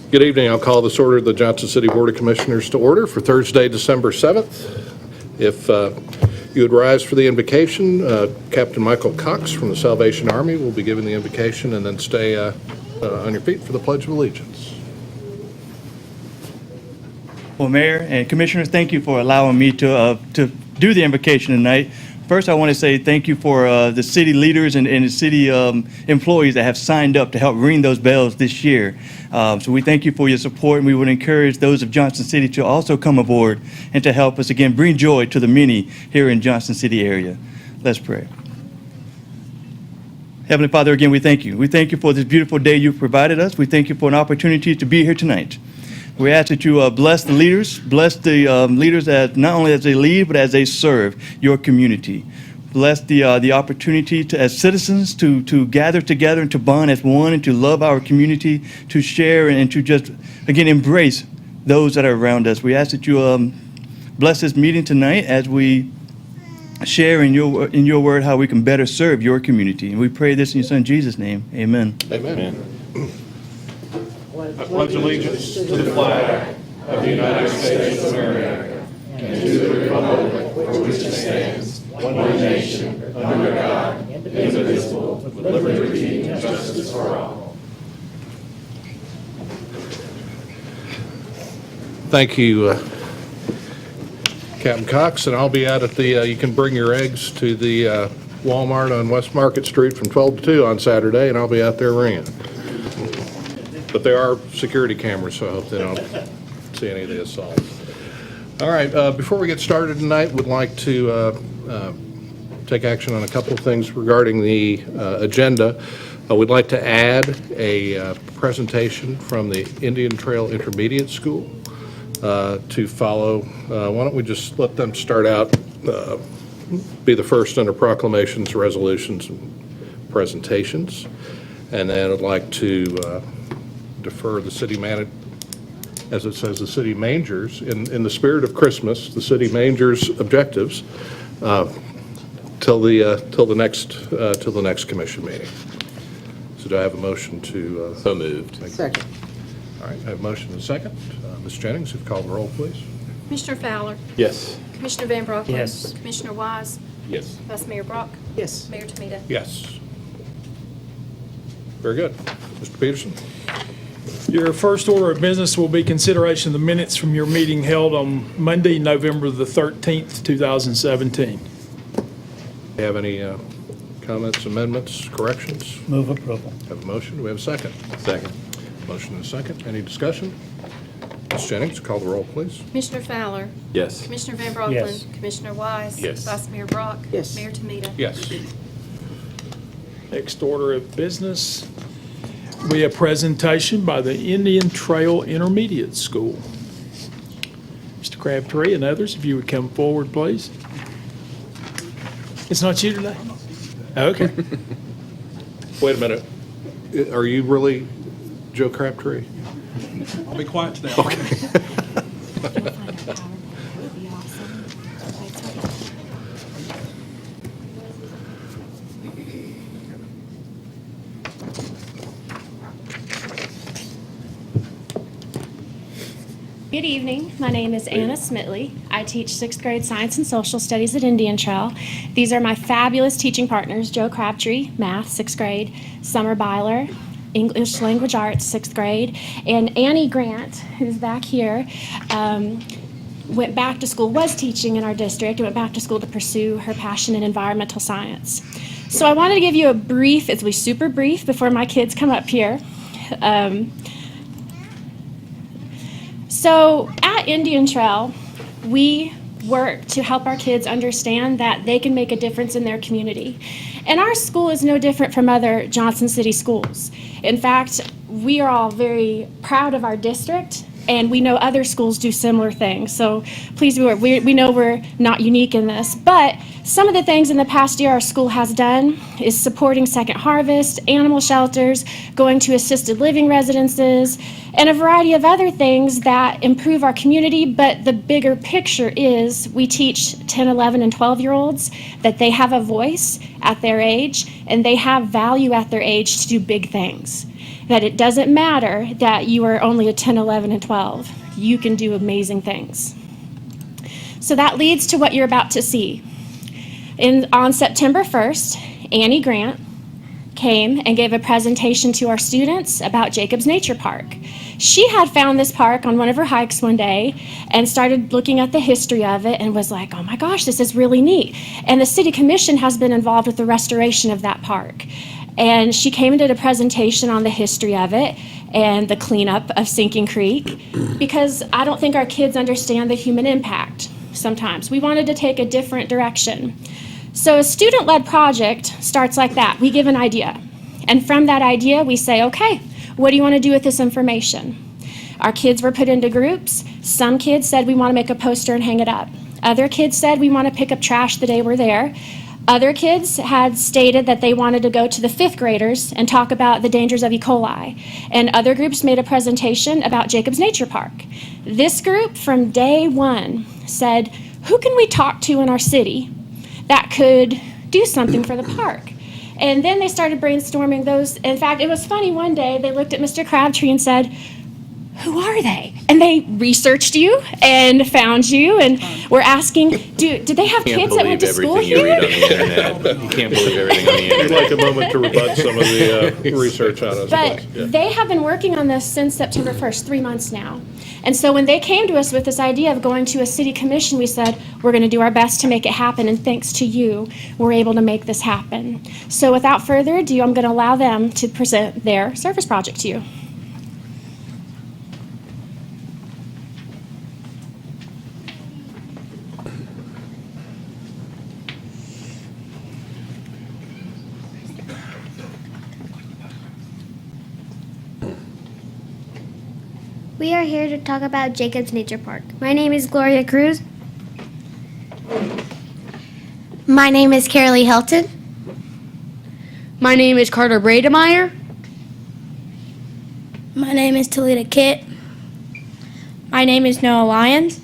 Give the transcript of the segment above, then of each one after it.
Good evening. I'll call this order of the Johnson City Board of Commissioners to order for Thursday, December 7th. If you would rise for the invocation, Captain Michael Cox from the Salvation Army will be giving the invocation, and then stay on your feet for the Pledge of Allegiance. Well, Mayor and Commissioners, thank you for allowing me to do the invocation tonight. First, I want to say thank you for the city leaders and the city employees that have signed up to help ring those bells this year. So we thank you for your support, and we would encourage those of Johnson City to also come aboard and to help us again bring joy to the many here in Johnson City area. Let's pray. Heavenly Father, again, we thank you. We thank you for this beautiful day you've provided us. We thank you for an opportunity to be here tonight. We ask that you bless the leaders as not only as they lead, but as they serve your community. Bless the opportunity to, as citizens, to gather together and to bond as one and to love our community, to share and to just, again, embrace those that are around us. We ask that you bless this meeting tonight as we share in your word how we can better serve your community. And we pray this in your Son Jesus' name. Amen. Amen. I pledge allegiance to the flag of the United States of America and to the republic for which it stands, one nation, under God, indivisible, with liberty and justice for all. Thank you, Captain Cox, and I'll be out at the, you can bring your eggs to the Walmart on West Market Street from 12 to 2 on Saturday, and I'll be out there ringing. But there are security cameras, so I hope they don't see any of the assaults. All right, before we get started tonight, we'd like to take action on a couple of things regarding the agenda. We'd like to add a presentation from the Indian Trail Intermediate School to follow. Why don't we just let them start out, be the first under proclamations, resolutions, and presentations. And then I'd like to defer the city manager, as it says, the city mangers, in the spirit of Christmas, the city mangers' objectives, till the next commission meeting. So do I have a motion to? So moved. Second. All right, I have a motion and a second. Ms. Jennings, if you call the roll, please. Commissioner Fowler? Yes. Commissioner Van Broecklyn? Yes. Commissioner Wise? Yes. Vice Mayor Brock? Yes. Mayor Tomita? Yes. Very good. Mr. Peterson? Your first order of business will be consideration of the minutes from your meeting held on Monday, November the 13th, 2017. Do you have any comments, amendments, corrections? Move approval. Have a motion. Do we have a second? Second. Motion and a second. Any discussion? Ms. Jennings, call the roll, please. Commissioner Fowler? Yes. Commissioner Van Broecklyn? Yes. Commissioner Wise? Yes. Vice Mayor Brock? Yes. Mayor Tomita? Yes. Next order of business, we have presentation by the Indian Trail Intermediate School. Mr. Crabtree and others, if you would come forward, please. It's not you today? Okay. Wait a minute. Are you really Joe Crabtree? I'll be quiet today. Good evening. My name is Anna Smitley. I teach 6th grade science and social studies at Indian Trail. These are my fabulous teaching partners, Joe Crabtree, math, 6th grade, Summer Byler, English language arts, 6th grade, and Annie Grant, who's back here, went back to school, was teaching in our district, and went back to school to pursue her passion in environmental science. So I wanted to give you a brief, it'll be super brief before my kids come up here. So at Indian Trail, we work to help our kids understand that they can make a difference in their community. And our school is no different from other Johnson City schools. In fact, we are all very proud of our district, and we know other schools do similar things. So please be aware, we know we're not unique in this. But some of the things in the past year our school has done is supporting Second Harvest, animal shelters, going to assisted living residences, and a variety of other things that improve our community. But the bigger picture is we teach 10, 11, and 12-year-olds that they have a voice at their age, and they have value at their age to do big things. That it doesn't matter that you are only a 10, 11, and 12. You can do amazing things. So that leads to what you're about to see. On September 1st, Annie Grant came and gave a presentation to our students about Jacobs Nature Park. She had found this park on one of her hikes one day and started looking at the history of it and was like, oh my gosh, this is really neat. And the City Commission has been involved with the restoration of that park. And she came and did a presentation on the history of it and the cleanup of Sinking Creek, because I don't think our kids understand the human impact sometimes. We wanted to take a different direction. So a student-led project starts like that. We give an idea. And from that idea, we say, okay, what do you want to do with this information? Our kids were put into groups. Some kids said we want to make a poster and hang it up. Other kids said we want to pick up trash the day we're there. Other kids had stated that they wanted to go to the 5th graders and talk about the dangers of E. coli. And other groups made a presentation about Jacobs Nature Park. This group from day one said, who can we talk to in our city that could do something for the park? And then they started brainstorming those. In fact, it was funny, one day they looked at Mr. Crabtree and said, who are they? And they researched you and found you and were asking, did they have kids that went to school You here? read on the internet. You can't believe everything on the I'd internet. like a moment to rebut some of the research on us. But please. Yeah. they have been working on this since September 1st, 3 months now. And so when they came to us with this idea of going to a city commission, we said, we're going to do our best to make it happen. And thanks to you, we're able to make this happen. So without further ado, I'm going to allow them to present their service project to you. We are here to talk about Jacobs Nature Park. My name is Gloria Cruz. My name is Carolee Helton. My name is Carter Brademeyer. My name is Talita Kitt. My name is Noah Lyons.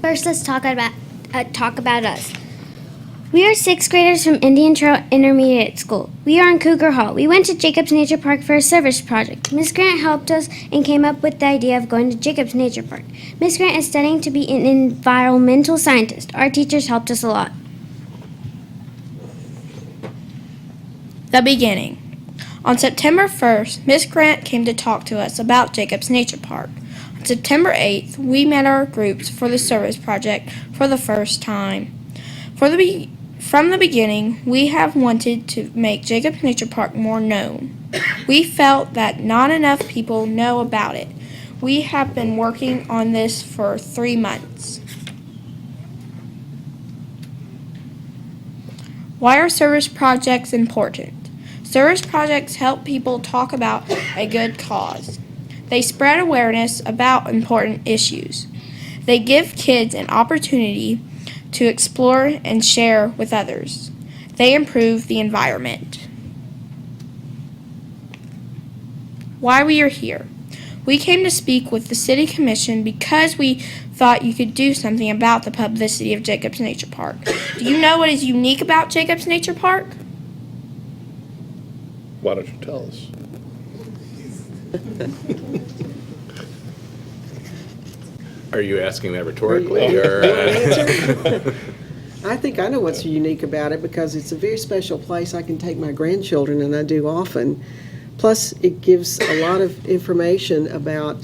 First, let's talk about us. We are 6th graders from Indian Trail Intermediate School. We are in Cougar Hall. We went to Jacobs Nature Park for a service project. Miss Grant helped us and came up with the idea of going to Jacobs Nature Park. Miss Grant is studying to be an environmental scientist. Our teachers helped us a lot. The beginning. On September 1st, Miss Grant came to talk to us about Jacobs Nature Park. On September 8th, we met our groups for the service project for the first time. From the beginning, we have wanted to make Jacobs Nature Park more known. We felt that not enough people know about it. We have been working on this for 3 months. Why are service projects important? Service projects help people talk about a good cause. They spread awareness about important issues. They give kids an opportunity to explore and share with others. They improve the environment. Why we are here. We came to speak with the City Commission because we thought you could do something about the publicity of Jacobs Nature Park. Do you know what is unique about Jacobs Nature Park? Why don't you tell us? Are you asking that rhetorically, or? I think I know what's unique about it because it's a very special place. I can take my grandchildren, and I do often. Plus, it gives a lot of information about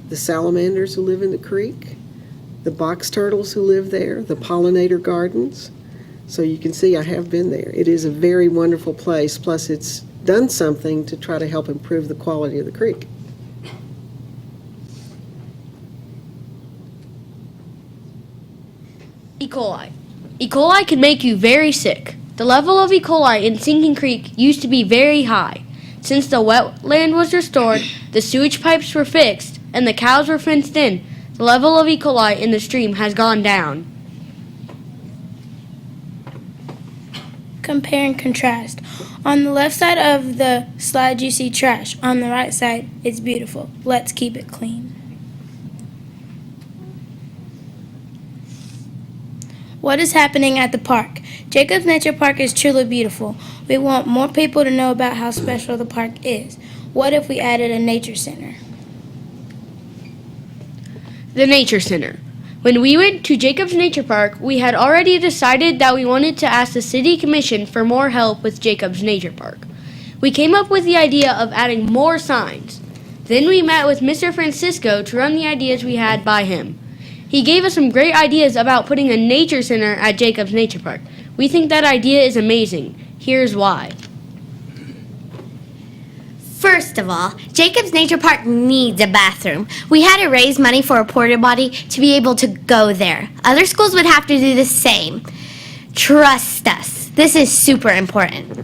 the salamanders who live in the creek, the box turtles who live there, the pollinator gardens. So you can see I have been there. It is a very wonderful place. Plus, it's done something to try to help improve the quality of the creek. E. coli. E. coli can make you very sick. The level of E. coli in Sinking Creek used to be very high. Since the wetland was restored, the sewage pipes were fixed, and the cows were fenced in, the level of E. coli in the stream has gone down. Compare and contrast. On the left side of the slide you see trash. On the right side, it's beautiful. Let's keep it clean. What is happening at the park? Jacobs Nature Park is truly beautiful. We want more people to know about how special the park is. What if we added a nature center? The Nature Center. When we went to Jacobs Nature Park, we had already decided that we wanted to ask the City Commission for more help with Jacobs Nature Park. We came up with the idea of adding more signs. Then we met with Mr. Francisco to run the ideas we had by him. He gave us some great ideas about putting a nature center at Jacobs Nature Park. We think that idea is amazing. Here's why. First of all, Jacobs Nature Park needs a bathroom. We had to raise money for a porta potty to be able to go there. Other schools would have to do the same. Trust us, this is super important.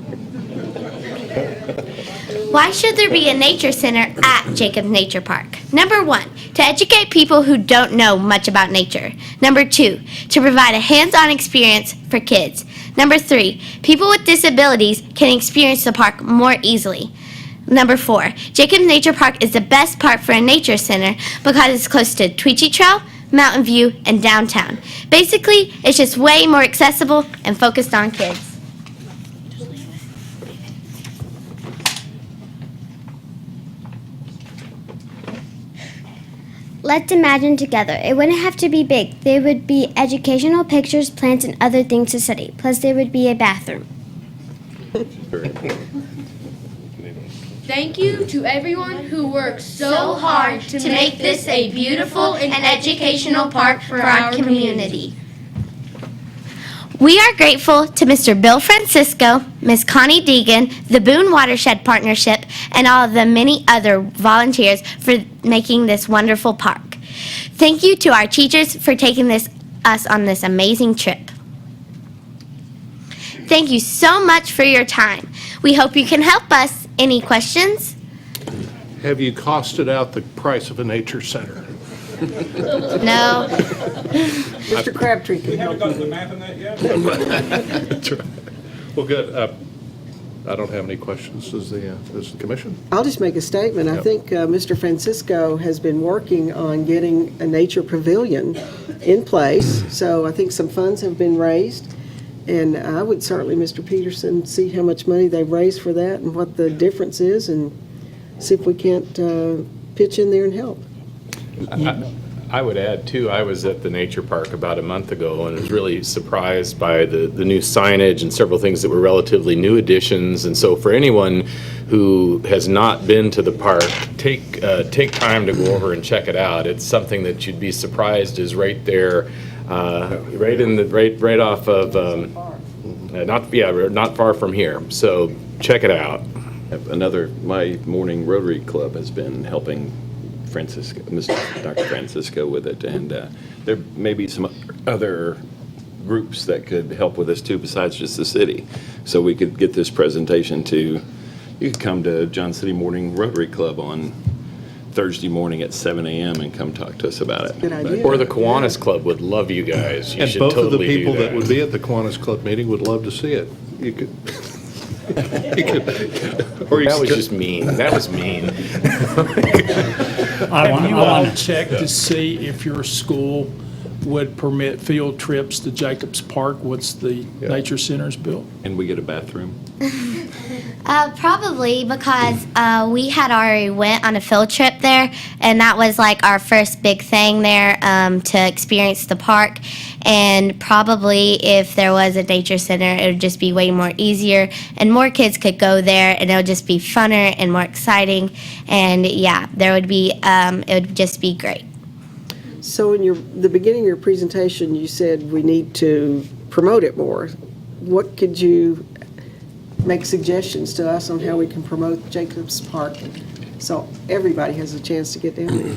Why should there be a nature center at Jacobs Nature Park? Number 1, to educate people who don't know much about nature. Number 2, to provide a hands-on experience for kids. Number 3, people with disabilities can experience the park more easily. Number 4, Jacobs Nature Park is the best park for a nature center because it's close to Tweetchie Trail, Mountain View, and downtown. Basically, it's just way more accessible and focused on kids. Let's imagine together. It wouldn't have to be big. There would be educational pictures, plants, and other things to study. Plus, there would be a bathroom. Thank you to everyone who worked so hard to make this a beautiful and educational park for our community. We are grateful to Mr. Bill Francisco, Ms. Connie Deegan, the Boone Watershed Partnership, and all of the many other volunteers for making this wonderful park. Thank you to our teachers for taking us on this amazing trip. Thank you so much for your time. We hope you can help us. Any questions? Have you costed out the price of a nature center? No. Mr. Crabtree can help you. the math on that yet? That's right. Well, good. I don't have any questions. Does the commission? I'll just make a statement. I Yep. think Mr. Francisco has been working on getting a nature pavilion in place, so I think some funds have been raised. And I would certainly, Mr. Peterson, see how much money they've raised for that and what the difference is, and see if we can't pitch in there and help. I would add, too, I was at the nature park about a month ago and was really surprised by the new signage and several things that were relatively new additions. And so for anyone who has not been to the park, take time to go over and check it out. It's something that you'd be surprised is right there, right off of, not far from here. So check it out. My morning Rotary Club has been helping Dr. Francisco with it, and there may be some other groups that could help with this too besides just the city. So we could get this presentation to, you could come to John City Morning Rotary Club on Thursday morning at 7 a.m. and come talk to us about it. Good idea. Or the Kiwanis Club would love you guys. You And should both of the totally do people that that. would be at the Kiwanis Club meeting would love to see it. You could. That was just mean. That was mean. Have you all checked to see if your school would permit field trips to Jacobs Park once the nature center's built? And we get a bathroom. Probably because we had already went on a field trip there, and that was like our first big thing there to experience the park. And probably if there was a nature center, it would just be way more easier, and more kids could go there, and it would just be funner and more exciting. And yeah, there would be it would just be great. So in the beginning of your presentation, you said we need to promote it more. What could you make suggestions to us on how we can promote Jacobs Park so everybody has a chance to get down there?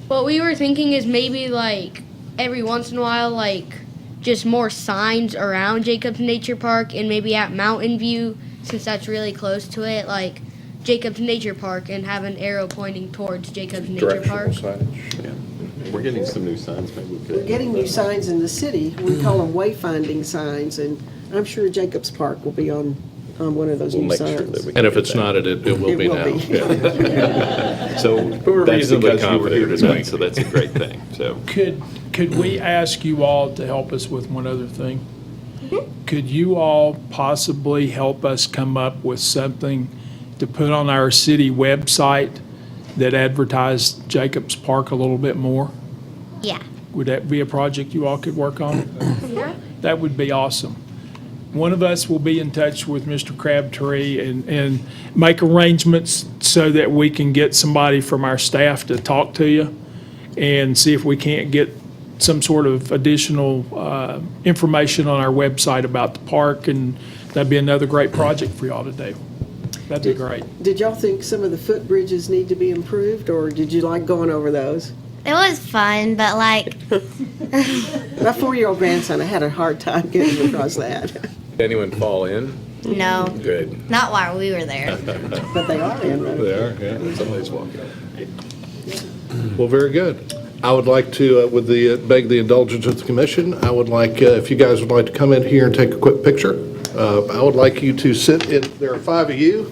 What we were thinking is maybe like every once in a while, like just more signs around Jacobs Nature Park and maybe at Mountain View, since that's really close to it, like Jacobs Nature Park, and have an arrow pointing towards Jacobs Nature Park. Directional signage. Yeah. We're getting some new signs, maybe we could. We're getting new signs in the city. We call them wayfinding signs, and I'm sure Jacobs Park will be on one of those We'll new make sure signs. that we. And if it's not, it will It be will now. be. Yeah. So We're that's reasonably because you were here confident tonight, this so that's a great thing, so. Could we ask you all to help us with one other thing? Could you all possibly help us come up with something to put on our city website that advertised Jacobs Park a little bit more? Yeah. Would that be a project you all could work on? That would be awesome. One of us will be in touch with Mr. Crabtree and make arrangements so that we can get somebody from our staff to talk to you and see if we can't get some sort of additional information on our website about the park, and that'd be another great project for y'all to do. That'd be great. Did y'all think some of the footbridges need to be improved, or did you like going over those? It was fun, but like, My 4-year-old grandson, I had a hard time getting across that, Did anyone fall in? no, Good. not while we were there. but they are in. Right? They are, yeah. Somebody's walking. Well, very good. I would like to, beg the indulgence of the commission, I would like, if you guys would like to come in here and take a quick picture, I would like you to sit in, there are 5 of you,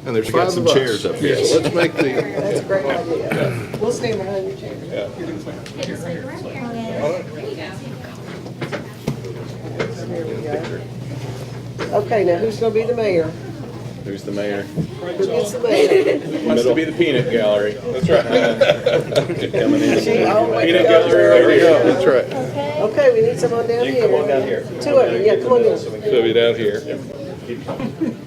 and there's We got 5 some of us. chairs up here. So let's make the, That's a great idea. We'll stand behind your chair. There we go. Okay, now who's gonna be the mayor? Who's the mayor? Who gets the mayor? Wants to be the peanut gallery. That's right. Coming in. She always Peanut goes gallery wherever over you here. go. that's right. Okay, we need someone down here. Come on down here. 2 of you, yeah, come on in. So be down here,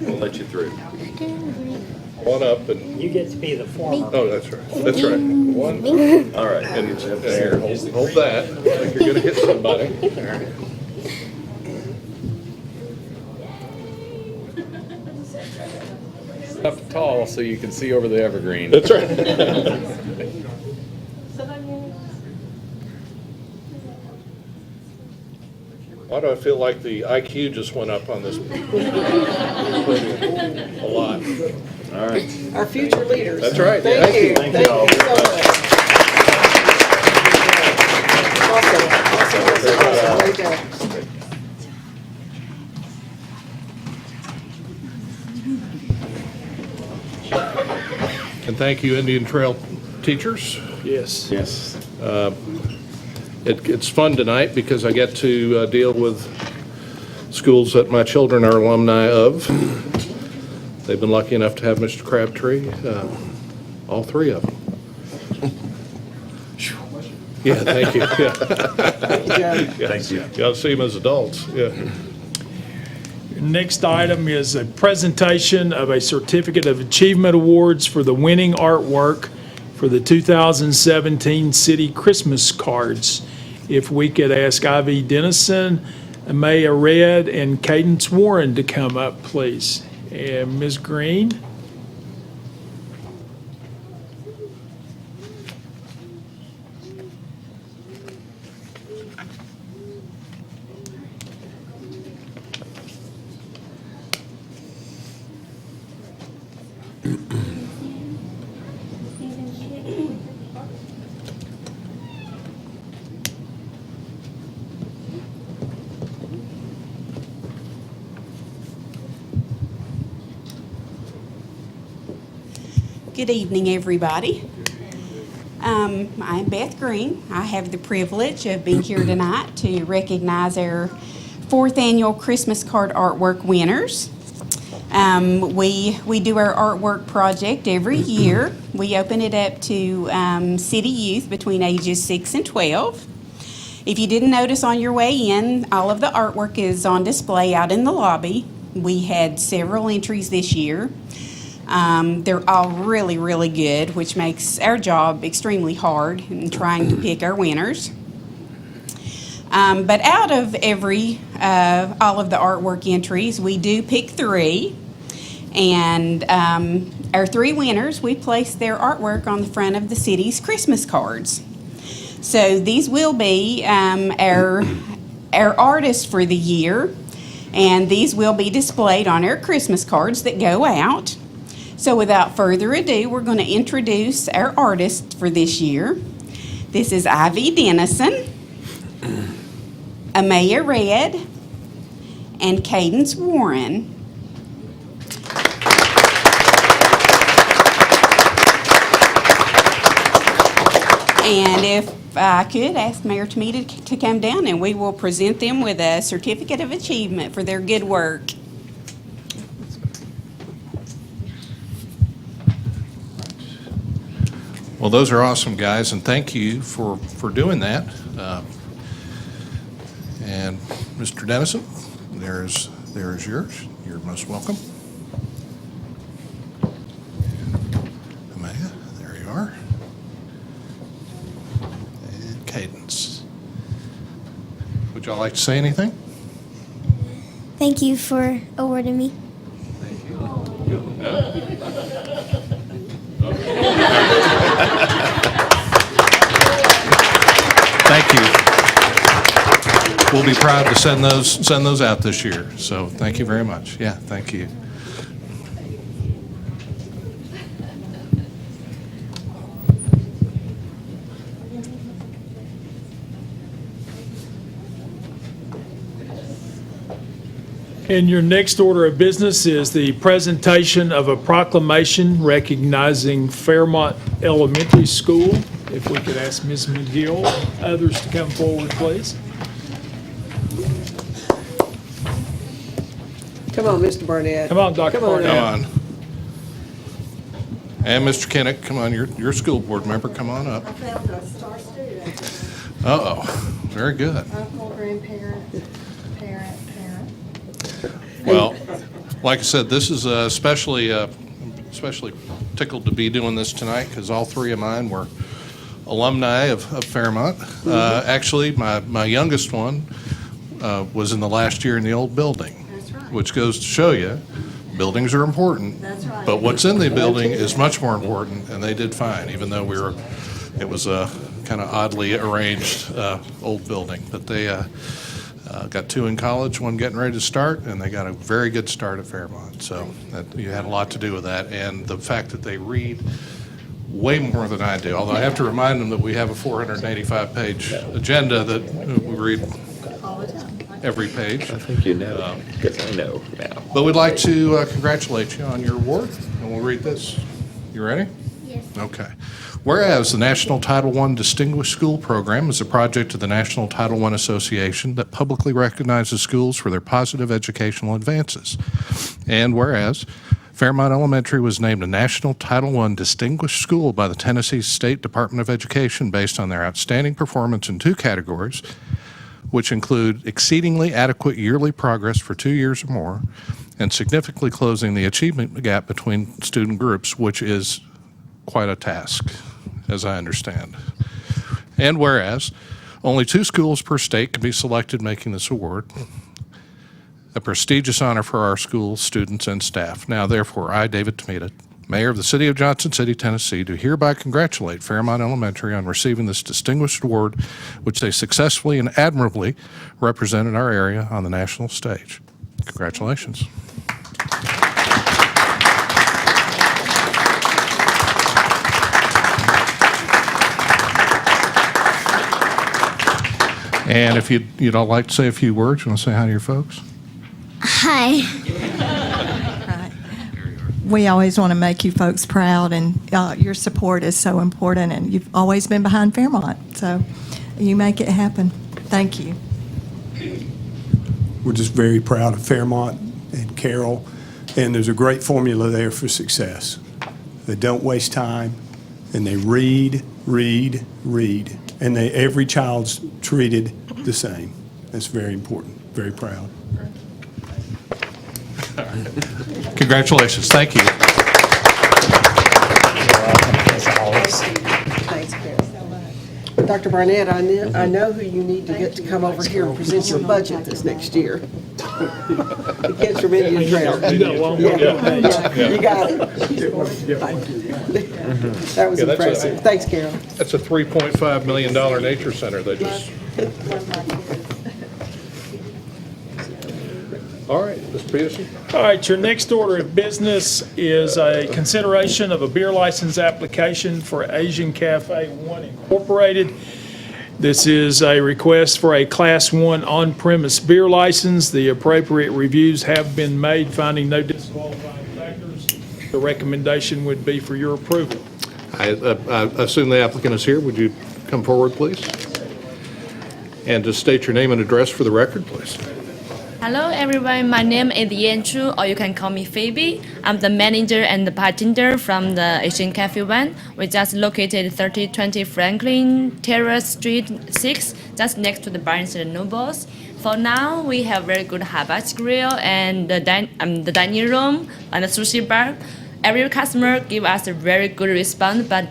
We'll let you through. one up and, You get to be the foreman. oh, that's right, that's right. One, All right. and here, hold that, like you're gonna hit somebody. Up tall so you can see over the evergreen. That's right. Why do I feel like the IQ just went up on this podium? A lot. All right. Our future leaders. That's right. Thank you. Thank Thank you so much. Awesome. Great job. And thank you, Indian Trail teachers. Yes. Yes. It's fun tonight because I get to deal with schools that my children are alumni of. They've been lucky enough to have Mr. Crabtree, all 3 of them. Yeah, thank you. Yeah. Thank you. Got to see them as adults, yeah. Next item is a presentation of a Certificate of Achievement Awards for the winning artwork for the 2017 City Christmas cards. If we could ask Ivy Dennison, Maya Red, and Cadence Warren to come up, please. And Ms. Green? Good evening, everybody. I'm Beth Green. I have the privilege of being here tonight to recognize our 4th annual Christmas card artwork winners. We do our artwork project every year. We open it up to city youth between ages 6 and 12. If you didn't notice on your way in, all of the artwork is on display out in the lobby. We had several entries this year. They're all really, really good, which makes our job extremely hard in trying to pick our winners. But out of all of the artwork entries, we do pick 3. And our 3 winners, we place their artwork on the front of the city's Christmas cards. So these will be our our artist for the year, and these will be displayed on our Christmas cards that go out. So without further ado, we're going to introduce our artist for this year. This is Ivy Dennison, Amaya Red, and Cadence Warren. And if I could ask Mayor Tamita to come down, and we will present them with a certificate of achievement for their good work. Well, those are awesome, guys, and thank you for doing that. And Mr. Dennison, there's yours. You're most welcome. Amaya, there you are. And Cadence. Would y'all like to say anything? Thank you for awarding me. Thank you. We'll be proud to send those out this year. So thank you very much. Yeah, thank you. And your next order of business is the presentation of a proclamation recognizing Fairmont Elementary School. If we could ask Ms. McGill, others to come forward, please. Come on, Mr. Barnett. Come on, Dr. Barnett. Come on. And Mr. Kinnick, come on, your school board member, come on up. I found a star student. Uh-oh, very good. Uncle, grandparent, parent. Well, like I said, this is especially tickled to be doing this tonight because all three of mine were alumni of Fairmont. Actually, my youngest one was in the last year in the old building. That's right. Which goes to show you, buildings are important. That's right. But what's in the building is much more important, and they did fine, even though it was a kind of oddly arranged old building. But they got two in college, one getting ready to start, and they got a very good start at Fairmont. So you had a lot to do with that, and the fact that they read way more than I do. Although I have to remind them that we have a 485-page agenda that we read every page. I think you know, because I know now. But we'd like to congratulate you on your award, and we'll read this. You ready? Yes. Okay. Whereas the National Title I Distinguished School Program is a project of the National Title I Association that publicly recognizes schools for their positive educational advances. And whereas Fairmont Elementary was named a National Title I Distinguished School by the Tennessee State Department of Education based on their outstanding performance in two categories, which include exceedingly adequate yearly progress for 2 years or more, and significantly closing the achievement gap between student groups, which is quite a task, as I understand. And whereas only 2 schools per state can be selected making this award, a prestigious honor for our school, students, and staff. Now, therefore, I, David Tamita, Mayor of the City of Johnson City, Tennessee, do hereby congratulate Fairmont Elementary on receiving this distinguished award, which they successfully and admirably represented our area on the national stage. Congratulations. And if you'd all like to say a few words, you want to say hi to your folks? Hi. We always want to make you folks proud, and your support is so important, and you've always been behind Fairmont, so you make it happen. Thank you. We're just very proud of Fairmont and Carol, and there's a great formula there for success. They don't waste time, and they read, and every child's treated the same. That's very important. Very proud. Congratulations. Thank you. Thanks, Carol. Dr. Barnett, I know who you need to get to come over here and present your budget this next year. The kids from Indian Trail. You got a long way to go. Yeah, you got it. That was Yeah, that's impressive. Thanks, Carol. That's a $3.5 million nature center they just... Mr. Peterson? All right, your next order of business is a consideration of a beer license application for Asian Cafe One Incorporated. This is a request for a Class 1 on-premise beer license. The appropriate reviews have been made, finding no disqualifying factors. The recommendation would be for your approval. I assume the applicant is here. Would you come forward, please? And just state your name and address for the record, please. Hello everyone, my name is Yan Chu, or you can call me Phoebe. I'm the manager and the bartender from the Asian Cafe One. We just located 3020 Franklin Terrace Street 6, just next to the Barnes and Nobles. For now, we have very good hibachi grill and the dining room and the sushi bar. Every customer give us a very good response, but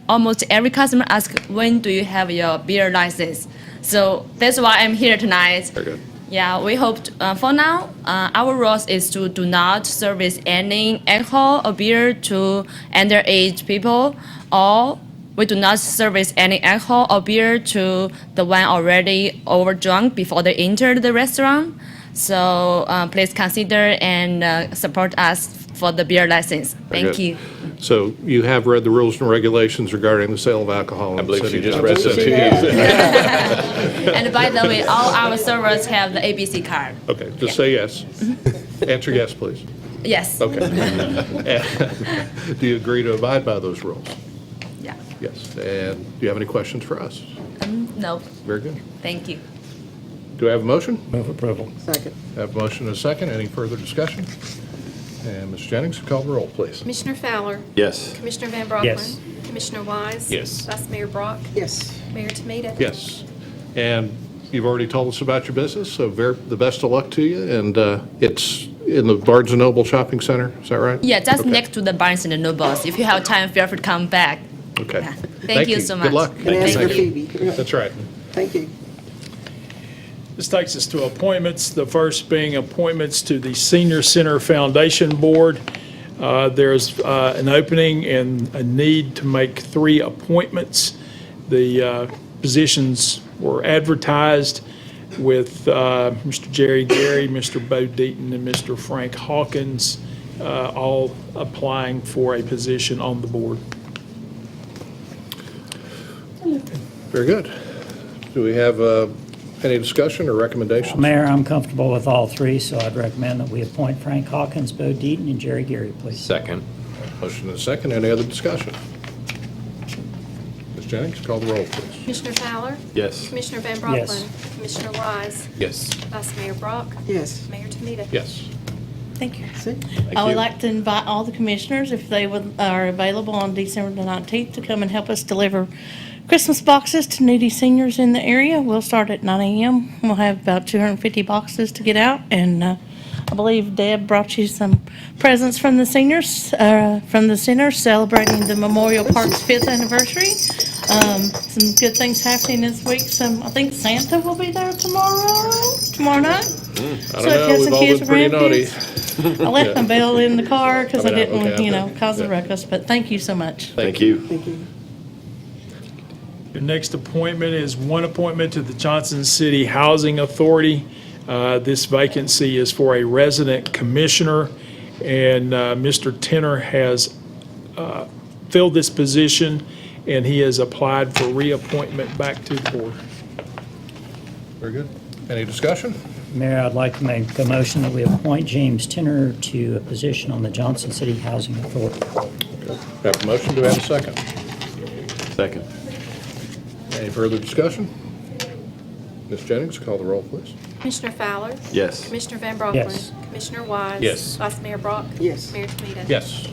almost every customer asks, when do you have your beer license? So that's why I'm here tonight. Very good. Yeah, we hope for now, our rules is to do not service any alcohol or beer to underage people, or we do not service any alcohol or beer to the one already overdrunk before they enter the restaurant. So please consider and support us for the beer license. Very Thank good. you. So you have read the rules and regulations regarding the sale of alcohol in I the believe city. she just of read Johnson. them to you. And by the way, all our servers have the ABC card. Okay, just say yes. Answer yes, please. Yes. Okay. Do you agree to abide by those rules? Yeah. Yes. And do you have any questions for us? No, Very good. thank you. Do I have a motion? Move approval. Second. I have a motion and a second. Any further discussion? And Ms. Jennings, call the roll, please. Commissioner Fowler? Yes. Commissioner Van Brocklin? Yes. Commissioner Wise? Yes. Vice Mayor Brock? Yes. Mayor Temita? Yes. And you've already told us about your business, so the best of luck to you. And it's in the Barnes and Noble Shopping Center, is that right? Yeah, just Okay. next to the Barnes and Nobles. If you have time, feel free to come back. Okay. Yeah. Thank you so much. Good luck. And ask for Thank you. Phoebe. That's right. Thank you. This takes us to appointments, the first being appointments to the Senior Center Foundation Board. There's an opening and a need to make 3 appointments. The positions were advertised with Mr. Jerry Gary, Mr. Bo Deaton, and Mr. Frank Hawkins, all applying for a position on the board. Very good. Do we have any discussion or recommendations? Mayor, I'm comfortable with all 3, so I'd recommend that we appoint Frank Hawkins, Bo Deaton, and Jerry Gary, please. Second. Motion and a second. Any other discussion? Ms. Jennings, call the roll, please. Commissioner Fowler? Yes. Commissioner Van Brocklin? Yes. Commissioner Wise? Yes. Vice Mayor Brock? Yes. Mayor Temita? Yes. Thank you. See? I would like to invite all the commissioners, if they are available on December the 19th, to come and help us deliver Christmas boxes to needy seniors in the area. We'll start at 9 a.m. We'll have about 250 boxes to get out, and I believe Deb brought you some presents from the seniors, from the center, celebrating the Memorial Park's 5th anniversary. Some good things happening this week. I think Santa will be there tomorrow night. I So if don't you know. have We've some all kids been pretty around naughty. kids, I left my bell in the car because I Oh, yeah, didn't want, okay. cause a Yeah. ruckus, but thank you so much. Thank you. Thank you. Your next appointment is one appointment to the Johnson City Housing Authority. This vacancy is for a resident commissioner, and Mr. Tenner has filled this position, and he has applied for reappointment back to the board. Very good. Any discussion? Mayor, I'd like to make a motion that we appoint James Tinner to a position on the Johnson City Housing Authority. Okay. We have a motion. Do we have a second? Second. Any further discussion? Ms. Jennings, call the roll, please. Commissioner Fowler? Yes. Commissioner Van Brocklin? Yes. Commissioner Wise? Yes. Vice Mayor Brock? Yes. Mayor Temita? Yes.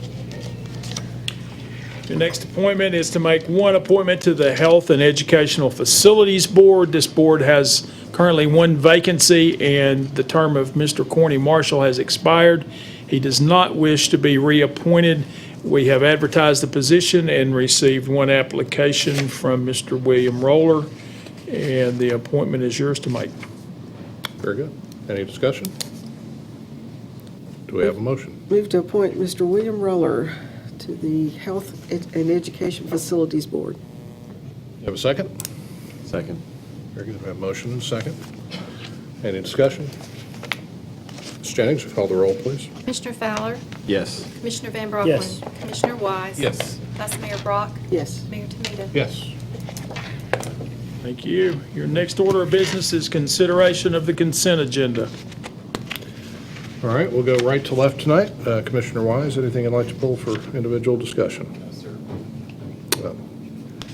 Your next appointment is to make one appointment to the Health and Educational Facilities Board. This board has currently one vacancy, and the term of Mr. Corny Marshall has expired. He does not wish to be reappointed. We have advertised the position and received one application from Mr. William Roller, and the appointment is yours to make. Very good. Any discussion? Do we have a motion? Move to appoint Mr. William Roller to the Health and Education Facilities Board. You have a second? Second. Very good. We have a motion and a second. Any discussion? Ms. Jennings, call the roll, please. Commissioner Fowler, Yes. Commissioner Van Brocklin. Yes. Commissioner Wise. Yes. Vice Mayor Brock. Yes. Mayor Tomita. Yes. Thank you. Your next order of business is consideration of the consent agenda. All right, we'll go right to left tonight. Commissioner Wise, anything you'd like to pull for individual discussion?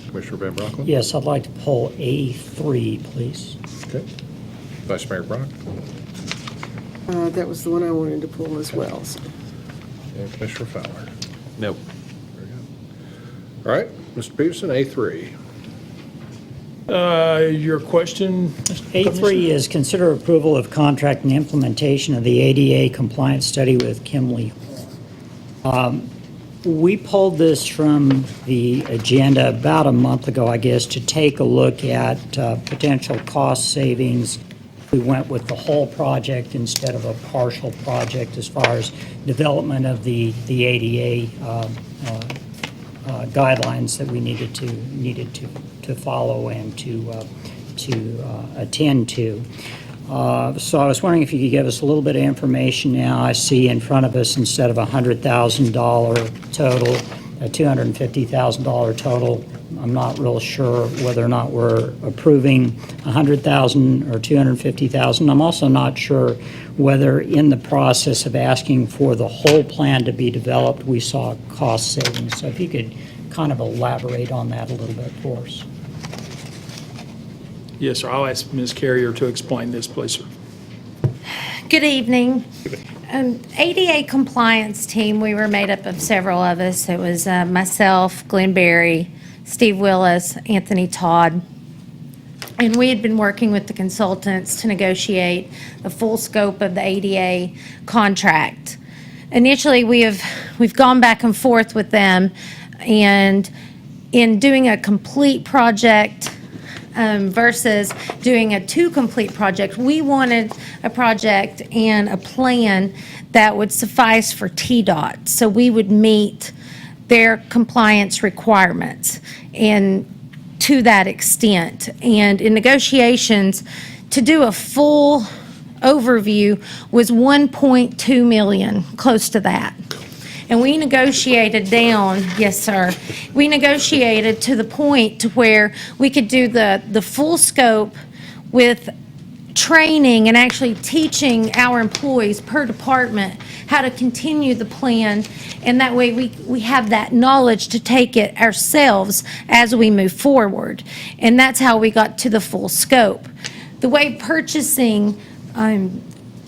Commissioner Van Brocklin? Yes, I'd like to pull A3, please. Okay. Vice Mayor Brock? That was the one I wanted to pull as well. So. And Commissioner Fowler? No. All right, Mr. Peterson, A3. Your question? A3 is consider approval of contract and implementation of the ADA compliance study with Kimley. We pulled this from the agenda about a month ago, I guess, to take a look at potential cost savings. We went with the whole project instead of a partial project as far as development of the ADA guidelines that we needed to follow and to attend to. So I was wondering if you could give us a little bit of information now. I see in front of us, instead of a $100,000 total, a $250,000 total. I'm not real sure whether or not we're approving $100,000 or $250,000. I'm also not sure whether in the process of asking for the whole plan to be developed, we saw cost savings. So if you could kind of elaborate on that a little bit for us. Yes, sir. I'll ask Ms. Carrier to explain this, please, sir. Good evening. ADA compliance team, we were made up of several of us. It was myself, Glenn Berry, Steve Willis, Anthony Todd. And we had been working with the consultants to negotiate the full scope of the ADA contract. Initially, we've gone back and forth with them, and in doing a complete project versus doing a two-complete project, we wanted a project and a plan that would suffice for TDOT, so we would meet their compliance requirements and to that extent. And in negotiations, to do a full overview was 1.2 million, close to that. And we negotiated down, yes, sir. We negotiated to the point to where we could do the full scope with training and actually teaching our employees per department how to continue the plan. And that way we have that knowledge to take it ourselves as we move forward. And that's how we got to the full scope. The way purchasing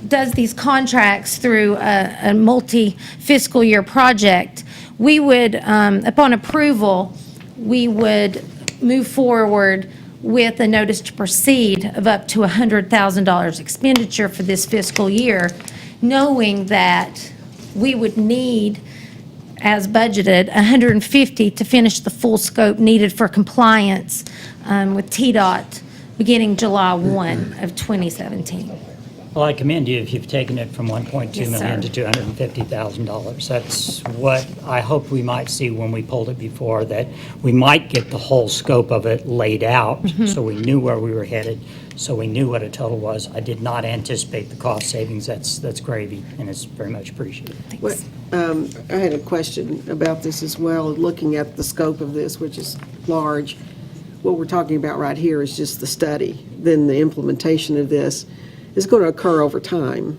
does these contracts through a multi-fiscal year project, we would, upon approval, we would move forward with a notice to proceed of up to $100,000 expenditure for this fiscal year, knowing that we would need, as budgeted, $150 to finish the full scope needed for compliance with TDOT beginning July 1 of 2017. Well, I commend you if you've taken it from 1.2 Yes, million sir. to $250,000. That's what I hoped we might see when we pulled it before, that we might get the whole scope of it laid out, so we knew where we were headed, so we knew what a total was. I did not anticipate the cost savings. That's gravy, and it's very much appreciated. What, I had a question about this as well, looking at the scope of this, which is large. What we're talking about right here is just the study. Then the implementation of this is going to occur over time,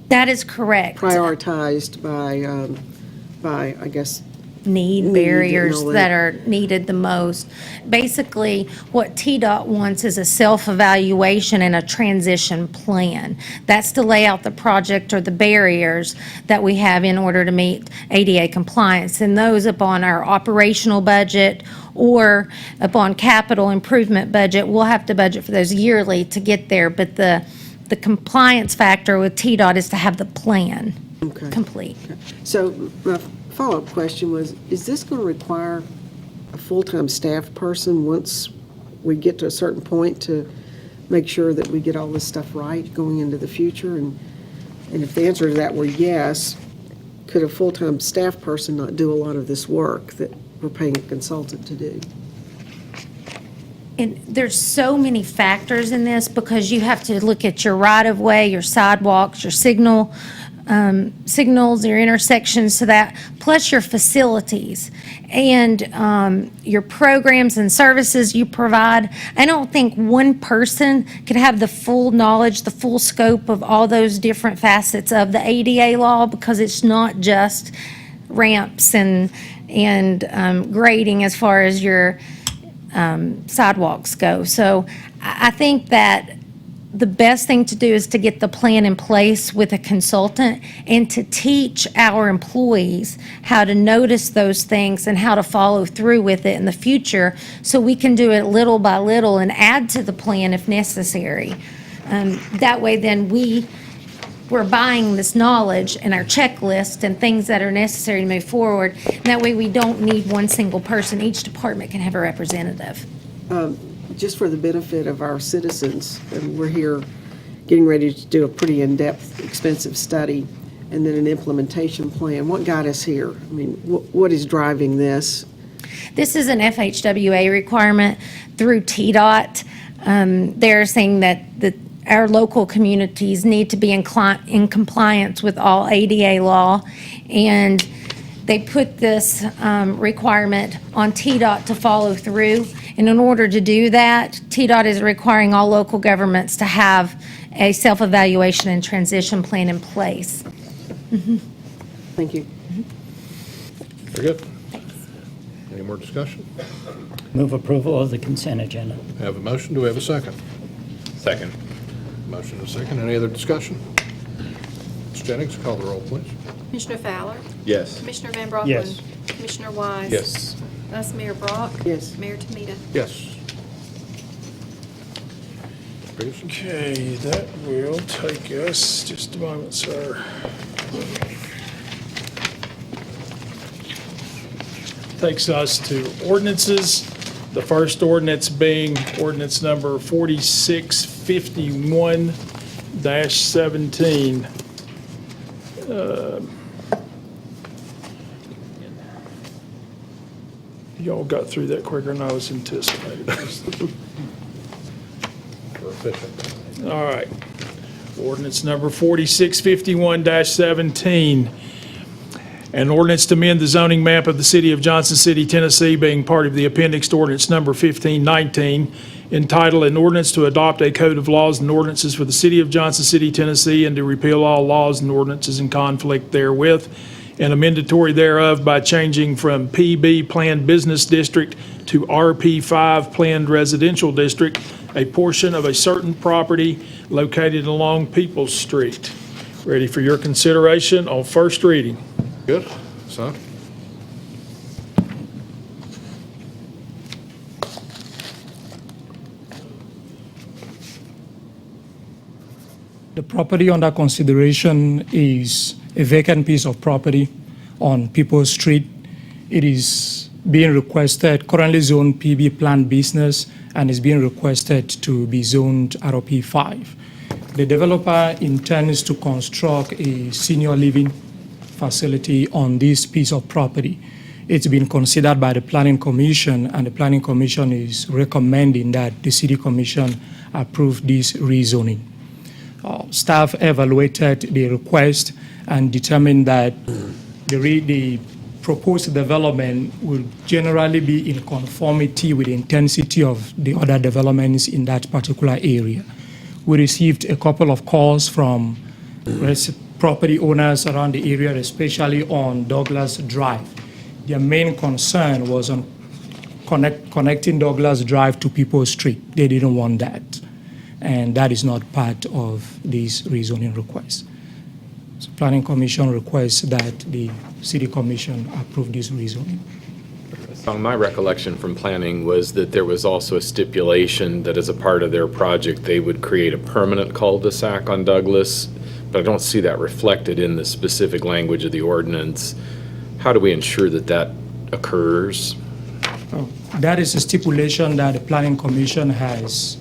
That is correct. prioritized by I guess, Need and barriers all that. that are needed the most. Basically, what TDOT wants is a self-evaluation and a transition plan. That's to lay out the project or the barriers that we have in order to meet ADA compliance. And those upon our operational budget or upon capital improvement budget, we'll have to budget for those yearly to get there. But the compliance factor with TDOT is to have the plan complete. So my follow-up question was, is this going to require a full-time staff person once we get to a certain point to make sure that we get all this stuff right going into the future? And if the answer to that were yes, could a full-time staff person not do a lot of this work that we're paying a consultant to do? and there's so many factors in this because you have to look at your right-of-way, your sidewalks, your signals, your intersections to that, plus your facilities and your programs and services you provide. I don't think one person could have the full knowledge, the full scope of all those different facets of the ADA law because it's not just ramps and grading as far as your sidewalks go. So I think that the best thing to do is to get the plan in place with a consultant and to teach our employees how to notice those things and how to follow through with it in the future so we can do it little by little and add to the plan if necessary. That way then we're buying this knowledge and our checklist and things that are necessary to move forward. And that way we don't need one single person. Each department can have a representative. Just for the benefit of our citizens, and we're here getting ready to do a pretty in-depth, expensive study, and then an implementation plan. What got us here? I mean, what is driving this? This is an FHWA requirement through TDOT. They're saying that our local communities need to be in compliance with all ADA law, and they put this requirement on TDOT to follow through. And in order to do that, TDOT is requiring all local governments to have a self-evaluation and transition plan in place. Thank you. Very good. Any more discussion? Move approval of the consent agenda. We have a motion. Do we have a second? Second. Motion and a second. Any other discussion? Ms. Jennings, call the roll, please. Commissioner Fowler? Yes. Commissioner Van Brocklin? Yes. Commissioner Wise? Yes. Vice Mayor Brock? Yes. Mayor Tamita? Yes. Peterson? Okay, that will take us, just a moment, sir. Takes us to ordinances. The first ordinance being ordinance number 4651-17. Y'all got through that quicker than I was anticipating. We're efficient. All right. Ordinance number 4651-17. An ordinance to amend the zoning map of the city of Johnson City, Tennessee, being part of the appendix to ordinance number 1519, entitled An Ordinance to Adopt a Code of Laws and Ordinances for the City of Johnson City, Tennessee, and to repeal all laws and ordinances in conflict therewith, and amendatory thereof by changing from PB Planned Business District to RP5 Planned Residential District, a portion of a certain property located along Peoples Street. Ready for your consideration on first reading. Good. Son? The property under consideration is a vacant piece of property on Peoples Street. It is being requested, currently zoned PB Planned Business, and is being requested to be zoned RP 5. The developer intends to construct a senior living facility on this piece of property. It's been considered by the Planning Commission, and the Planning Commission is recommending that the City Commission approve this rezoning. Staff evaluated the request and determined that the proposed development will generally be in conformity with the intensity of the other developments in that particular area. We received a couple of calls from property owners around the area, especially on Douglas Drive. Their main concern was on connecting Douglas Drive to Peoples Street. They didn't want that, and that is not part of this rezoning request. So Planning Commission requests that the City Commission approve this rezoning. So my recollection from planning was that there was also a stipulation that as a part of their project, they would create a permanent cul-de-sac on Douglas, but I don't see that reflected in the specific language of the ordinance. How do we ensure that that occurs? That is a stipulation that the Planning Commission has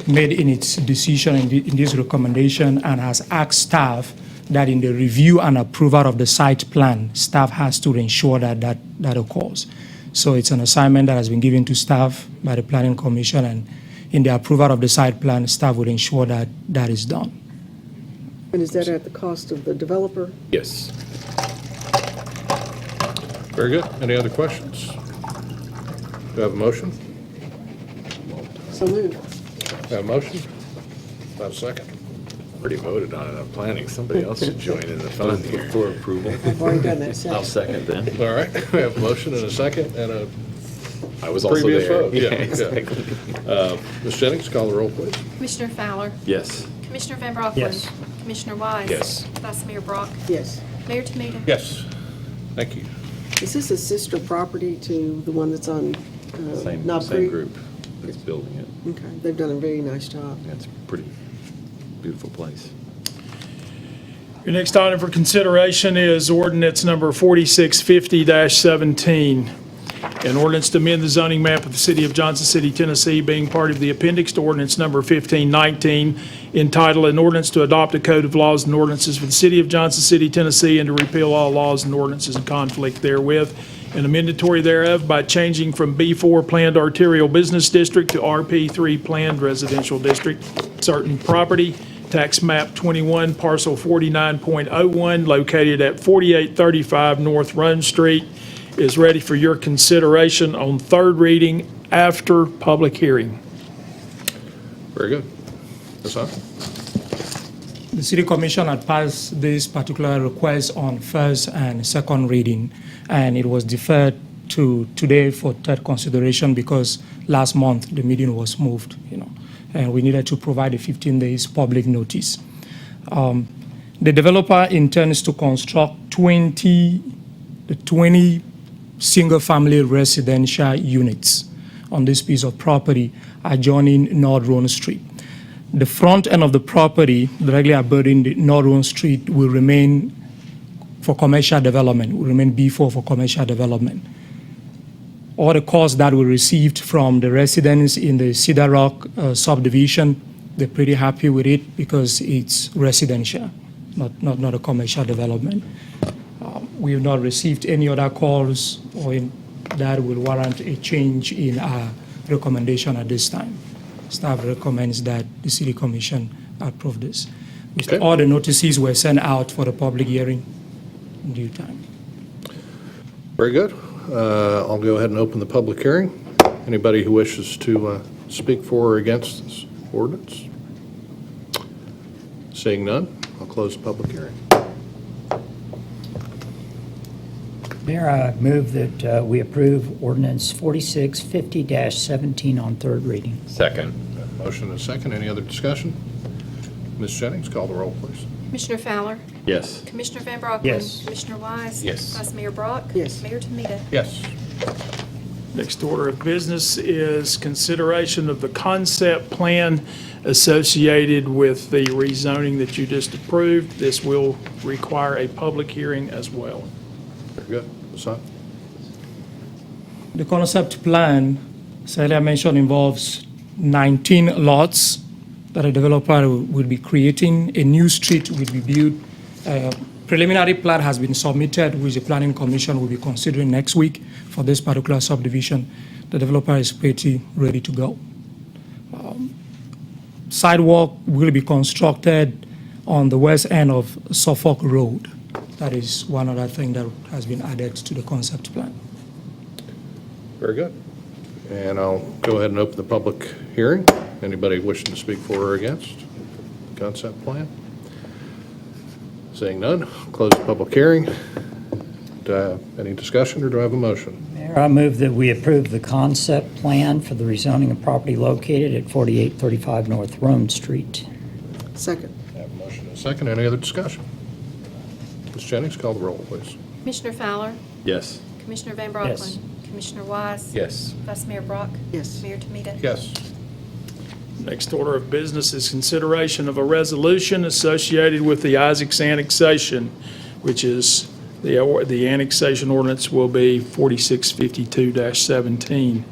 made in its decision in this recommendation, and has asked staff that in the review and approval of the site plan, staff has to ensure that occurs. So it's an assignment that has been given to staff by the Planning Commission, and in the approval of the site plan, staff would ensure that that is done. And is that at the cost of the developer? Yes. Very good. Any other questions? Do I have a motion? So moved. Do I have a motion? Do I have a second? Already voted on it on planning. Somebody else should join in the fun here. For approval. I've already done that I'll second. second then. All right, we have a motion and a second and a I was also previous there. vote. Yeah, Yeah, exactly. Ms. Jennings, call the roll, please. Commissioner Fowler? Yes. Commissioner Van Brocklin? Yes. Commissioner Wise? Yes. Vice Mayor Brock? Yes. Mayor Tumita? Yes. Thank you. Is this a sister property to the one that's on Knob Same Creek? group that's building it. Okay, they've done a very nice job. That's a pretty beautiful place. Your next item for consideration is ordinance number 4650-17. An ordinance to amend the zoning map of the city of Johnson City, Tennessee, being part of the appendix to ordinance number 1519, entitled "An Ordinance to Adopt a Code of Laws and Ordinances for the City of Johnson City, Tennessee, and to repeal all laws and ordinances in conflict therewith, and amendatory thereof by changing from B4 Planned Arterial Business District to RP3 Planned Residential District, certain property, tax map 21, parcel 49.01, located at 4835 North Rome Street, is ready for your consideration on third reading after public hearing. Very good. Ms. Hunt? The City Commission had passed this particular request on first and second reading, and it was deferred to today for third consideration because last month the meeting was moved, and we needed to provide a 15 days public notice. The developer intends to construct 20 single-family residential units on this piece of property adjoining North Rome Street. The front end of the property, directly abutting the North Rome Street, will remain for commercial development, will remain B4 for commercial development. All the costs that we received from the residents in the Cedar Rock subdivision, they're pretty happy with it because it's residential, not a commercial development. We have not received any other calls that will warrant a change in our recommendation at this time. Staff recommends that the City Commission approve this. Okay. All the notices were sent out for the public hearing in due time. Very good. I'll go ahead and open the public hearing. Anybody who wishes to speak for or against this ordinance? Seeing none, I'll close the public hearing. Mayor, I move that we approve ordinance 4650-17 on third reading. Second. Motion and a second. Any other discussion? Ms. Jennings, call the roll, please. Commissioner Fowler? Yes. Commissioner Van Brocklin? Yes. Commissioner Wise? Yes. Vice Mayor Brock? Yes. Mayor Tumita? Yes. Next order of business is consideration of the concept plan associated with the rezoning that you just approved. This will require a public hearing as well. Very good. Ms. Hunt? The concept plan, as earlier mentioned, involves 19 lots that a developer will be creating. A new street will be built. Preliminary plan has been submitted, which the Planning Commission will be considering next week for this particular subdivision. The developer is pretty ready to go. Sidewalk will be constructed on the west end of Suffolk Road. That is one other thing that has been added to the concept plan. Very good. And I'll go ahead and open the public hearing. Anybody wishing to speak for or against the concept plan? Seeing none, close the public hearing. Do I have any discussion, or do I have a motion? Mayor, I move that we approve the concept plan for the rezoning of property located at 4835 North Rome Street. Second. I have a motion and a second. Any other discussion? Ms. Jennings, call the roll, please. Commissioner Fowler? Yes. Commissioner Van Brocklin? Yes. Commissioner Wise? Yes. Vice Mayor Brock? Yes. Mayor Tumita? Yes. Next order of business is consideration of a resolution associated with the Isaacs annexation, which is the annexation ordinance will be 4652-17.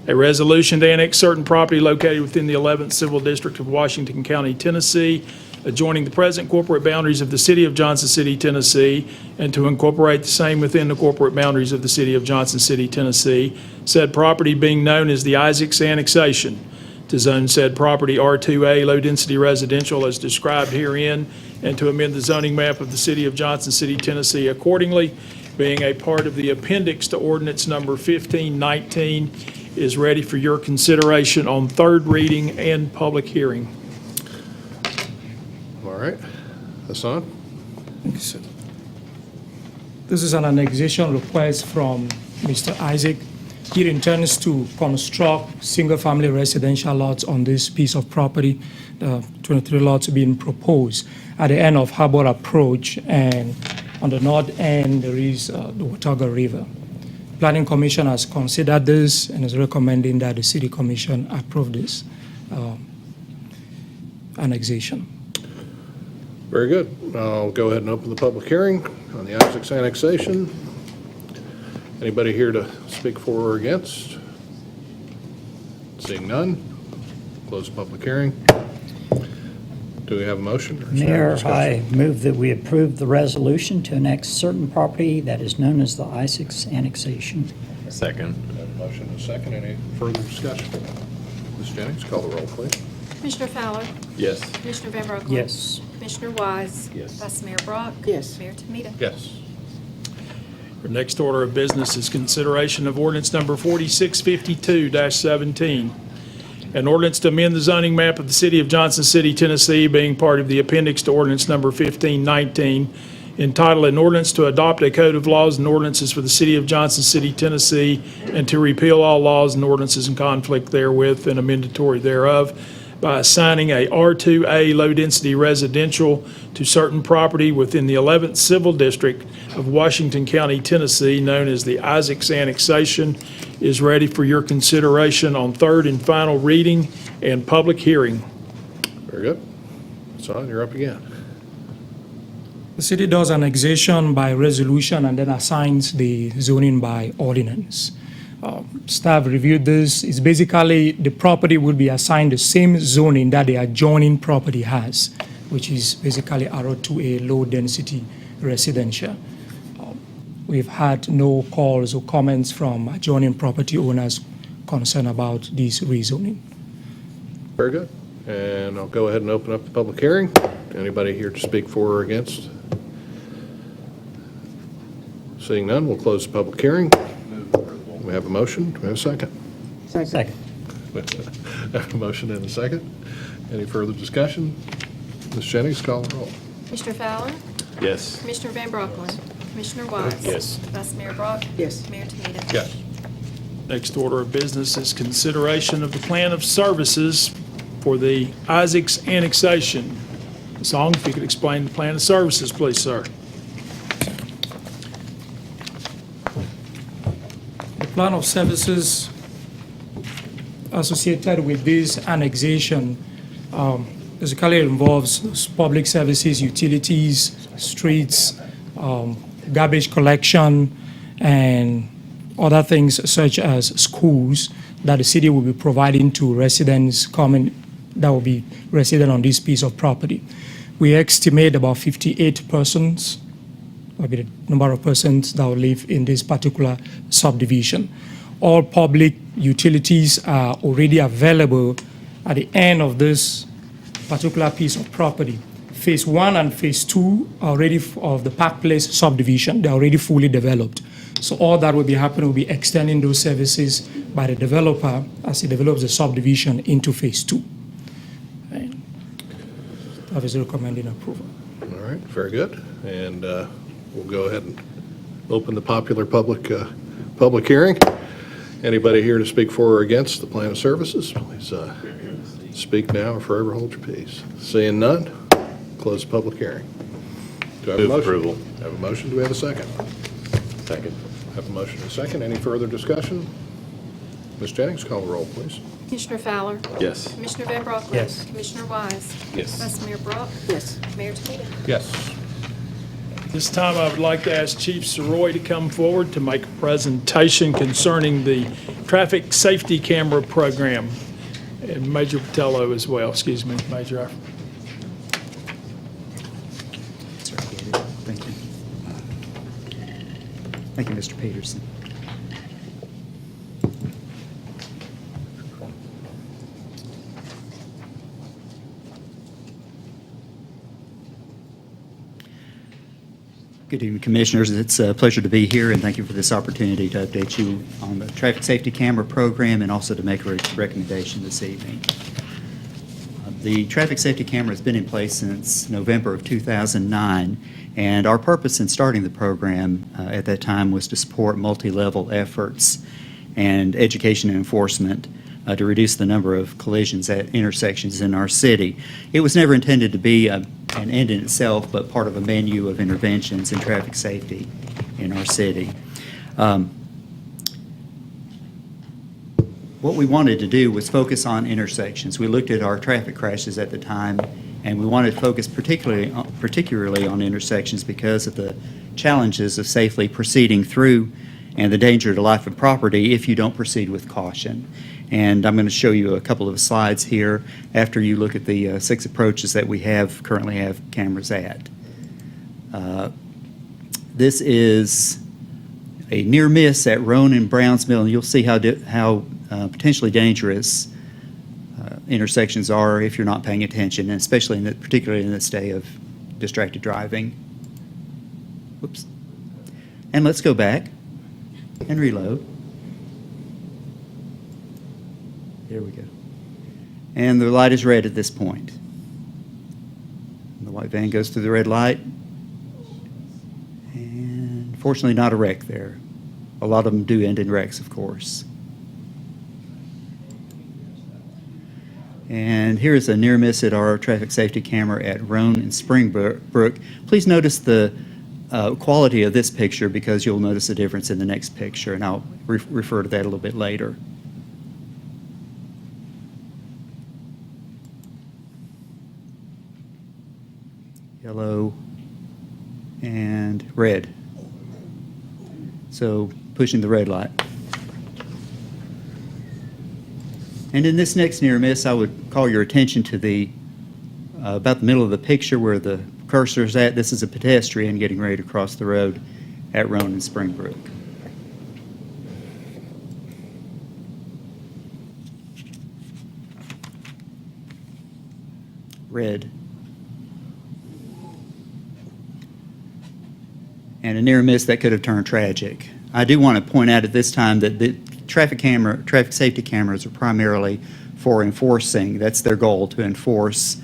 A resolution to annex certain property located within the 11th Civil District of Washington County, Tennessee, adjoining the present corporate boundaries of the City of Johnson City, Tennessee, and to incorporate the same within the corporate boundaries of the City of Johnson City, Tennessee, said property being known as the Isaacs Annexation, to zone said property R2A low-density residential as described herein, and to amend the zoning map of the City of Johnson City, Tennessee accordingly, being a part of the appendix to ordinance number 1519, is ready for your consideration on third reading and public hearing. All right, Hassan? This is an annexation request from Mr. Isaac. He intends to construct single-family residential lots on this piece of property, 23 lots being proposed at the end of Harbor Approach, and on the north end, there is the Watauga River. Planning Commission has considered this and is recommending that the City Commission approve this annexation. Very good. I'll go ahead and open the public hearing on the Isaacs annexation. Anybody here to speak for or against? Seeing none, close the public hearing. Do we have a motion? Or is there Mayor, discussion? I move that we approve the resolution to annex certain property that is known as the Isaacs annexation. Second. We have a motion and a second. Any further discussion? Ms. Jennings, call the roll, please. Commissioner Fowler? Yes. Commissioner Van Brocklin? Yes. Commissioner Wise? Yes. Vice Mayor Brock? Yes. Mayor Tumita? Yes. Our next order of business is consideration of ordinance number 4652-17, an ordinance to amend the zoning map of the City of Johnson City, Tennessee, being part of the appendix to ordinance number 1519, entitled An Ordinance to Adopt a Code of Laws and Ordinances for the City of Johnson City, Tennessee, and to repeal all laws and ordinances in conflict therewith and amendatory thereof, by assigning a R2A low-density residential to certain property within the 11th Civil District of Washington County, Tennessee, known as the Isaacs Annexation, is ready for your consideration on third and final reading and public hearing. Very good. Hassan, you're up again. The city does annexation by resolution and then assigns the zoning by ordinance. Staff reviewed this. It's basically the property will be assigned the same zoning that the adjoining property has, which is basically R2A low-density residential. We've had no calls or comments from adjoining property owners concerned about this rezoning. Very good. And I'll go ahead and open up the public hearing. Anybody here to speak for or against? Seeing none, we'll close the public hearing. We have a motion. Do we have a second? Second. I have a motion and a second. Any further discussion? Ms. Jennings, call the roll. Commissioner Fowler? Yes. Commissioner Van Brocklin? Commissioner Wise? Yes. Vice Mayor Brock? Yes. Mayor Tumita? Yes. Next order of business is consideration of the plan of services for the Isaacs annexation. Ms. Ong, if you could explain the plan of services, please, sir. The plan of services associated with this annexation basically involves public services, utilities, streets, garbage collection, and other things such as schools that the city will be providing to residents that will be resident on this piece of property. We estimate about 58 persons, will be the number of persons that will live in this particular subdivision. All public utilities are already available at the end of this particular piece of property. Phase 1 and Phase 2 are already of the Park Place subdivision. They're already fully developed. So all that will be happening will be extending those services by the developer as he develops the subdivision into Phase 2. And that is recommending approval. All right, very good. And we'll go ahead and open the popular public hearing. Anybody here to speak for or against the plan of services, please speak now or forever hold your peace. Seeing none, close the public hearing. Do I have a motion? Approval. Have a motion? Do we have a second? Second. Have a motion and a second. Any further discussion? Ms. Jennings, call the roll, please. Commissioner Fowler? Yes. Commissioner Van Brocklin? Yes. Commissioner Wise? Yes. Vice Mayor Brock? Yes. Mayor Tumita? Yes. This time, I would like to ask Chief Sirois to come forward to make a presentation concerning the traffic safety camera program, and Major Patello as well. Excuse me, Major. Thank you, Mr. Peterson. Good evening, Commissioners. It's a pleasure to be here, and thank you for this opportunity to update you on the traffic safety camera program and also to make a recommendation this evening. The traffic safety camera has been in place since November of 2009, and our purpose in starting the program at that time was to support multi-level efforts and education and enforcement to reduce the number of collisions at intersections in our city. It was never intended to be an end in itself, but part of a menu of interventions in traffic safety in our city. What we wanted to do was focus on intersections. We looked at our traffic crashes at the time, and we wanted to focus particularly on intersections because of the challenges of safely proceeding through and the danger to life and property if you don't proceed with caution. And I'm going to show you a couple of slides here after you look at the 6 approaches that we currently have cameras at. This is a near miss at Roan and Browns Mill, and you'll see how potentially dangerous intersections are if you're not paying attention, and especially particularly in this day of distracted driving. Whoops. And let's go back and reload. There we go. And the light is red at this point. The white van goes through the red light. And fortunately not a wreck there. A lot of them do end in wrecks, of course. And here's a near miss at our traffic safety camera at Roan and Springbrook. Please notice the quality of this picture because you'll notice a difference in the next picture, and I'll refer to that a little bit later. Yellow and red. So pushing the red light. And in this next near miss, I would call your attention to the about the middle of the picture where the cursor is at. This is a pedestrian getting ready to cross the road at Roan and Springbrook. Red. And a near miss that could have turned tragic. I do want to point out at this time that the traffic safety cameras are primarily for enforcing. That's their goal, to enforce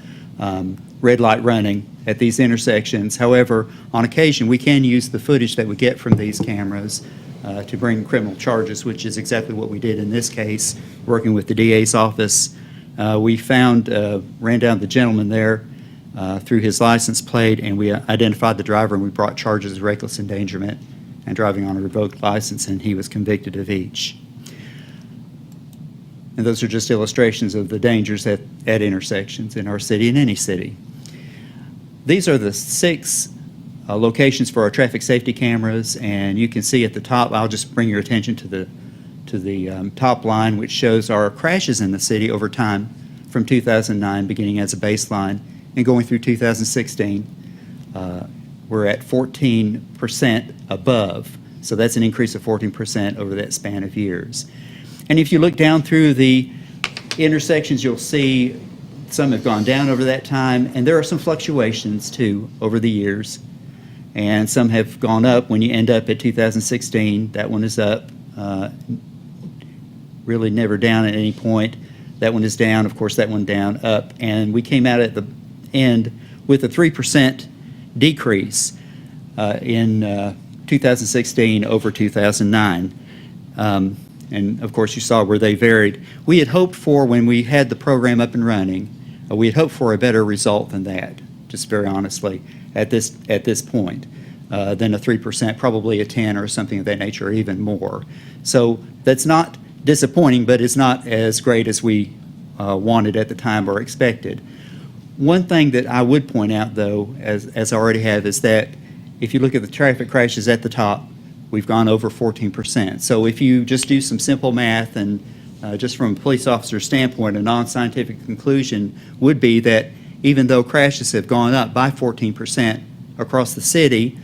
red light running at these intersections. However, on occasion, we can use the footage that we get from these cameras to bring criminal charges, which is exactly what we did in this case, working with the DA's office. We ran down the gentleman there through his license plate, and we identified the driver, and we brought charges of reckless endangerment and driving on a revoked license, and he was convicted of each. And those are just illustrations of the dangers at intersections in our city and any city. These are the 6 locations for our traffic safety cameras, and you can see at the top, I'll just bring your attention to the top line, which shows our crashes in the city over time from 2009, beginning as a baseline, and going through 2016. We're at 14% above, so that's an increase of 14% over that span of years. And if you look down through the intersections, you'll see some have gone down over that time, and there are some fluctuations too over the years, and some have gone up. When you end up at 2016, that one is up, really never down at any point. That one is down, of course, that one down, up, and we came out at the end with a 3% decrease in 2016 over 2009. And of course, you saw where they varied. We had hoped for, when we had the program up and running, we had hoped for a better result than that, just very honestly, at this point, than a 3%, probably a 10 or something of that nature, or even more. So that's not disappointing, but it's not as great as we wanted at the time or expected. One thing that I would point out, though, as I already have, is that if you look at the traffic crashes at the top, we've gone over 14%. So if you just do some simple math, and just from a police officer's standpoint, a non-scientific conclusion would be that even though crashes have gone up by 14% across the city,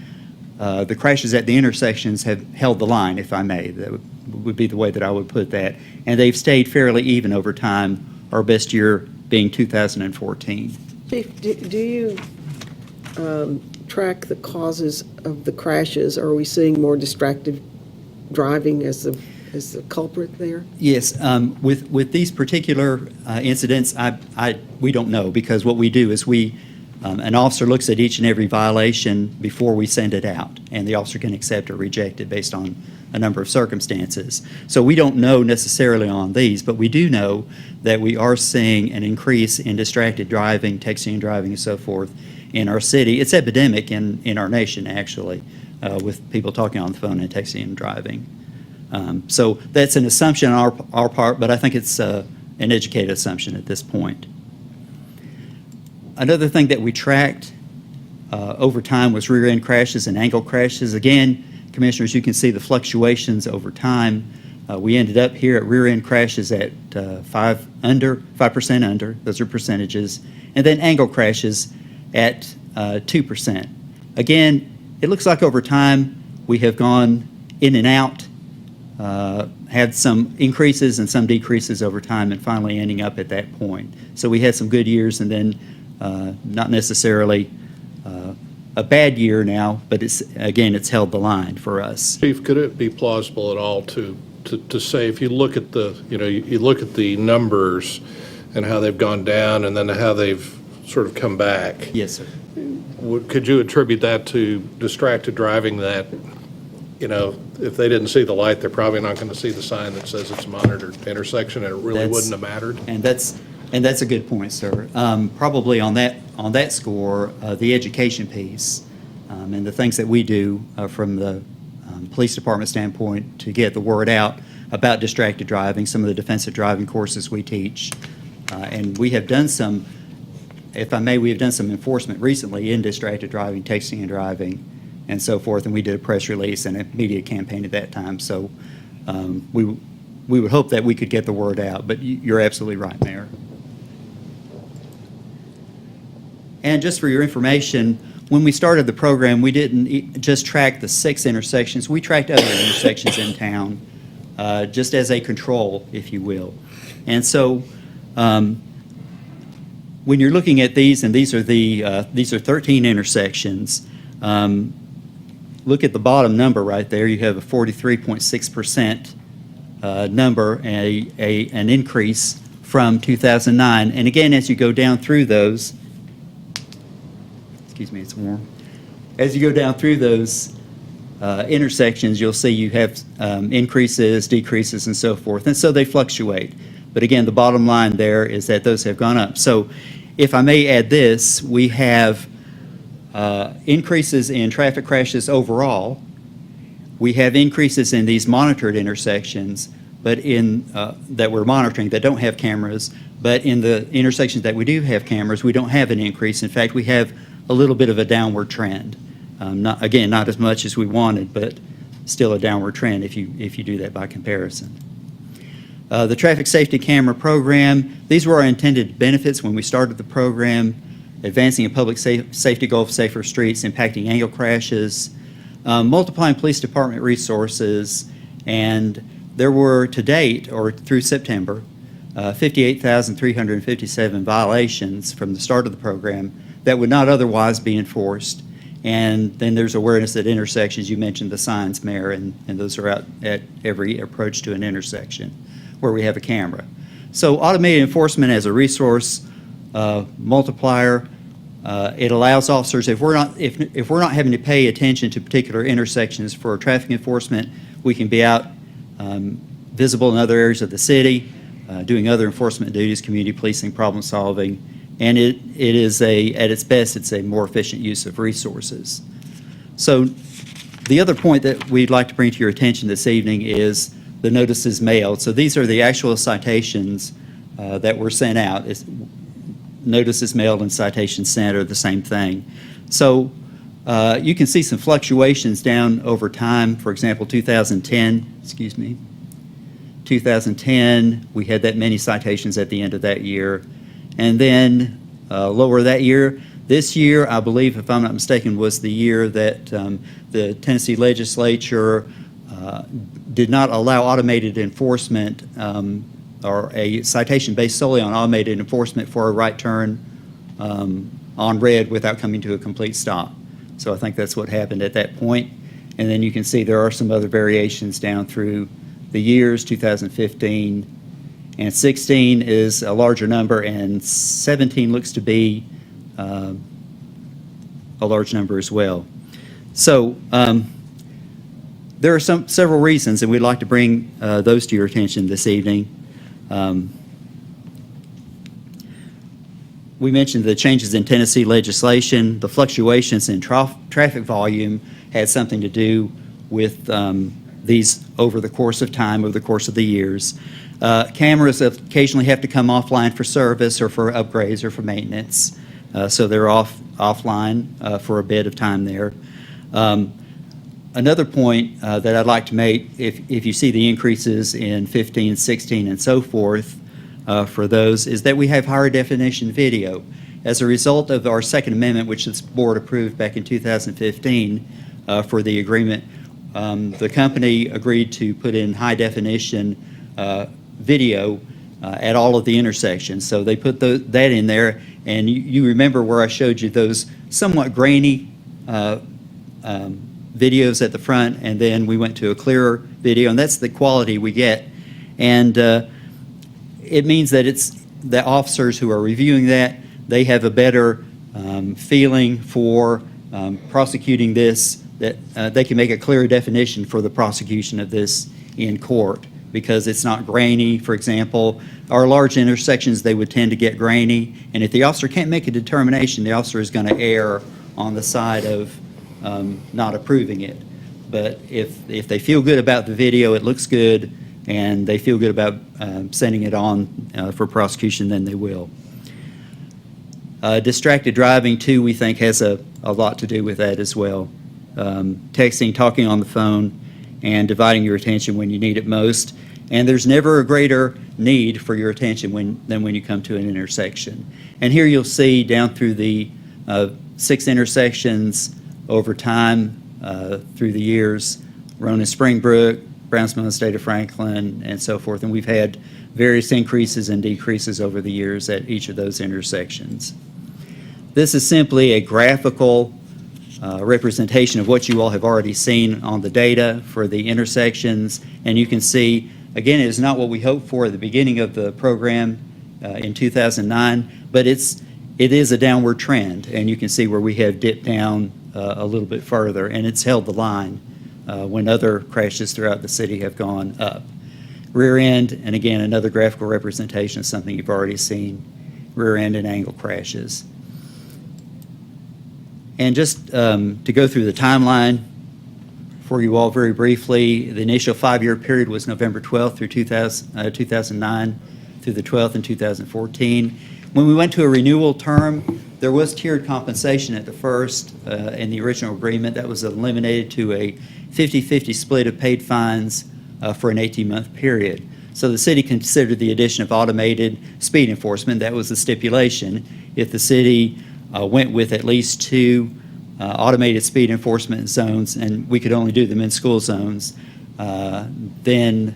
the crashes at the intersections have held the line, if I may. That would be the way that I would put that. And they've stayed fairly even over time, our best year being 2014. Chief, do you track the causes of the crashes? Are we seeing more distracted driving as the culprit there? Yes, with these particular incidents, we don't know, because what we do is an officer looks at each and every violation before we send it out, and the officer can accept or reject it based on a number of circumstances. So we don't know necessarily on these, but we do know that we are seeing an increase in distracted driving, texting and driving and so forth in our city. It's epidemic in our nation, actually, with people talking on the phone and texting and driving. So that's an assumption on our part, but I think it's an educated assumption at this point. Another thing that we tracked over time was rear end crashes and angle crashes. Again, Commissioners, you can see the fluctuations over time. We ended up here at rear end crashes at 5% under, those are percentages, and then angle crashes at 2%. Again, it looks like over time we have gone in and out, had some increases and some decreases over time, and finally ending up at that point. So we had some good years and then not necessarily a bad year now, but it's held the line for us. Chief, could it be plausible at all to say, if you look at you look at the numbers and how they've gone down and then how they've sort of come back? Yes, sir. Could you attribute that to distracted driving, that, if they didn't see the light, they're probably not going to see the sign that says it's a monitored intersection, and it really wouldn't have mattered? And that's a good point, sir. Probably on that score, the education piece and the things that we do from the police department standpoint to get the word out about distracted driving, some of the defensive driving courses we teach, and we have done some, if I may, we have done some enforcement recently in distracted driving, texting and driving, and so forth, and we did a press release and a media campaign at that time. So we would hope that we could get the word out, but you're absolutely right, Mayor. And just for your information, when we started the program, we didn't just track the 6 intersections. We tracked other intersections in town, just as a control, if you will. And so when you're looking at these, and these are 13 intersections, look at the bottom number right there. You have a 43.6% number, an increase from 2009. And again, as you go down through those, excuse me, it's warm. As you go down through those intersections, you'll see you have increases, decreases, and so forth. And so they fluctuate. But again, the bottom line there is that those have gone up. So if I may add this, we have increases in traffic crashes overall. We have increases in these monitored intersections, but that we're monitoring that don't have cameras. But in the intersections that we do have cameras, we don't have an increase. In fact, we have a little bit of a downward trend. Not as much as we wanted, but still a downward trend if you do that by comparison. The traffic safety camera program, these were our intended benefits when we started the program: advancing a public safety goal of safer streets, impacting angle crashes, multiplying police department resources, and there were to date, or through September, 58,357 violations from the start of the program that would not otherwise be enforced. And then there's awareness at intersections. You mentioned the signs, Mayor, and those are out at every approach to an intersection where we have a camera. So automated enforcement as a resource multiplier, it allows officers, if we're not having to pay attention to particular intersections for traffic enforcement, we can be out visible in other areas of the city, doing other enforcement duties, community policing, problem solving, and it is at its best, it's a more efficient use of resources. So the other point that we'd like to bring to your attention this evening is the notices mailed. So these are the actual citations that were sent out. Notices mailed and citations sent are the same thing. So you can see some fluctuations down over time. For example, 2010, we had that many citations at the end of that year. And then lower that year, This year, I believe, if I'm not mistaken, was the year that the Tennessee legislature did not allow automated enforcement or a citation based solely on automated enforcement for a right turn on red without coming to a complete stop. So I think that's what happened at that point. And then you can see there are some other variations down through the years. 2015 and 16 is a larger number, and 17 looks to be a large number as well. So there are several reasons, and we'd like to bring those to your attention this evening. We mentioned the changes in Tennessee legislation. The fluctuations in traffic volume had something to do with these over the course of time, over the course of the years. Cameras occasionally have to come offline for service or for upgrades or for maintenance, so they're offline for a bit of time there. Another point that I'd like to make, if you see the increases in 15, 16, and so forth for those, is that we have higher definition video. As a result of our Second Amendment, which this board approved back in 2015 for the agreement, the company agreed to put in high definition video at all of the intersections. So they put that in there, and you remember where I showed you those somewhat grainy videos at the front, and then we went to a clearer video, and that's the quality we get. And it means that the officers who are reviewing that, they have a better feeling for prosecuting this, that they can make a clearer definition for the prosecution of this in court because it's not grainy. For example, our large intersections, they would tend to get grainy, and if the officer can't make a determination, the officer is going to err on the side of not approving it. But if they feel good about the video, it looks good, and they feel good about sending it on for prosecution, then they will. Distracted driving, too, we think has a lot to do with that as well. Texting, talking on the phone, and dividing your attention when you need it most. And there's never a greater need for your attention than when you come to an intersection. And here you'll see down through the 6 intersections over time through the years, Ronan Springbrook, Brownsville and State of Franklin, and so forth. And we've had various increases and decreases over the years at each of those intersections. This is simply a graphical representation of what you all have already seen on the data for the intersections. And you can see, again, it is not what we hoped for at the beginning of the program in 2009, but it is a downward trend. And you can see where we have dipped down a little bit further, and it's held the line when other crashes throughout the city have gone up. Rear end, and again, another graphical representation of something you've already seen, rear end and angle crashes. And just to go through the timeline for you all very briefly, the initial 5-year period was November 12th through 2009 through the 12th in 2014. When we went to a renewal term, there was tiered compensation at the first in the original agreement. That was eliminated to a 50-50 split of paid fines for an 18-month period. So the city considered the addition of automated speed enforcement. That was the stipulation. If the city went with at least 2 automated speed enforcement zones, and we could only do them in school zones, then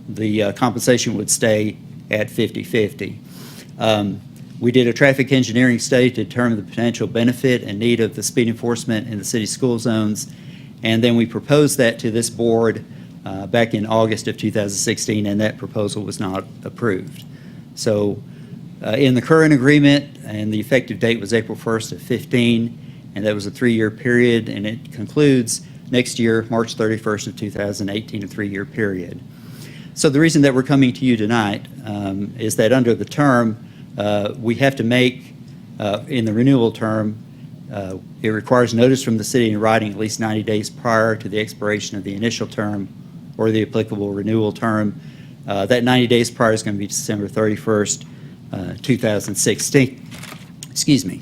the compensation would stay at 50-50. We did a traffic engineering study to determine the potential benefit and need of the speed enforcement in the city school zones, and then we proposed that to this board back in August of 2016, and that proposal was not approved. So in the current agreement, and the effective date was April 1st of 15, and that was a 3-year period, and it concludes next year, March 31st of 2018, a 3-year period. So the reason that we're coming to you tonight is that under the term, we have to make, in the renewal term, it requires notice from the city in writing at least 90 days prior to the expiration of the initial term or the applicable renewal term. That 90 days prior is going to be December 31st, 2016. Excuse me.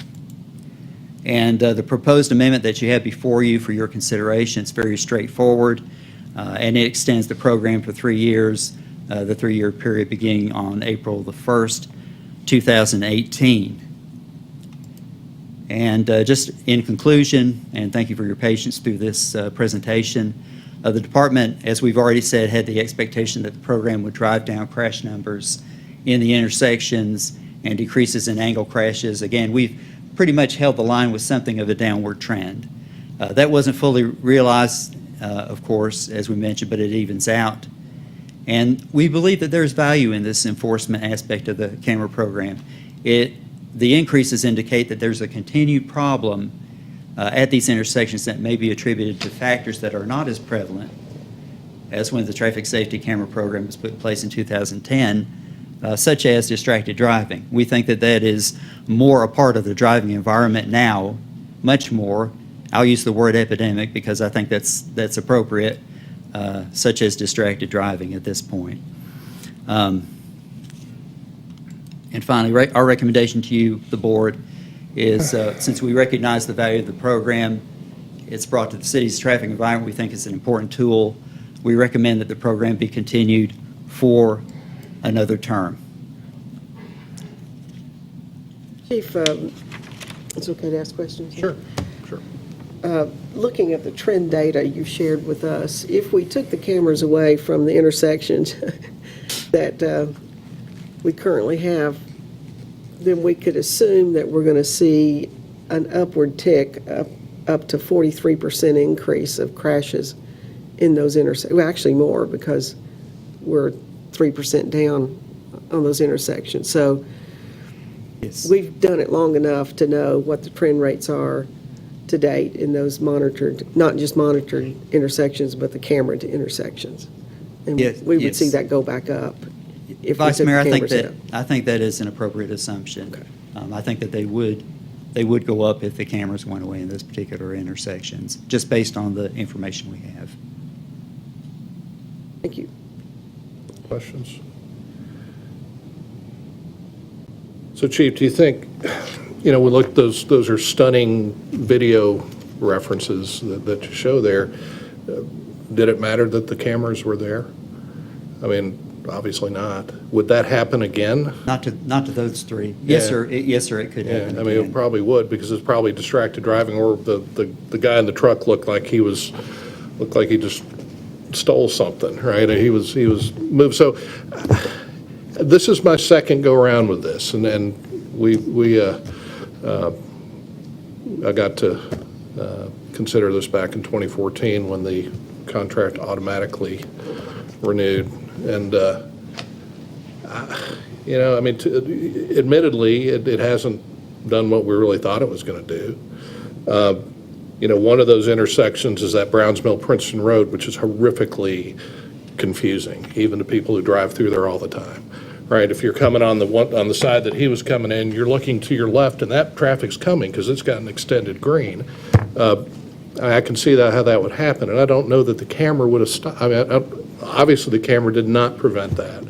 And the proposed amendment that you have before you for your consideration is very straightforward, and it extends the program for 3 years, the 3-year period beginning on April the 1st, 2018. And just in conclusion, and thank you for your patience through this presentation, the department, as we've already said, had the expectation that the program would drive down crash numbers in the intersections and decreases in angle crashes. Again, we've pretty much held the line with something of a downward trend. That wasn't fully realized, of course, as we mentioned, but it evens out. And we believe that there's value in this enforcement aspect of the camera program. The increases indicate that there's a continued problem at these intersections that may be attributed to factors that are not as prevalent as when the traffic safety camera program was put in place in 2010, such as distracted driving. We think that that is more a part of the driving environment now, much more. I'll use the word epidemic because I think that's appropriate, such as distracted driving at this point. And finally, our recommendation to you, the board, is since we recognize the value of the program, it's brought to the city's traffic environment, we think it's an important tool. We recommend that the program be continued for another term. Chief, it's okay to ask questions? Sure. Looking at the trend data you shared with us, if we took the cameras away from the intersections that we currently have, then we could assume that we're going to see an upward tick up to 43% increase of crashes in those intersections. Well, actually more, because we're 3% down on those intersections. So we've done it long enough to know what the trend rates are to date in those monitored, not just monitored intersections, but the camera to intersections. And we would see that go back up if we Vice took Mayor, the cameras out. I think that is an appropriate assumption. I think that they would go up if the cameras went away in those particular intersections, just based on the information we have. Thank you. Questions? So, Chief, do you think, we look, those are stunning video references that you show there. Did it matter that the cameras were there? I mean, obviously not. Would that happen again? Not to those three. Yes, sir. Yes, sir, it could happen. I mean, it probably would, because it's probably distracted driving, or the guy in the truck looked like he just stole something, right? He was moved. So this is my second go around with this, and I got to consider this back in 2014 when the contract automatically renewed. And, admittedly, it hasn't done what we really thought it was going to do. One of those intersections is that Browns Mill Princeton Road, which is horrifically confusing, even to people who drive through there all the time. Right, if you're coming on the side that he was coming in, you're looking to your left, and that traffic's coming because it's got an extended green. I can see how that would happen, and I don't know that the camera would have stopped. I mean, obviously the camera did not prevent that.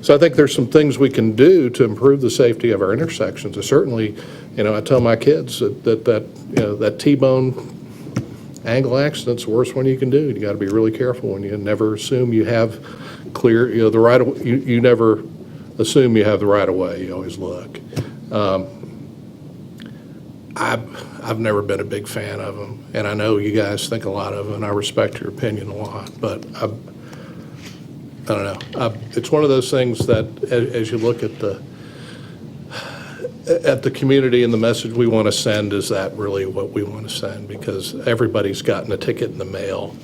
So I think there's some things we can do to improve the safety of our intersections. I certainly, I tell my kids that T-bone angle accident's the worst one you can do. You got to be really careful when you never assume you have clear, the right of, you never assume you have the right of way. You always look. I've never been a big fan of them, and I know you guys think a lot of them, and I respect your opinion a lot, but I don't know. It's one of those things that as you look at the community and the message we want to send, is that really what we want to send? Because everybody's gotten a ticket in the mail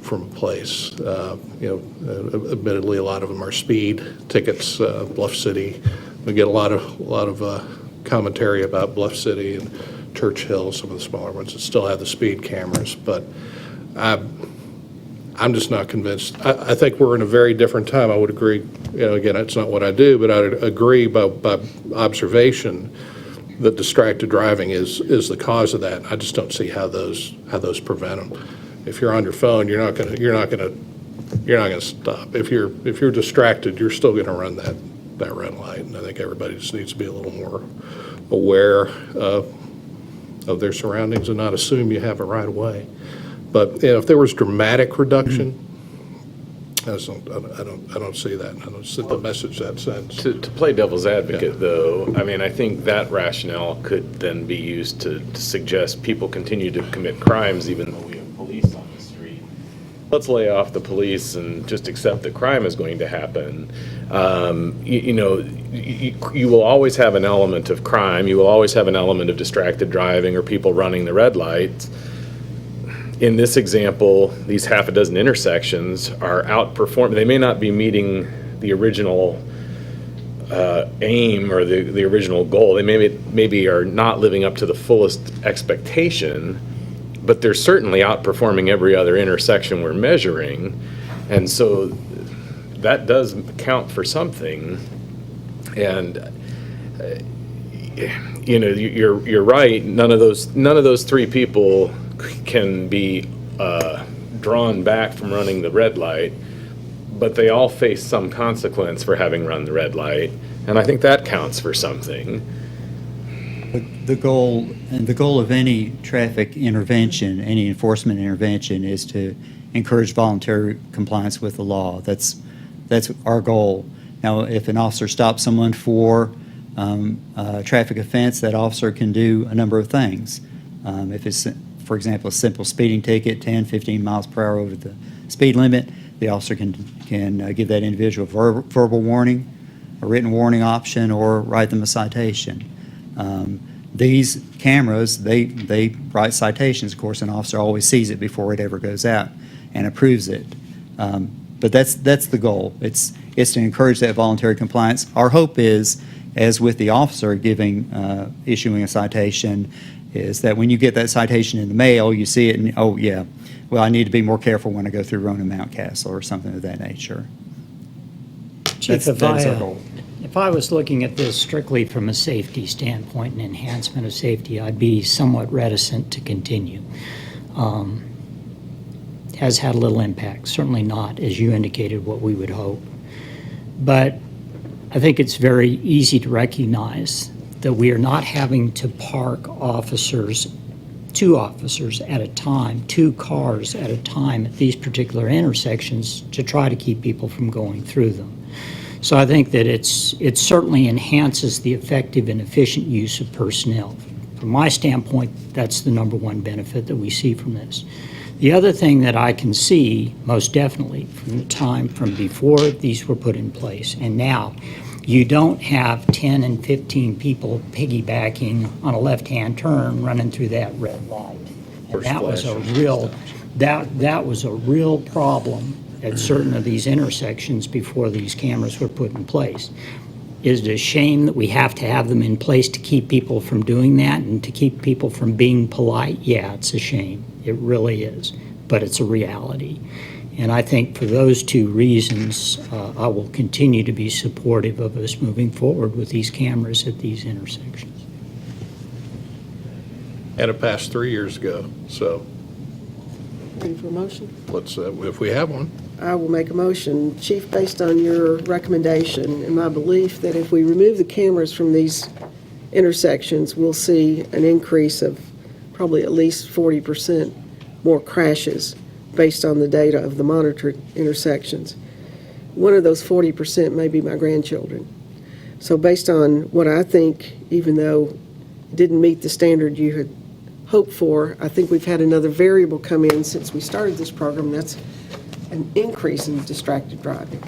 from a place. Admittedly, a lot of them are speed tickets. Bluff City, we get a lot of commentary about Bluff City and Churchill, some of the smaller ones that still have the speed cameras. But I'm just not convinced. I think we're in a very different time. I would agree. Again, it's not what I do, but I'd agree by observation that distracted driving is the cause of that. I just don't see how those prevent them. If you're on your phone, you're not gonna stop. If you're distracted, you're still gonna run that red light. And I think everybody just needs to be a little more aware of their surroundings and not assume you have a right of way. But if there was dramatic reduction, I don't see that. I don't see the message that sends. To play devil's advocate, though, I mean, I think that rationale could then be used to suggest people continue to commit crimes even though we have police on the street. Let's lay off the police and just accept that crime is going to happen. You will always have an element of crime. You will always have an element of distracted driving or people running the red lights. In this example, these half a dozen intersections are outperforming. They may not be meeting the original aim or the original goal. They maybe are not living up to the fullest expectation, but they're certainly outperforming every other intersection we're measuring. And so that does count for something. And you're right. None of those three people can be drawn back from running the red light, but they all face some consequence for having run the red light, and I think that counts for something. The goal of any traffic intervention, any enforcement intervention, is to encourage voluntary compliance with the law. That's our goal. Now, if an officer stops someone for a traffic offense, that officer can do a number of things. If it's, for example, a simple speeding ticket, 10, 15 miles per hour over the speed limit, the officer can give that individual verbal warning, a written warning option, or write them a citation. These cameras, they write citations. Of course, an officer always sees it before it ever goes out and approves it. But that's the goal. It's to encourage that voluntary compliance. Our hope is, as with the officer issuing a citation, is that when you get that citation in the mail, you see it and, oh, yeah, well, I need to be more careful when I go through Ronan Mountcastle or something of that nature. Chief, That's our goal. if I was looking at this strictly from a safety standpoint and enhancement of safety, I'd be somewhat reticent to continue. Has had a little impact, certainly not, as you indicated, what we would hope. But I think it's very easy to recognize that we are not having to park two officers at a time, two cars at a time at these particular intersections to try to keep people from going through them. So I think that it certainly enhances the effective and efficient use of personnel. From my standpoint, that's the number one benefit that we see from this. The other thing that I can see most definitely from the time from before these were put in place and now, you don't have 10 and 15 people piggybacking on a left-hand turn running through that red light. And that was a real problem at certain of these intersections before these cameras were put in place. Is it a shame that we have to have them in place to keep people from doing that and to keep people from being polite? Yeah, it's a shame. It really is. But it's a reality. And I think for those two reasons, I will continue to be supportive of us moving forward with these cameras at these intersections. And it passed 3 years ago, so Ready for a motion? let's, if we have one. I will make a motion, Chief, based on your recommendation and my belief that if we remove the cameras from these intersections, we'll see an increase of probably at least 40% more crashes based on the data of the monitored intersections. One of those 40% may be my grandchildren. So based on what I think, even though it didn't meet the standard you had hoped for, I think we've had another variable come in since we started this program. That's an increase in distracted driving.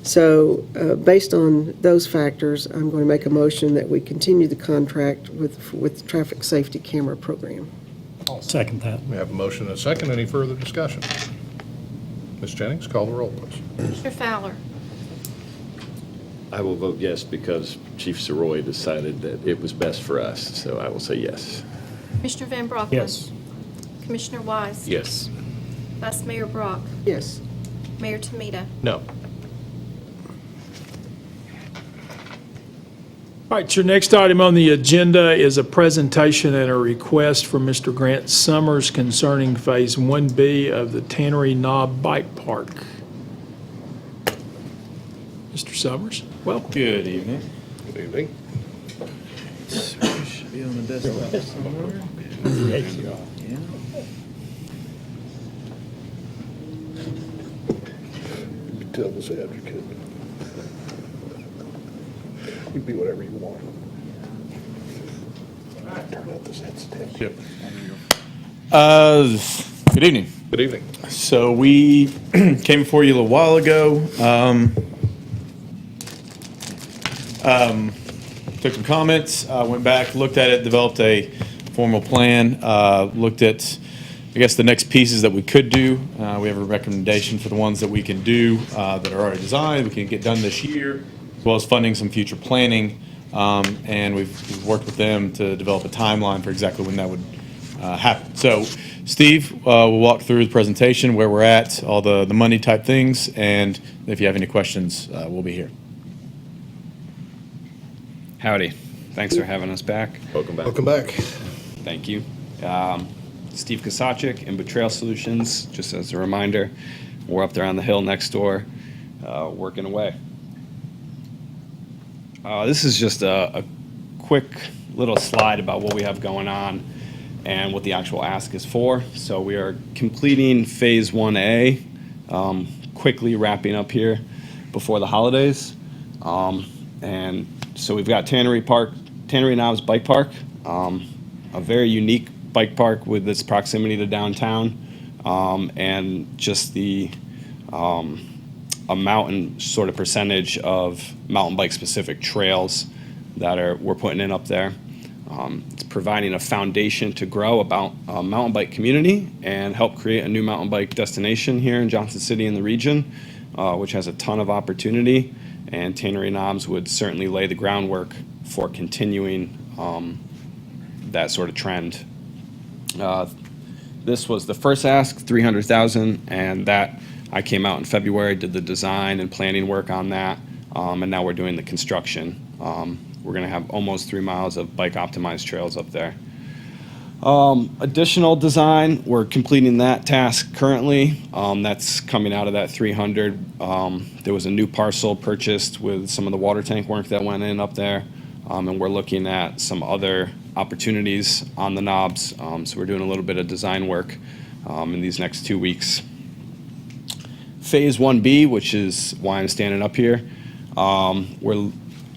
So based on those factors, I'm going to make a motion that we continue the contract with the traffic safety camera program. I'll second that. We have a motion and a second. Any further discussion? Ms. Jennings, call the roll, please. Mr. Fowler? I will vote yes because Chief Sirois decided that it was best for us, so I will say yes. Commissioner Van Brocklin? Yes. Commissioner Wise? Yes. Vice Mayor Brock? Yes. Mayor Tomita? No. All right, your next item on the agenda is a presentation and a request from Mr. Grant Summers concerning Phase 1B of the Tannery Knob Bike Park. Mr. Summers, welcome. Good evening. Good evening. Should be on the desktop somewhere. devil's advocate. You can be whatever you want. Turn out the sensitivity. Good evening. Good evening. So we came before you a little while ago. Took some comments, went back, looked at it, developed a formal plan, looked at, I guess, the next pieces that we could do. We have a recommendation for the ones that we can do that are already designed, we can get done this year, as well as funding some future planning. And we've worked with them to develop a timeline for exactly when that would happen. So Steve will walk through the presentation, where we're at, all the money type things, and if you have any questions, we'll be here. Howdy. Thanks for having us back. Welcome back. Welcome back. Thank you. Steve Kosachik, Invocation Trail Solutions. Just as a reminder, we're up there on the hill next door, working away. This is just a quick little slide about what we have going on and what the actual ask is for. So we are completing Phase 1A, quickly wrapping up here before the holidays. And so we've got Tannery Knobs Bike Park, a very unique bike park with its proximity to downtown, and just the amount and sort of percentage of mountain bike specific trails that we're putting in up there. It's providing a foundation to grow about a mountain bike community and help create a new mountain bike destination here in Johnson City and the region, which has a ton of opportunity. And Tannery Knobs would certainly lay the groundwork for continuing that sort of trend. This was the first ask, $300,000, and that I came out in February, did the design and planning work on that, and now we're doing the construction. We're going to have almost 3 miles of bike optimized trails up there. Additional design, we're completing that task currently. That's coming out of that 300. There was a new parcel purchased with some of the water tank work that went in up there, and we're looking at some other opportunities on the knobs. So we're doing a little bit of design work in these next 2 weeks. Phase 1B, which is why I'm standing up here, we're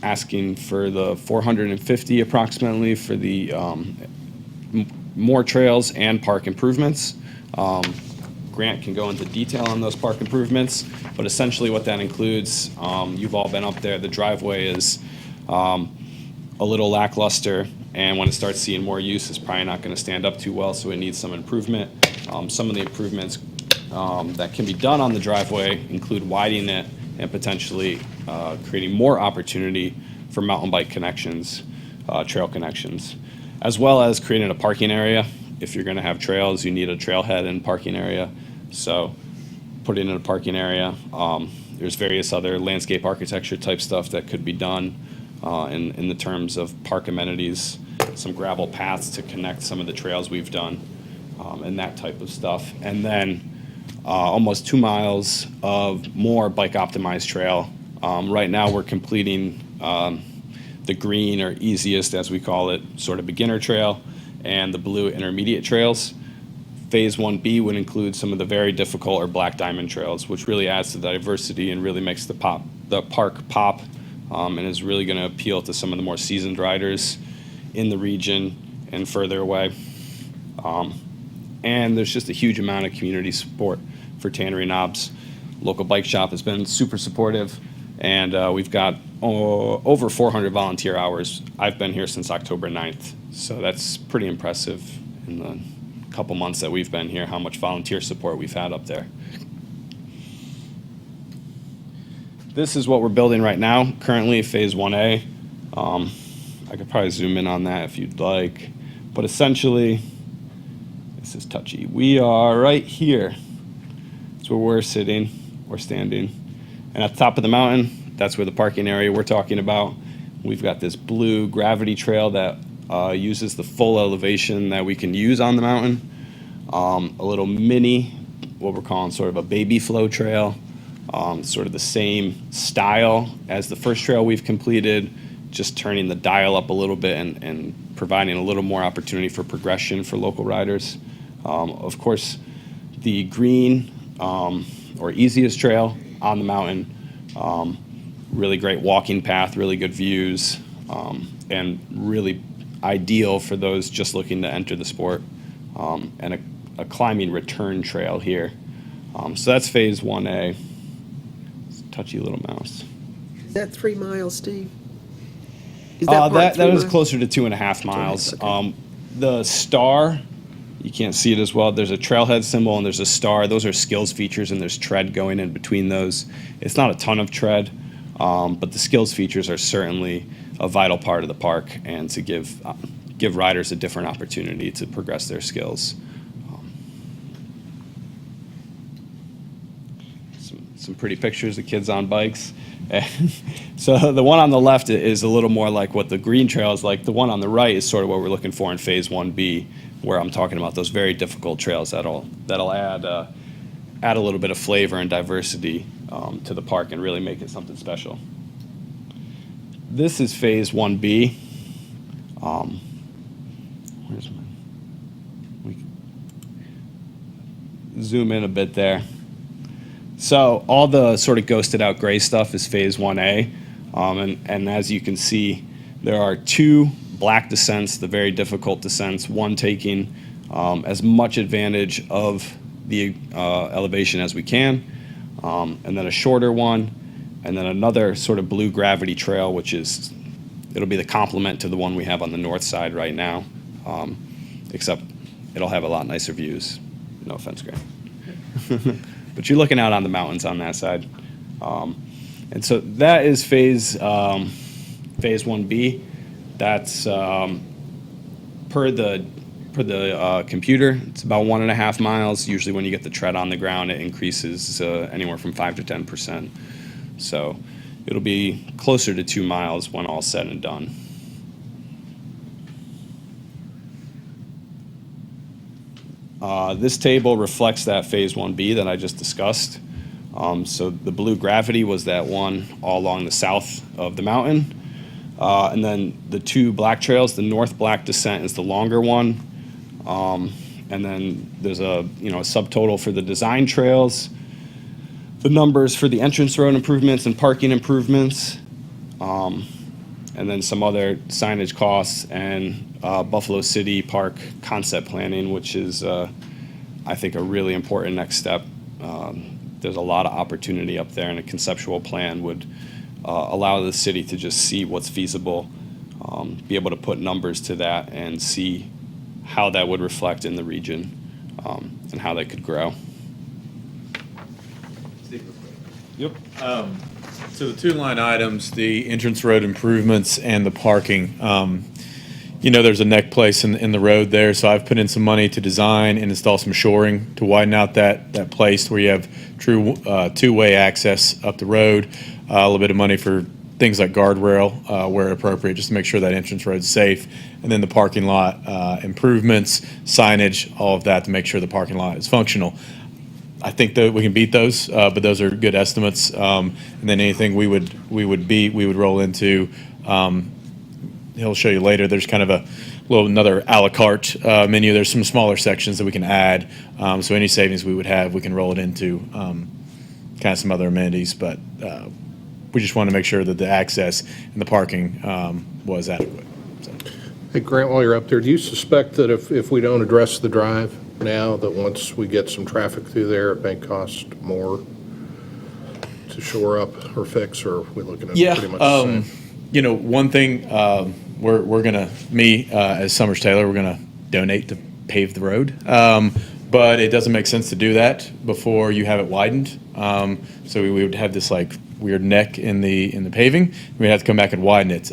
asking for the 450 approximately for the more trails and park improvements. Grant can go into detail on those park improvements, but essentially what that includes, you've all been up there, the driveway is a little lackluster, and when it starts seeing more use, it's probably not going to stand up too well, so it needs some improvement. Some of the improvements that can be done on the driveway include widening it and potentially creating more opportunity for mountain bike connections, trail connections, as well as creating a parking area. If you're going to have trails, you need a trailhead and parking area. So putting in a parking area. There's various other landscape architecture type stuff that could be done in the terms of park amenities, some gravel paths to connect some of the trails we've done, and that type of stuff. And then almost 2 miles of more bike optimized trail. Right now we're completing the green, or easiest as we call it, sort of beginner trail, and the blue intermediate trails. Phase 1B would include some of the very difficult or black diamond trails, which really adds to the diversity and really makes the park pop, and is really going to appeal to some of the more seasoned riders in the region and further away. And there's just a huge amount of community support for Tannery Knobs. Local bike shop has been super supportive, and we've got over 400 volunteer hours. I've been here since October 9th, so that's pretty impressive in the couple months that we've been here, how much volunteer support we've had up there. This is what we're building right now, currently Phase 1A. I could probably zoom in on that if you'd like, but essentially, this is touchy. We are right here. That's where we're sitting or standing. And at the top of the mountain, that's where the parking area we're talking about. We've got this blue gravity trail that uses the full elevation that we can use on the mountain. A little mini, what we're calling sort of a baby flow trail, sort of the same style as the first trail we've completed, just turning the dial up a little bit and providing a little more opportunity for progression for local riders. Of course, the green or easiest trail on the mountain. Really great walking path, really good views, and really ideal for those just looking to enter the sport, and a climbing return trail here. So that's Phase 1A. It's a touchy little mouse. Is that 3 miles, Steve? Is part That 3 was miles? closer to 2.5 miles. The star, you can't see it as well. There's a trailhead symbol and there's a star. Those are skills features, and there's tread going in between those. It's not a ton of tread, but the skills features are certainly a vital part of the park, and to give riders a different opportunity to progress their skills. Some pretty pictures of kids on bikes. So the one on the left is a little more like what the green trail is like. The one on the right is sort of what we're looking for in Phase 1B, where I'm talking about those very difficult trails that'll add a little bit of flavor and diversity to the park and really make it something special. This is Phase 1B. Zoom in a bit there. So all the sort of ghosted out gray stuff is Phase 1A. And as you can see, there are 2 black descents, the very difficult descents, one taking as much advantage of the elevation as we can, and then a shorter one, and then another sort of blue gravity trail, which it'll be the complement to the one we have on the north side right now, except it'll have a lot nicer views. No offense, Grant. But you're looking out on the mountains on that side. And so that is Phase 1B. That's per the computer, it's about 1.5 miles. Usually when you get the tread on the ground, it increases anywhere from 5 to 10%. So it'll be closer to 2 miles when all said and done. This table reflects that Phase 1B that I just discussed. So the blue gravity was that one all along the south of the mountain. And then the 2 black trails, the north black descent is the longer one. And then there's a subtotal for the design trails, the numbers for the entrance road improvements and parking improvements, and then some other signage costs and Buffalo City Park concept planning, which is, I think, a really important next step. There's a lot of opportunity up there, and a conceptual plan would allow the city to just see what's feasible, be able to put numbers to that, and see how that would reflect in the region, and how that could grow. Yep. So the 2 line items, the entrance road improvements and the parking. There's a neck place in the road there, so I've put in some money to design and install some shoring to widen out that place where you have true 2-way access up the road. A little bit of money for things like guardrail where appropriate, just to make sure that entrance road's safe. And then the parking lot improvements, signage, all of that to make sure the parking lot is functional. I think that we can beat those, but those are good estimates. And then anything we would roll into. He'll show you later. There's kind of another a la carte menu. There's some smaller sections that we can add. So any savings we would have, we can roll it into kind of some other amenities. But we just want to make sure that the access and the parking was adequate. So. Hey, Grant, while you're up there, do you suspect that if we don't address the drive now, that once we get some traffic through there, it may cost more to shore up or fix, or are we looking at pretty much the same? One thing we're gonna, as Summers Taylor, we're gonna donate to pave the road, but it doesn't make sense to do that before you have it widened. So we would have this like weird neck in the paving. We'd have to come back and widen it.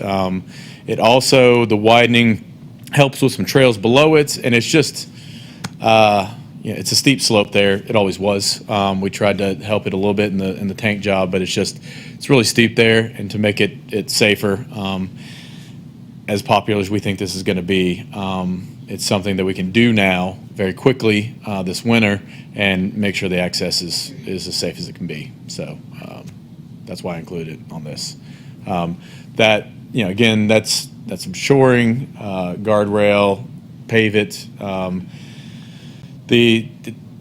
It also, the widening helps with some trails below it, and it's just it's a steep slope there. It always was. We tried to help it a little bit in the tank job, but it's really steep there, and to make it safer, as popular as we think this is going to be, it's something that we can do now very quickly this winter and make sure the access is as safe as it can be. So that's why I included it on this. Again, that's some shoring, guardrail, pave it. The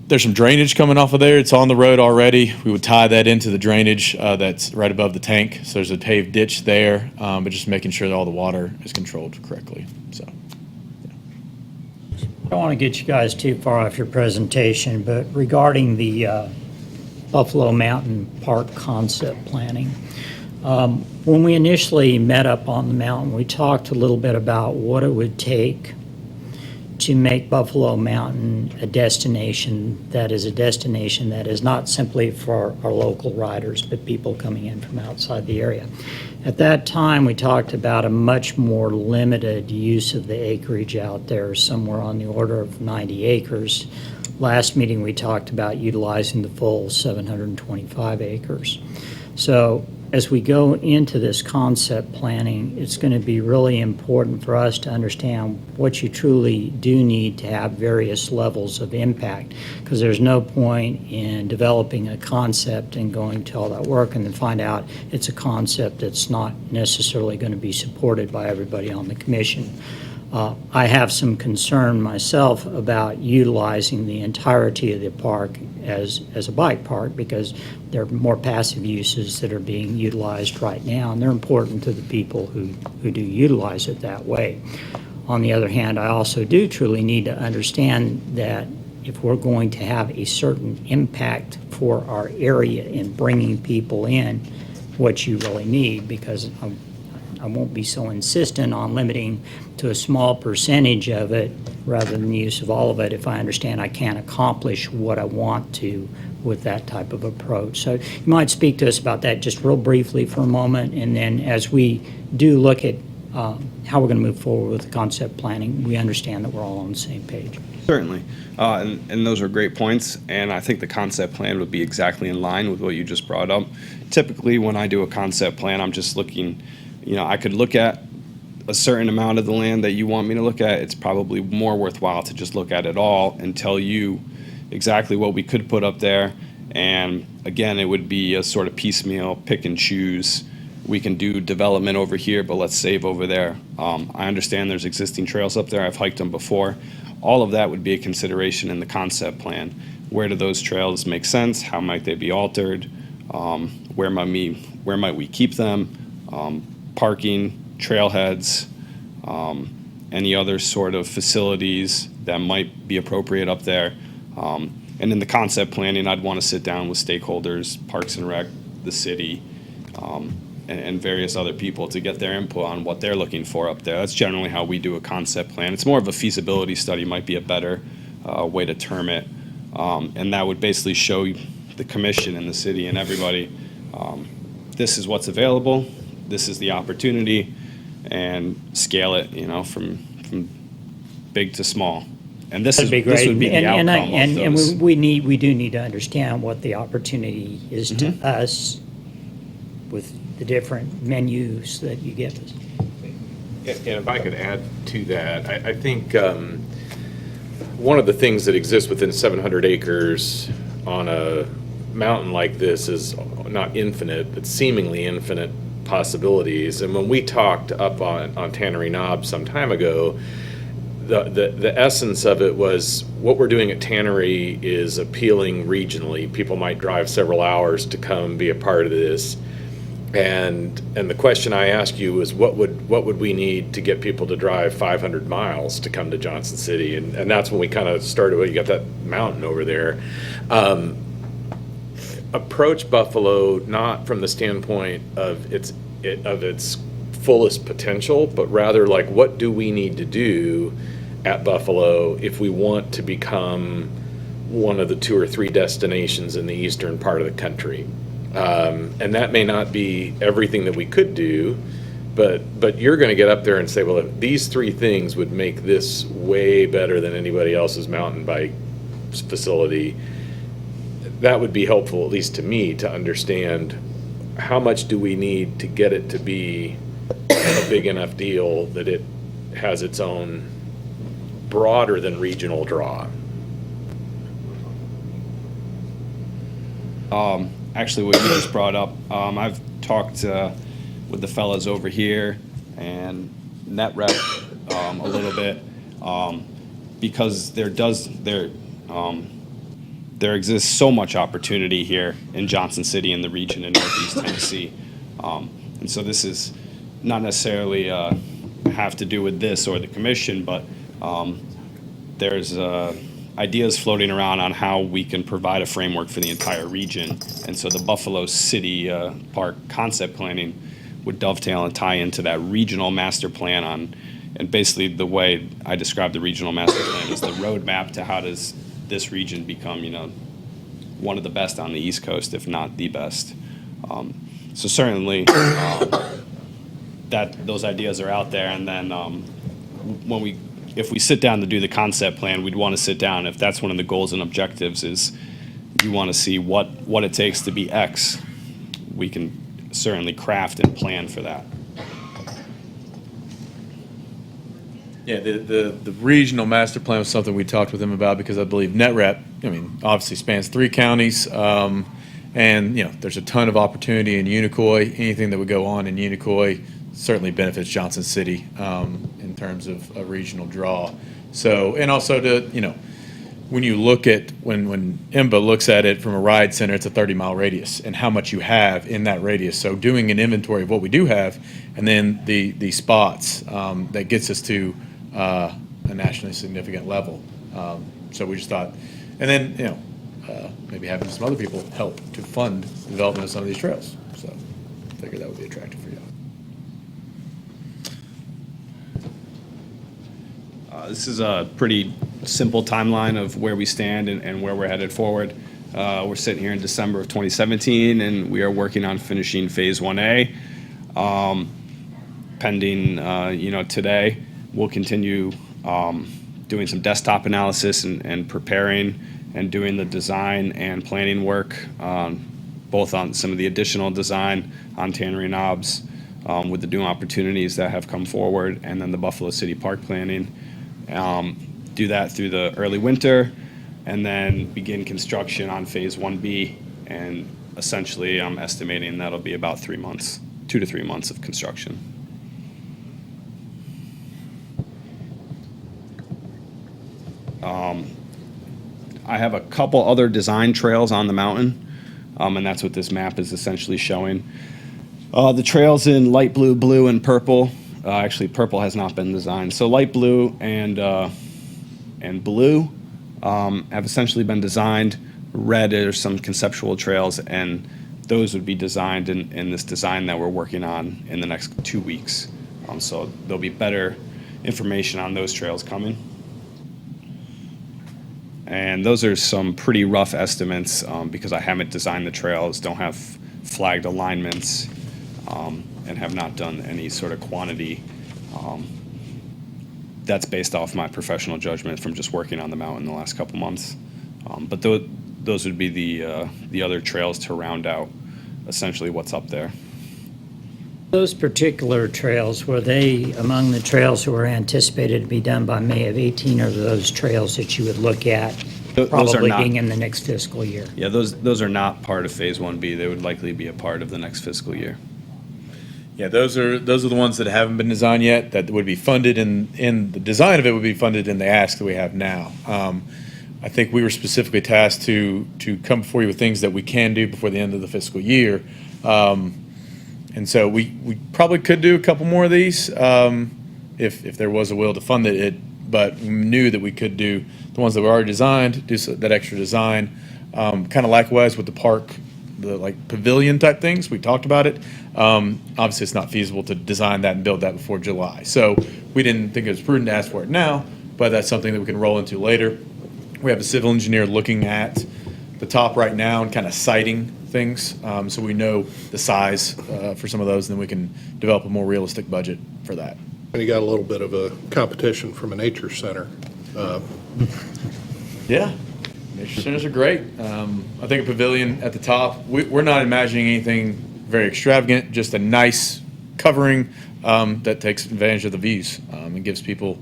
There's some drainage coming off of there. It's on the road already. We would tie that into the drainage that's right above the tank. So there's a paved ditch there, but just making sure that all the water is controlled correctly. So. I don't want to get you guys too far off your presentation, but regarding the Buffalo Mountain Park concept planning, when we initially met up on the mountain, we talked a little bit about what it would take to make Buffalo Mountain a destination that is not simply for our local riders, but people coming in from outside the area. At that time, we talked about a much more limited use of the acreage out there, somewhere on the order of 90 acres. Last meeting, we talked about utilizing the full 725 acres. So as we go into this concept planning, it's going to be really important for us to understand what you truly do need to have various levels of impact, because there's no point in developing a concept and going to all that work and then find out it's a concept that's not necessarily going to be supported by everybody on the commission. I have some concern myself about utilizing the entirety of the park as a bike park, because there are more passive uses that are being utilized right now, and they're important to the people who do utilize it that way. On the other hand, I also do truly need to understand that if we're going to have a certain impact for our area in bringing people in, what you really need, because I won't be so insistent on limiting to a small percentage of it rather than the use of all of it if I understand I can't accomplish what I want to with that type of approach. So you might speak to us about that just real briefly for a moment, and then as we do look at how we're going to move forward with the concept planning, we understand that we're all on the same page. Certainly. And those are great points, and I think the concept plan would be exactly in line with what you just brought up. Typically, when I do a concept plan, I'm just looking, I could look at a certain amount of the land that you want me to look at. It's probably more worthwhile to just look at it all and tell you exactly what we could put up there. And again, it would be a sort of piecemeal, pick and choose. We can do development over here, but let's save over there. I understand there's existing trails up there. I've hiked them before. All of that would be a consideration in the concept plan. Where do those trails make sense? How might they be altered? Where might we keep them? Parking, trailheads, any other sort of facilities that might be appropriate up there. And in the concept planning, I'd want to sit down with stakeholders, Parks and Rec, the city, and various other people to get their input on what they're looking for up there. That's generally how we do a concept plan. It's more of a feasibility study, might be a better way to term it. And that would basically show the commission and the city and everybody, this is what's available, this is the opportunity, and scale it, from big to small. And this would be the outcome of those. And we do need to understand what the opportunity is to us with the different menus that you give us. And if I could add to that, I think one of the things that exists within 700 acres on a mountain like this is not infinite, but seemingly infinite possibilities. And when we talked up on Tannery Knob some time ago, the essence of it was what we're doing at Tannery is appealing regionally. People might drive several hours to come be a part of this. And the question I asked you was what would we need to get people to drive 500 miles to come to Johnson City? And that's when we kind of started, well, you got that mountain over there. Approach Buffalo not from the standpoint of its fullest potential, but rather like what do we need to do at Buffalo if we want to become one of the 2 or 3 destinations in the eastern part of the country. And that may not be everything that we could do, but you're going to get up there and say, well, if these 3 things would make this way better than anybody else's mountain bike facility, that would be helpful, at least to me, to understand how much do we need to get it to be a big enough deal that it has its own broader than regional draw. Actually, what you just brought up, I've talked with the fellas over here and NetRep a little bit, because there exists so much opportunity here in Johnson City and the region in Northeast Tennessee. And so this is not necessarily have to do with this or the commission, but there's ideas floating around on how we can provide a framework for the entire region. And so the Buffalo City Park concept planning would dovetail and tie into that regional master plan and basically the way I describe the regional master plan is the roadmap to how does this region become, one of the best on the East Coast, if not the best. So certainly that those ideas are out there. And then if we sit down to do the concept plan, we'd want to sit down, if that's one of the goals and objectives is you want to see what it takes to be X, we can certainly craft and plan for that. Yeah, the regional master plan was something we talked with them about because I believe NetRep, obviously spans 3 counties, and there's a ton of opportunity in Unicoi. Anything that would go on in Unicoi certainly benefits Johnson City in terms of a regional draw. So, and also when you look at, when IMBA looks at it from a ride center, it's a 30-mile radius and how much you have in that radius. So doing an inventory of what we do have and then the spots that gets us to a nationally significant level. So we just thought, and then, maybe having some other people help to fund the development of some of these trails. So I figured that would be attractive for you. This is a pretty simple timeline of where we stand and where we're headed forward. We're sitting here in December of 2017, and we are working on finishing Phase 1A. Pending, today, we'll continue doing some desktop analysis and preparing and doing the design and planning work, both on some of the additional design on Tannery Knobs with the new opportunities that have come forward, and then the Buffalo City Park planning. Do that through the early winter, and then begin construction on Phase 1B, and essentially I'm estimating that'll be about 3 months, 2 to 3 months of construction. I have a couple other design trails on the mountain, and that's what this map is essentially showing. The trails in light blue, blue, and purple. Actually, purple has not been designed. So light blue and blue have essentially been designed. Red are some conceptual trails, and those would be designed in this design that we're working on in the next 2 weeks. So there'll be better information on those trails coming. And those are some pretty rough estimates because I haven't designed the trails, don't have flagged alignments, and have not done any sort of quantity. That's based off my professional judgment from just working on the mountain the last couple months. But those would be the other trails to round out essentially what's up there. Those particular trails, were they among the trails that were anticipated to be done by May of 18, or those trails that you would look at Those are probably not- being in the next fiscal year? Yeah, those are not part of Phase 1B. They would likely be a part of the next fiscal year. Yeah, those are the ones that haven't been designed yet, that would be funded in the design of it would be funded in the ask that we have now. I think we were specifically tasked to come before you with things that we can do before the end of the fiscal year. And so we probably could do a couple more of these if there was a will to fund it, but we knew that we could do the ones that were already designed, do that extra design. Kind of likewise with the park, the like pavilion type things, we talked about it. Obviously, it's not feasible to design that and build that before July. So we didn't think it was prudent to ask for it now, but that's something that we can roll into later. We have a civil engineer looking at the top right now and kind of siting things, so we know the size for some of those, and then we can develop a more realistic budget for that. And you got a little bit of a competition from a nature center. Yeah, nature centers are great. I think a pavilion at the top, we're not imagining anything very extravagant, just a nice covering that takes advantage of the views and gives people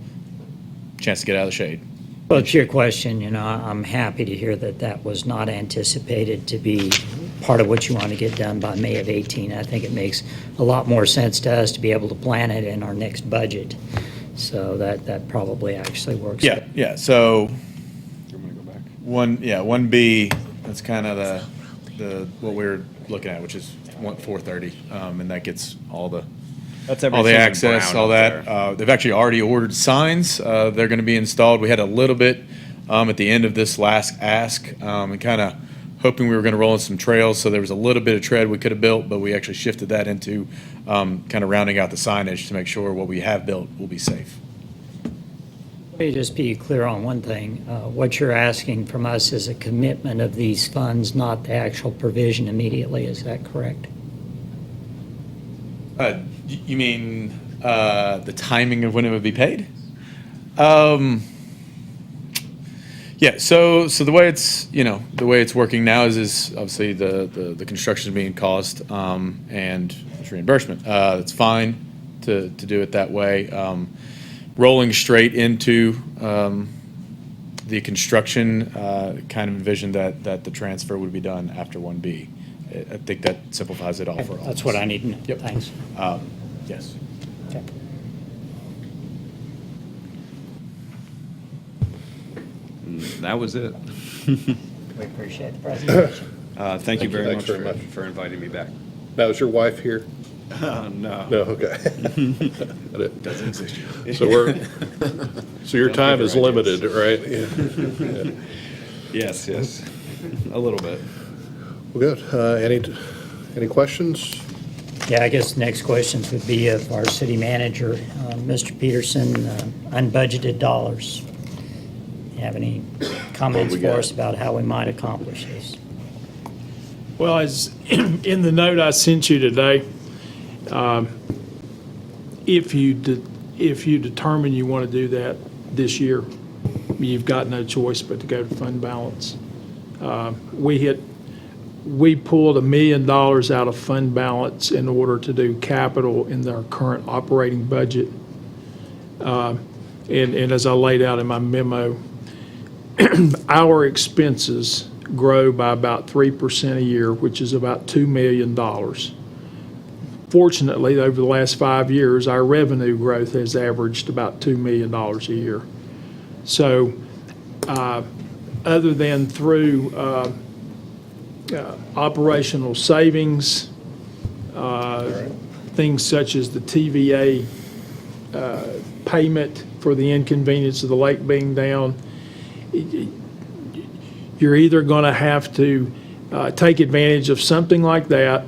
a chance to get out of the shade. Well, to your question, I'm happy to hear that that was not anticipated to be part of what you want to get done by May of 18. I think it makes a lot more sense to us to be able to plan it in our next budget. So that probably actually works. Yeah. So Yeah, 1B, that's kind of what we're looking at, which is 430, and that gets all the That's all the everything in access, brown all up that. They've actually already ordered signs. They're going to be installed. We had a little bit at the end of this last ask, and kind of hoping we were going to roll in some trails, so there was a little bit of tread we could have built, but we actually shifted that into kind of rounding out the signage to make sure what we have built will be safe. Let me just be clear on one thing. What you're asking from us is a commitment of these funds, not the actual provision immediately. Is that correct? You mean the timing of when it would be paid? Yeah. So the way it's working now is obviously the construction is being caused and it's reimbursement. It's fine to do it that way. Rolling straight into the construction, kind of envisioned that the transfer would be done after 1B. I think that simplifies it all for all. That's what I need to know. Yep. Thanks. Yes. Okay. That was it. We appreciate the presentation. Thank you very Thanks much very much. for inviting me back. Now, is your wife here? No. No, okay. Doesn't exist yet. So so your Don't time give is her limited, ideas. right? Yes, a little bit. Well, good. Any questions? Yeah, I guess next questions would be of our city manager, Mr. Peterson, unbudgeted dollars. You have any comments for us about how we might accomplish this? Well, as in the note I sent you today, if you determine you want to do that this year, you've got no choice but to go to fund balance. We pulled $1 million out of fund balance in order to do capital in our current operating budget. And as I laid out in my memo, our expenses grow by about 3% a year, which is about $2 million. Fortunately, over the last 5 years, our revenue growth has averaged about $2 million a year. So other than through operational savings, things such as the TVA payment for the inconvenience of the lake being down, you're either going to have to take advantage of something like that,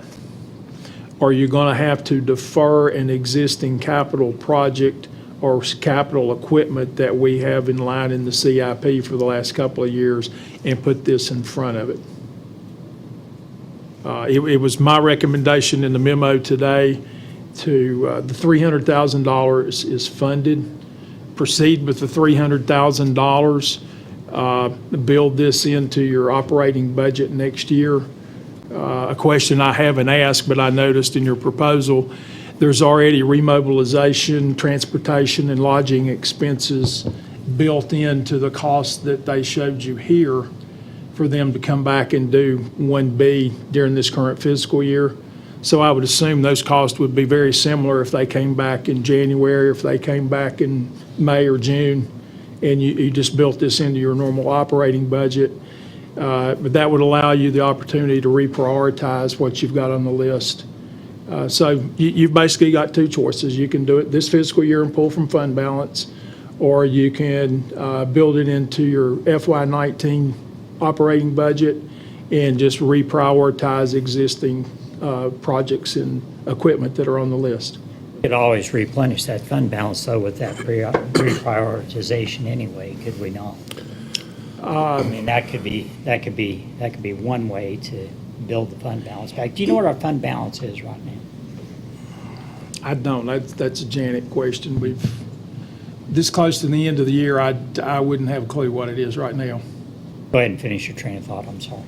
or you're going to have to defer an existing capital project or capital equipment that we have in line in the CIP for the last couple of years and put this in front of it. It was my recommendation in the memo today to the $300,000 is funded. Proceed with the $300,000. Build this into your operating budget next year. A question I haven't asked, but I noticed in your proposal, there's already remobilization, transportation, and lodging expenses built into the cost that they showed you here for them to come back and do 1B during this current fiscal year. So I would assume those costs would be very similar if they came back in January, if they came back in May or June, and you just built this into your normal operating budget. But that would allow you the opportunity to reprioritize what you've got on the list. So you've basically got two choices. You can do it this fiscal year and pull from fund balance, or you can build it into your FY19 operating budget and just reprioritize existing projects and equipment that are on the list. We could always replenish that fund balance, though, with that reprioritization anyway, could we not? I mean, that could be one way to build the fund balance back. Do you know what our fund balance is right now? I don't. That's a Janet question. This close to the end of the year, I wouldn't have a clue what it is right now. Go ahead and finish your train of thought. I'm sorry.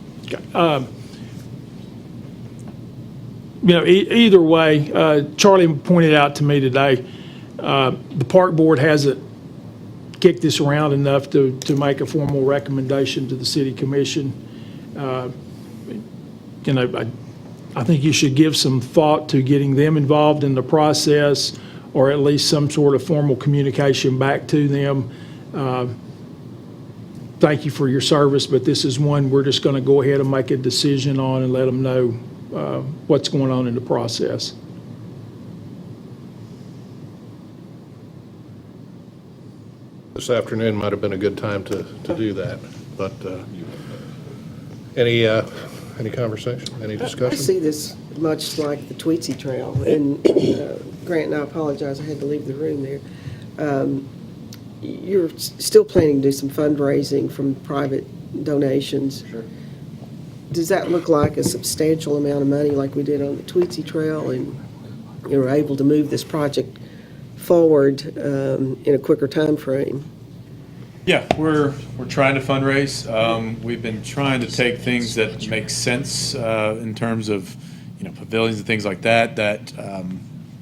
Either way, Charlie pointed out to me today, the park board hasn't kicked this around enough to make a formal recommendation to the city commission. I think you should give some thought to getting them involved in the process, or at least some sort of formal communication back to them. thank you for your service, but this is one we're just going to go ahead and make a decision on and let them know what's going on in the process. This afternoon might have been a good time to do that, but any conversation, any I discussion? see this much like the Tweetsie Trail, and Grant, and I apologize, I had to leave the room there. You're still planning to do some fundraising from private donations. Sure. Does that look like a substantial amount of money like we did on the Tweetsie Trail, and you were able to move this project forward in a quicker time frame? Yeah, we're trying to fundraise. We've been trying to take things that make sense in terms of, pavilions and things like that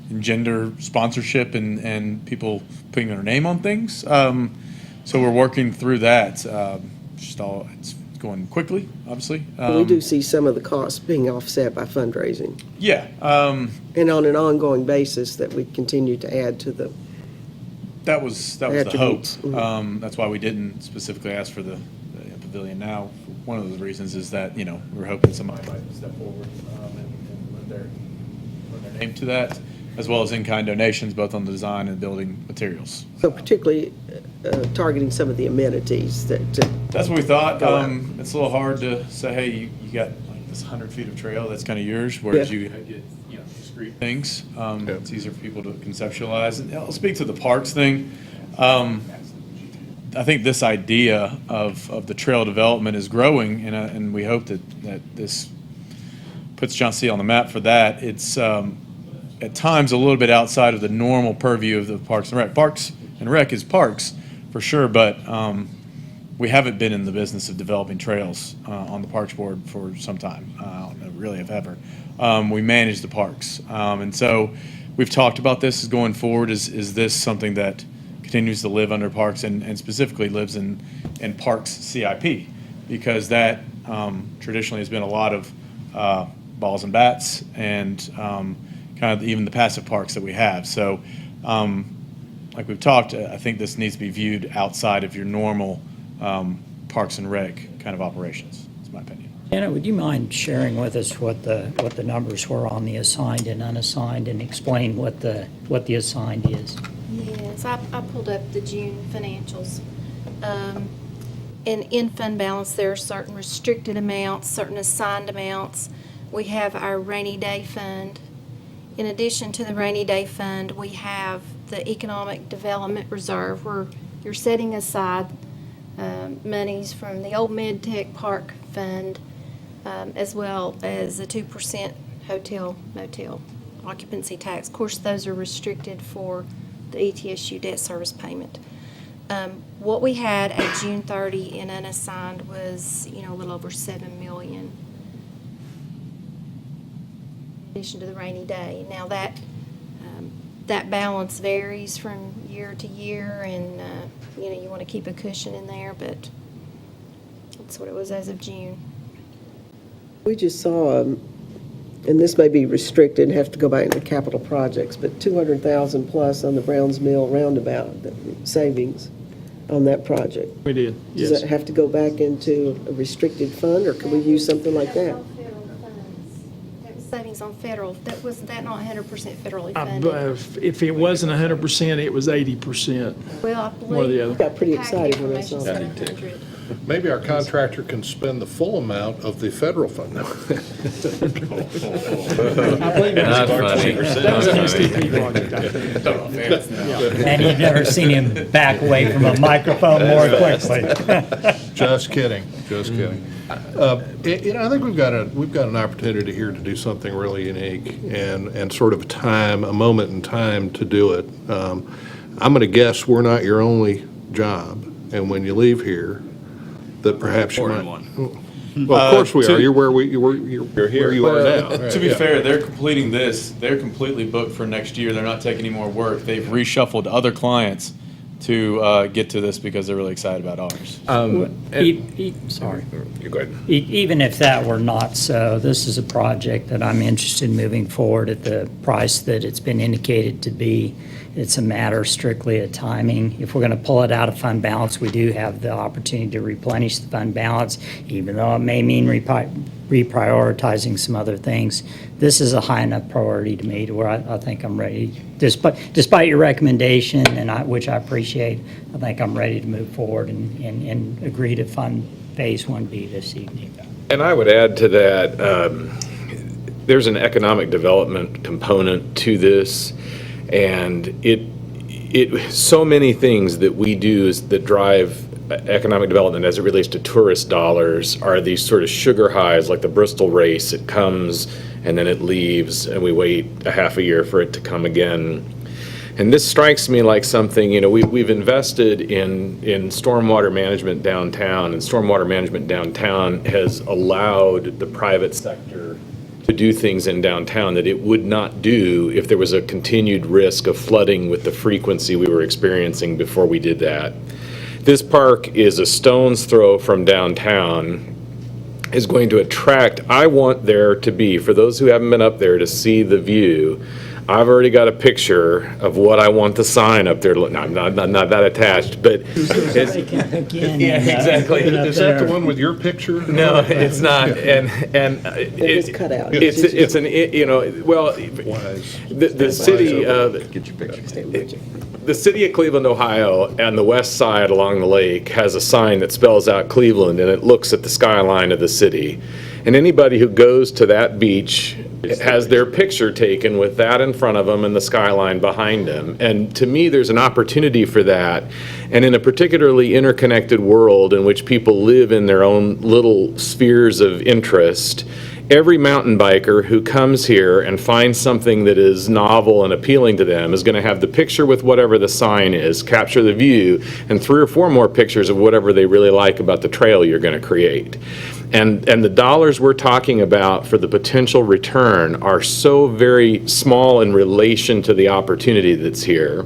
engender sponsorship and people putting their name on things. So we're working through that. It's going quickly, obviously. We do see some of the costs being offset by fundraising. Yeah. And on an ongoing basis that we continue to add to the That was the hope. attributes. That's why we didn't specifically ask for the pavilion now. One of the reasons is that, we're hoping somebody might step forward and lend their name to that, as well as in-kind donations, both on the design and building materials. So particularly targeting some of the amenities that. That's what we thought. Go out. It's a little hard to say, hey, you got like this 100 feet of trail, that's kind of yours, whereas Yeah. you get, discrete things. It's easier for people to conceptualize. And I'll speak to the parks thing. I think this idea of the trail development is growing, and we hope that this puts John C. on the map for that. It's at times a little bit outside of the normal purview of the Parks and Rec. Parks and Rec is parks, for sure, but we haven't been in the business of developing trails on the Parks Board for some time. I don't know, really, if ever. We manage the parks. And so we've talked about this as going forward. Is this something that continues to live under parks and specifically lives in parks CIP? Because that traditionally has been a lot of balls and bats and kind of even the passive parks that we have. So like we've talked, I think this needs to be viewed outside of your normal Parks and Rec kind of operations, is my opinion. Anna, would you mind sharing with us what the numbers were on the assigned and unassigned, and explain what the assigned is? Yes, I pulled up the June financials. In fund balance, there are certain restricted amounts, certain assigned amounts. We have our rainy day fund. In addition to the rainy day fund, we have the economic development reserve, where you're setting aside monies from the old MedTech Park Fund, as well as a 2% hotel motel occupancy tax. Of course, those are restricted for the ETSU debt service payment. What we had at June 30 in unassigned was, a little over $7 million. In addition to the rainy day. Now that balance varies from year to year, and you want to keep a cushion in there, but that's what it was as of June. We just saw, and this may be restricted, have to go back into capital projects, but 200,000 plus on the Browns Mill roundabout savings on that project. We did, yes. Does that have to go back into a restricted fund, or can we use something like that? That was savings on federal. That was not 100% federally I funded. If it wasn't 100%, it was 80%. Well, I One or the believe. other. Got pretty PAC excited when I saw information that. said 100. Maybe our contractor can spend the full amount of the federal fund. I believe that Not was funny. that was an STP project, I think. And you've never seen him back away from a microphone more quickly. Just kidding, just kidding. I think we've got an opportunity here to do something really unique and sort of a moment in time to do it. I'm going to guess we're not your only job, and when you leave here, that perhaps you might. Well, of course we are. You're where you are now. To be fair, they're completing this. They're completely booked for next year. They're not taking any more work. They've reshuffled other clients to get to this because they're really excited about ours. Sorry. You go ahead. Even if that were not so, this is a project that I'm interested in moving forward at the price that it's been indicated to be. It's a matter strictly of timing. If we're going to pull it out of fund balance, we do have the opportunity to replenish the fund balance, even though it may mean reprioritizing some other things. This is a high enough priority to me to where I think I'm ready. Despite your recommendation, which I appreciate, I think I'm ready to move forward and agree to fund Phase 1B this evening. And I would add to that, there's an economic development component to this, and so many things that we do that drive economic development as it relates to tourist dollars are these sort of sugar highs, like the Bristol race. It comes and then it leaves, and we wait a half a year for it to come again. And this strikes me like something, we've invested in stormwater management downtown, and stormwater management downtown has allowed the private sector to do things in downtown that it would not do if there was a continued risk of flooding with the frequency we were experiencing before we did that. This park is a stone's throw from downtown, is going to attract, I want there to be, for those who haven't been up there to see the view, I've already got a picture of what I want the sign up there to look. No, I'm not that attached, but it's, yeah, exactly. Is that the one with your picture? No, it's not. And It's cut out. it's an well, the city Get your picture. the city of Cleveland, Ohio, on the west side along the lake has a sign that spells out Cleveland, and it looks at the skyline of the city. And anybody who goes to that beach has their picture taken with that in front of them and the skyline behind them. And to me, there's an opportunity for that. And in a particularly interconnected world in which people live in their own little spheres of interest, every mountain biker who comes here and finds something that is novel and appealing to them is going to have the picture with whatever the sign is, capture the view, and 3 or 4 more pictures of whatever they really like about the trail you're going to create. And the dollars we're talking about for the potential return are so very small in relation to the opportunity that's here.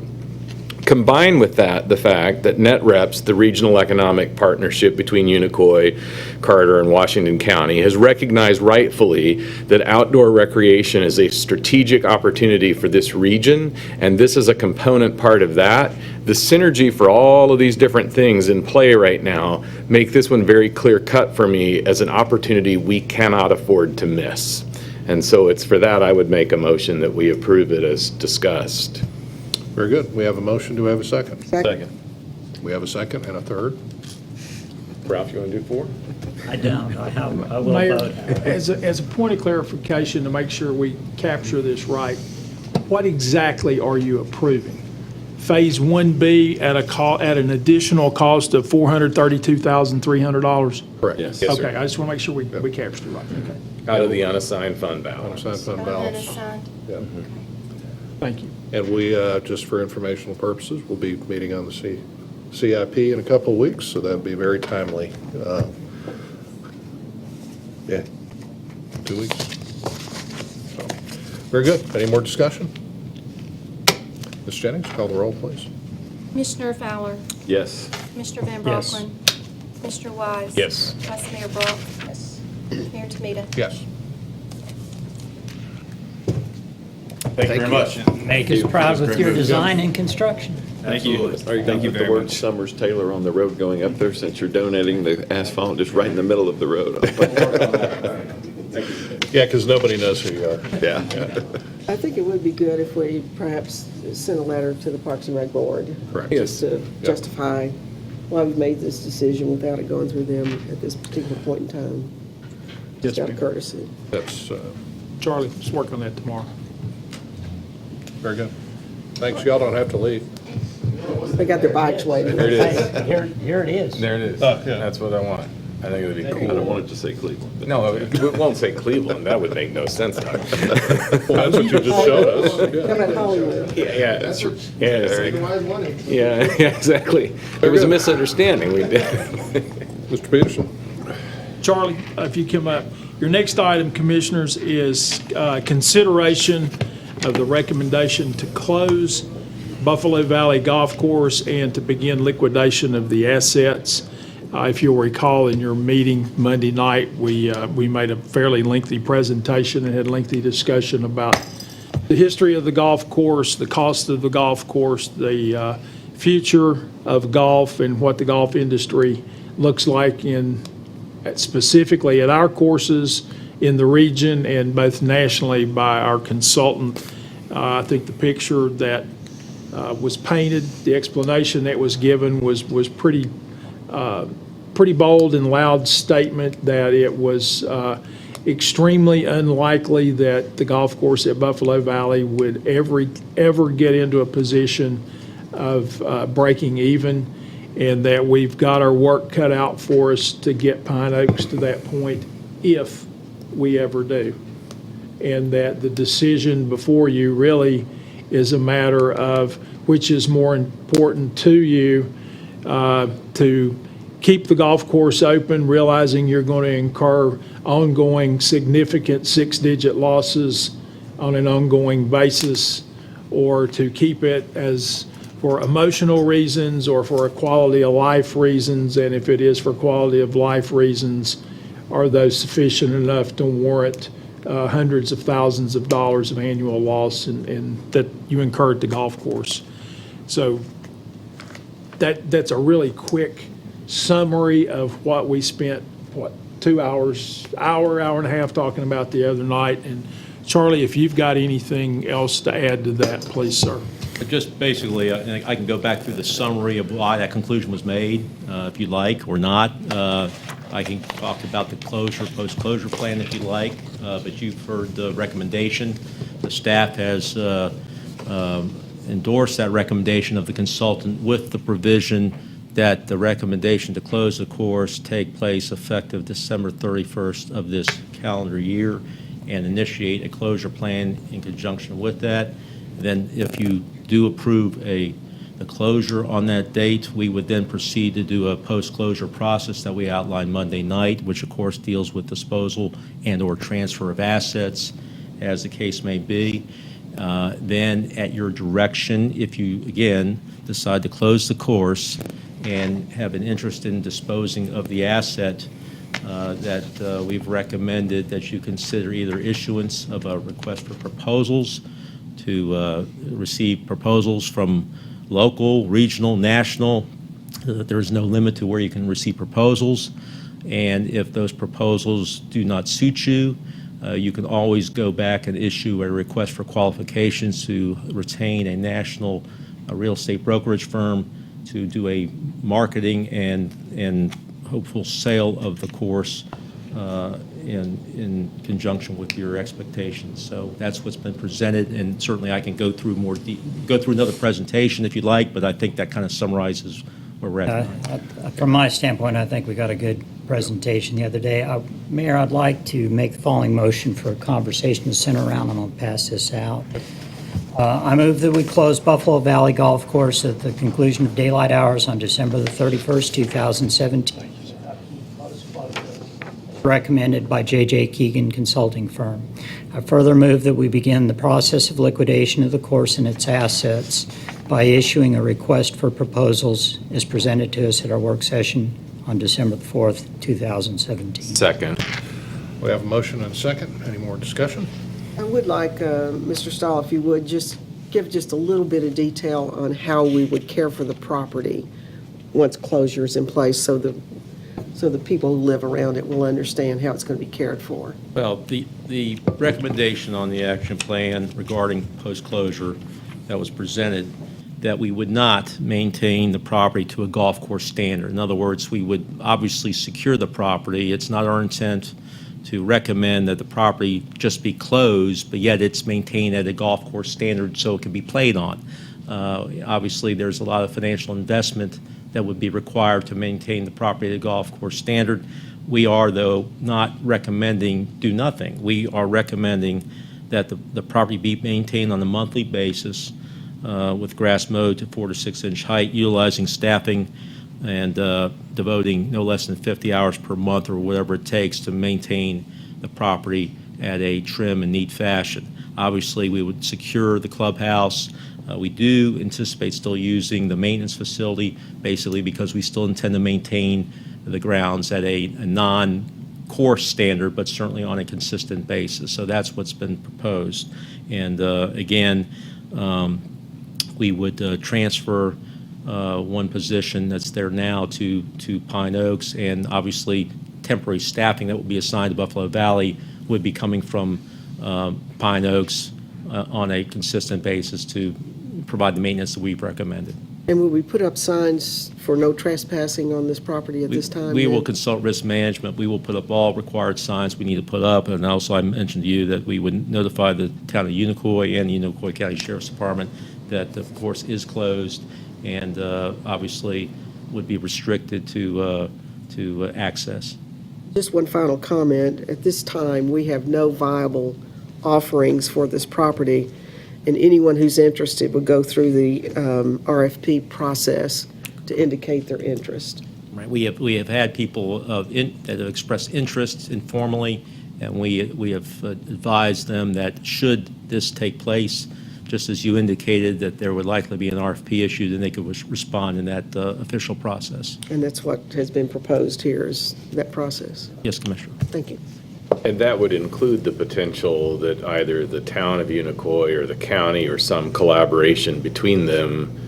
Combine with that the fact that NetReps, the regional economic partnership between Unicoi, Carter, and Washington County, has recognized rightfully that outdoor recreation is a strategic opportunity for this region, and this is a component part of that. The synergy for all of these different things in play right now make this one very clear cut for me as an opportunity we cannot afford to miss. And so it's for that I would make a motion that we approve it as discussed. Very good. We have a motion. Do we have a second? Second. We have a second and a third. Ralph, you want to do 4? I don't. I will Mayor, vote. as a point of clarification, to make sure we capture this right, what exactly are you approving? Phase 1B at an additional cost of $432,300? Correct. Yes, sir. Okay, I just want to make sure we captured it right. Okay, Out of the unassigned fund balance. Unassigned fund balance. Unassigned. Yeah. thank you. And we, just for informational purposes, we'll be meeting on the CIP in a couple of weeks, so that'd be very timely. Yeah, 2 weeks. So, very good. Any more discussion? Ms. Jennings, call the roll, please. Commissioner Fowler, Yes. Commissioner Van Yes. Brocklin, Mr. Wise. Yes. Vice Mayor Brock. Yes. Mayor Tamita. Yes. Thank you very much. Make us proud with your design and construction. Thank you. Are you going to put the word Summers Taylor on the road going up there since you're donating the asphalt just right in the middle of the road? Yeah, because nobody knows who you are. Yeah. I think it would be good if we perhaps sent a letter to the Parks and Rec Board. Correct. Just to justify why we've made this decision without it going through them at this particular point in time. Just out of courtesy. That's Charlie, let's work on that tomorrow. very good. Thanks. Y'all don't have to leave. They got their bikes waiting. There it is. Here it is. There it is. Yeah. That's what I want. I think it would be I cool. don't want it to say Cleveland. But No, it won't say Cleveland. That would make no sense, Doug. Well, that's what you just showed us. How Yeah. about Hollywood? Yeah, exactly. There was a misunderstanding. We did. Mr. Peterson? Charlie, if you come up. Your next item, Commissioners, is consideration of the recommendation to close Buffalo Valley Golf Course and to begin liquidation of the assets. If you'll recall, in your meeting Monday night, we made a fairly lengthy presentation and had lengthy discussion about the history of the golf course, the cost of the golf course, the future of golf, and what the golf industry looks like specifically at our courses in the region and both nationally by our consultant. I think the picture that was painted, the explanation that was given was pretty bold and loud statement that it was extremely unlikely that the golf course at Buffalo Valley would ever get into a position of breaking even, and that we've got our work cut out for us to get Pine Oaks to that point if we ever do. And that the decision before you really is a matter of which is more important to you, to keep the golf course open, realizing you're going to incur ongoing significant six-digit losses on an ongoing basis, or to keep it as for emotional reasons or for a quality of life reasons, and if it is for quality of life reasons, are those sufficient enough to warrant hundreds of thousands of dollars of annual loss and that you incur at the golf course. So that's a really quick summary of what we spent, 2 hours, hour and a half talking about the other night. And Charlie, if you've got anything else to add to that, please, sir. Just basically, I can go back through the summary of why that conclusion was made, if you'd like, or not. I can talk about the closure, post-closure plan if you like, but you've heard the recommendation. The staff has endorsed that recommendation of the consultant with the provision that the recommendation to close the course take place effective December 31st of this calendar year, and initiate a closure plan in conjunction with that. Then if you do approve the closure on that date, we would then proceed to do a post-closure process that we outlined Monday night, which of course deals with disposal and/or transfer of assets, as the case may be. Then at your direction, if you, again, decide to close the course and have an interest in disposing of the asset, that we've recommended that you consider either issuance of a request for proposals to receive proposals from local, regional, national. There's no limit to where you can receive proposals. And if those proposals do not suit you, you can always go back and issue a request for qualifications to retain a national real estate brokerage firm to do a marketing and hopeful sale of the course in conjunction with your expectations. So that's what's been presented, and certainly I can go through another presentation if you'd like, but I think that kind of summarizes where we're at. From my standpoint, I think we got a good presentation the other day. Mayor, I'd like to make the following motion for a conversation to center around. I'm going to pass this out. I move that we close Buffalo Valley Golf Course at the conclusion of daylight hours on December the 31st, 2017. Recommended by J.J. Keegan Consulting Firm. I further move that we begin the process of liquidation of the course and its assets by issuing a request for proposals as presented to us at our work session on December the 4th, 2017. Second. We have a motion and a second. Any more discussion? I would like, Mr. Stahl, if you would, just give just a little bit of detail on how we would care for the property once closure is in place, so the people who live around it will understand how it's going to be cared for. Well, the recommendation on the action plan regarding post-closure that was presented, that we would not maintain the property to a golf course standard. In other words, we would obviously secure the property. It's not our intent to recommend that the property just be closed, but yet it's maintained at a golf course standard so it can be played on. Obviously, there's a lot of financial investment that would be required to maintain the property at a golf course standard. We are, though, not recommending do nothing. We are recommending that the property be maintained on a monthly basis with grass mowed to 4 to 6 inch height, utilizing staffing and devoting no less than 50 hours per month or whatever it takes to maintain the property at a trim and neat fashion. Obviously, we would secure the clubhouse. We do anticipate still using the maintenance facility, basically because we still intend to maintain the grounds at a course standard, but certainly on a consistent basis. So that's what's been proposed. And again, we would transfer one position that's there now to Pine Oaks, and obviously temporary staffing that will be assigned to Buffalo Valley would be coming from Pine Oaks on a consistent basis to provide the maintenance that we've recommended. And will we put up signs for no trespassing on this property at this time? We will then? consult risk management. We will put up all required signs we need to put up. And also, I mentioned to you that we would notify the town of Unicoi and the Unicoi County Sheriff's Department that the course is closed and obviously would be restricted to access. Just one final comment. At this time, we have no viable offerings for this property, and anyone who's interested would go through the RFP process to indicate their interest. Right. We have had people that have expressed interest informally, and we have advised them that should this take place, just as you indicated, that there would likely be an RFP issue, then they could respond in that official process. And that's what has been proposed here, is that process. Yes, Commissioner. Thank you. And that would include the potential that either the town of Unicoi or the county or some collaboration between them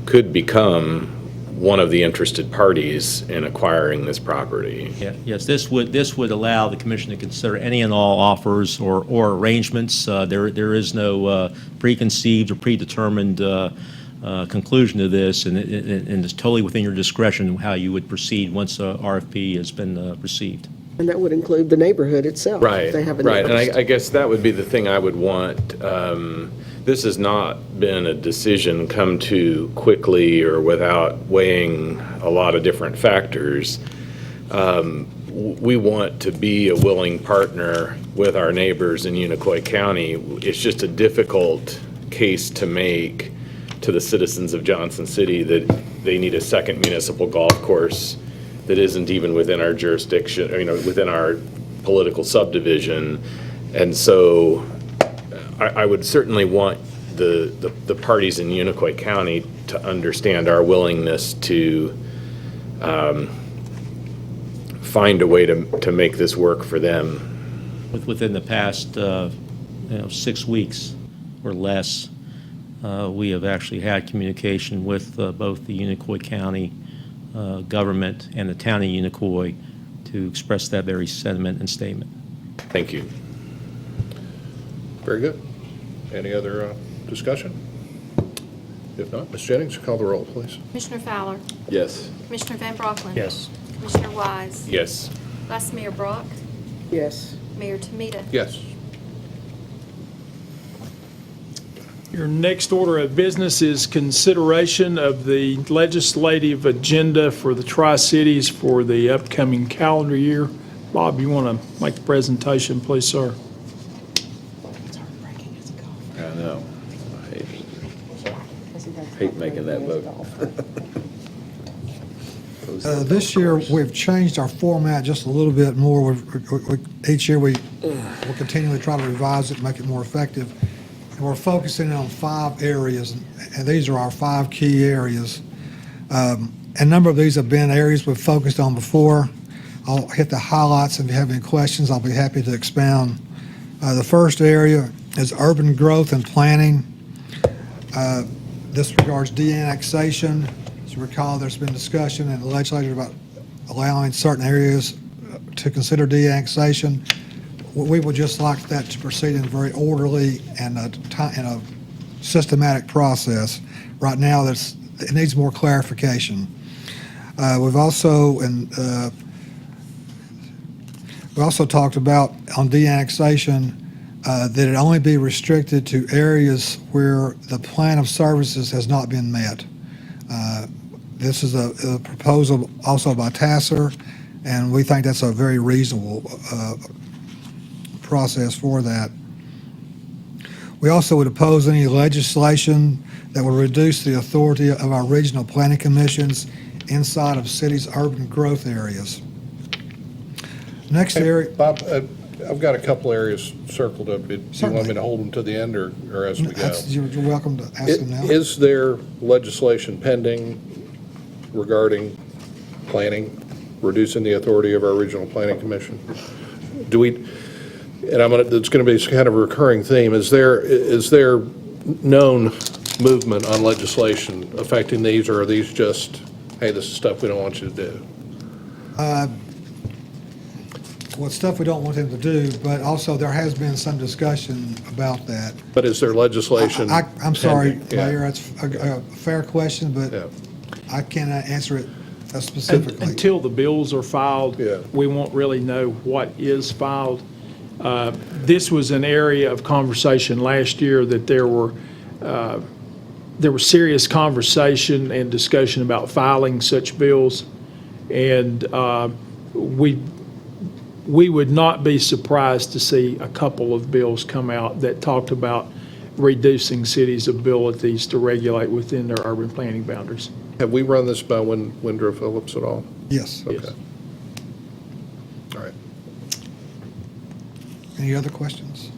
could become one of the interested parties in acquiring this property. Yeah, yes, this would allow the commission to consider any and all offers or arrangements. There is no preconceived or predetermined conclusion to this, and it's totally within your discretion how you would proceed once a RFP has been received. And that would include the neighborhood itself. Right, If they have an right, and interest. I guess that would be the thing I would want. This has not been a decision come to quickly or without weighing a lot of different factors. We want to be a willing partner with our neighbors in Unicoi County. It's just a difficult case to make to the citizens of Johnson City that they need a second municipal golf course that isn't even within our jurisdiction, within our political subdivision. And so I would certainly want the parties in Unicoi County to understand our willingness to find a way to make this work for them. Within the past 6 weeks or less, we have actually had communication with both the Unicoi County government and the town of Unicoi to express that very sentiment and statement. Thank you. Very good. Any other discussion? If not, Ms. Jennings, call the roll, please. Commissioner Fowler? Yes. Commissioner Van Brocklin? Yes. Commissioner Wise? Yes. Vice Mayor Brock? Yes. Mayor Tomita? Yes. Your next order of business is consideration of the legislative agenda for the Tri-Cities for the upcoming calendar year. Bob, you want to make the presentation, please, sir? I know. I hate making that vote. This year, we've changed our format just a little bit more. Each year, we'll continually try to revise it, make it more effective. And we're focusing on 5 areas, and these are our 5 key areas. A number of these have been areas we've focused on before. I'll hit the highlights. If you have any questions, I'll be happy to expound. The first area is urban growth and planning. This regards de-annexation. As you recall, there's been discussion in the legislature about allowing certain areas to consider de-annexation. We would just like that to proceed in a very orderly and a systematic process. Right now, it needs more clarification. We've also talked about on de-annexation that it only be restricted to areas where the plan of services has not been met. This is a proposal also by TASER, and we think that's a very reasonable process for that. We also would oppose any legislation that would reduce the authority of our regional planning commissions inside of cities' urban growth areas. Next area. Bob, I've got a couple areas circled up. Do you want me to hold them to the end or as we go? You're welcome to ask them now. Is there legislation pending regarding planning reducing the authority of our regional planning commission. Do we, and it's going to be kind of a recurring theme, is there known movement on legislation affecting these, or are these just, hey, this is stuff we don't want you to do? Well, it's stuff we don't want them to do, but also there has been some discussion about that. But is there legislation? I'm sorry, pending? Yeah. Mayor, that's a fair question, but Yeah. I cannot answer it specifically. Until the bills are filed, Yeah. we won't really know what is filed. This was an area of conversation last year that there were serious conversation and discussion about filing such bills. And we would not be surprised to see a couple of bills come out that talked about reducing cities' abilities to regulate within their urban planning boundaries. Have we run this by Windrow Phillips at all? Yes. Okay. Yes. All right. Any other questions?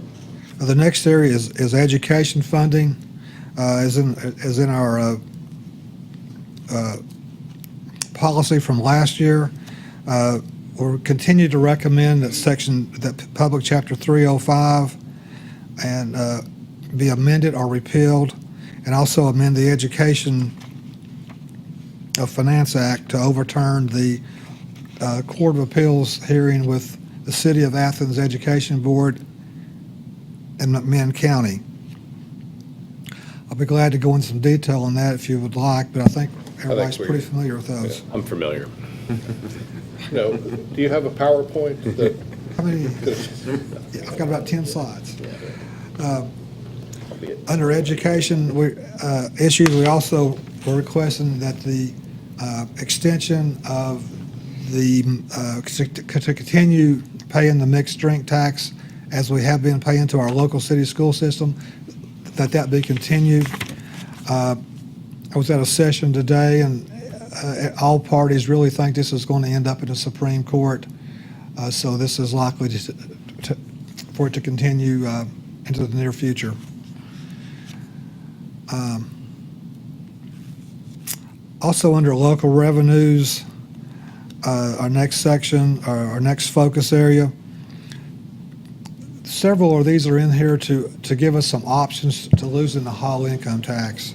The next area is education funding, as in our policy from last year. We'll continue to recommend that Public Chapter 305 and be amended or repealed, and also amend the Education of Finance Act to overturn the Court of Appeals hearing with the City of Athens Education Board in McMinn County. I'll be glad to go into some detail on that if you would like, but I think everybody's pretty familiar with those. I'm familiar. No, do you have a PowerPoint that? How many? Yeah, I've got about 10 slides. Under education issues, we also were requesting that the extension of the, to continue paying the mixed drink tax as we have been paying to our local city school system, that be continued. I was at a session today, and all parties really think this is going to end up in the Supreme Court, so this is likely for it to continue into the near future. Also under local revenues, our next section, our next focus area, several of these are in here to give us some options to losing the Hall income tax.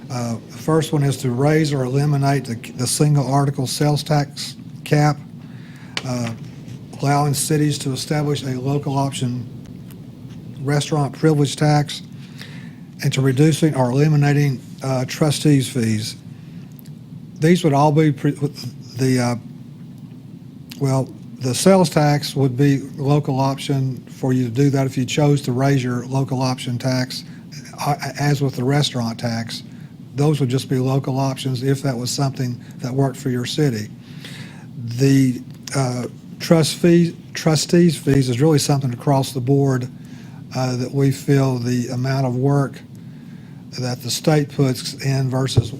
The first one is to raise or eliminate the single article sales tax cap, allowing cities to establish a local option restaurant privilege tax, and to reducing or eliminating trustees' fees. These would all be the sales tax would be local option for you to do that if you chose to raise your local option tax, as with the restaurant tax. Those would just be local options if that was something that worked for your city. The trustees' fees is really something across the board that we feel the amount of work that the state puts in versus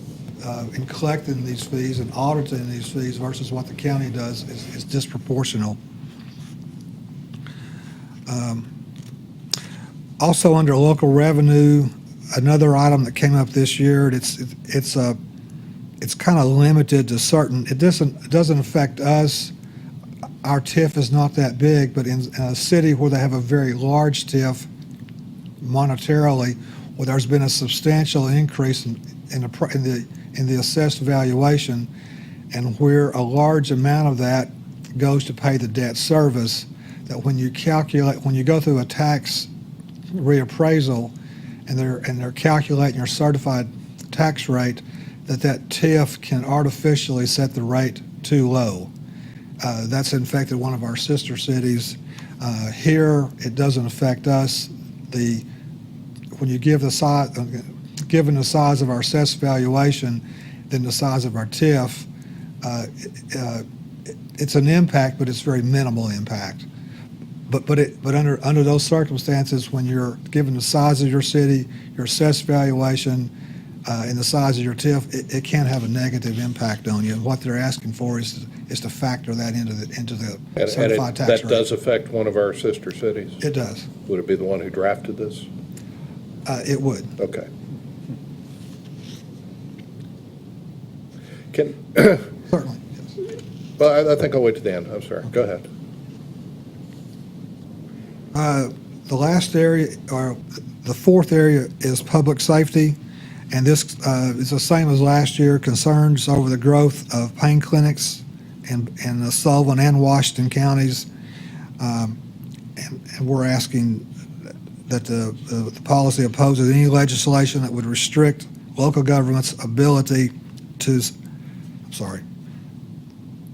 in collecting these fees and auditing these fees versus what the county does is disproportional. Also under local revenue, another item that came up this year, it's kind of limited to certain. It doesn't affect us. Our TIF is not that big, but in a city where they have a very large TIF monetarily, where there's been a substantial increase in the assessed valuation, and where a large amount of that goes to pay the debt service, that when you go through a tax reappraisal and they're calculating your certified tax rate, that TIF can artificially set the rate too low. That's infected one of our sister cities. Here, it doesn't affect us. When you give the size, given the size of our assessed valuation, then the size of our TIF, it's an impact, but it's very minimal impact. But under those circumstances, when you're given the size of your city, your assessed valuation, and the size of your TIF, it can have a negative impact on you. And what they're asking for is to factor that into the certified tax rate. That does affect one of our sister cities? It does. Would it be the one who drafted this? It would. Okay. Can Certainly. Well, I think I'll wait to the end. I'm sorry. Go ahead. The last area, or the fourth area, is public safety, and this is the same as last year, concerns over the growth of pain clinics in the Sullivan and Washington counties. And we're asking that the policy opposes any legislation that would restrict local government's ability to,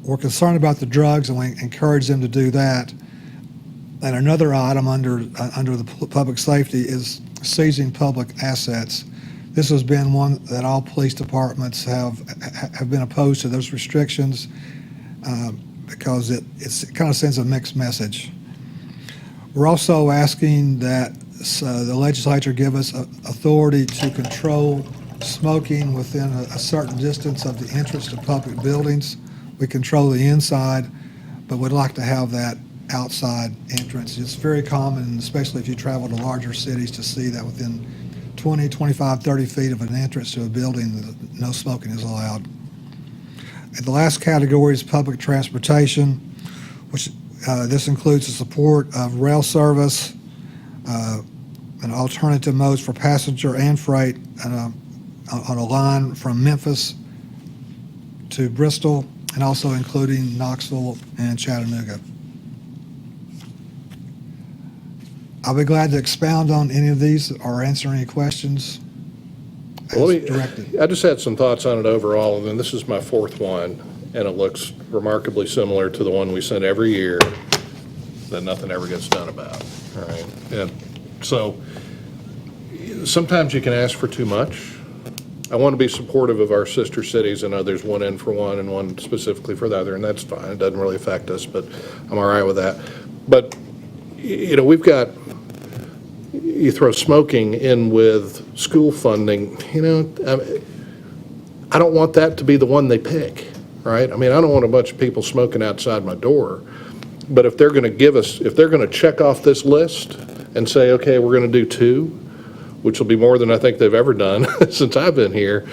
we're concerned about the drugs, and we encourage them to do that. And another item under the public safety is seizing public assets. This has been one that all police departments have been opposed to those restrictions because it kind of sends a mixed message. We're also asking that the legislature give us authority to control smoking within a certain distance of the entrance to public buildings. We control the inside, but we'd like to have that outside entrance. It's very common, especially if you travel to larger cities, to see that within 20, 25, 30 feet of an entrance to a building, no smoking is allowed. And the last category is public transportation, which this includes the support of rail service and alternative modes for passenger and freight on a line from Memphis to Bristol, and also including Knoxville and Chattanooga. I'll be glad to expound on any of these or answer any questions as directed. I just had some thoughts on it overall, and then this is my fourth one, and it looks remarkably similar to the one we send every year that nothing ever gets done about, all right? And so sometimes you can ask for too much. I want to be supportive of our sister cities. I know there's one in for one and one specifically for the other, and that's fine. It doesn't really affect us, but I'm all right with that. But, you know, we've got, you throw smoking in with school funding, you know, I don't want that to be the one they pick, right? I mean, I don't want a bunch of people smoking outside my door. But if they're going to give us, if they're going to check off this list and say, okay, we're going to do 2, which will be more than I think they've ever done since I've been here,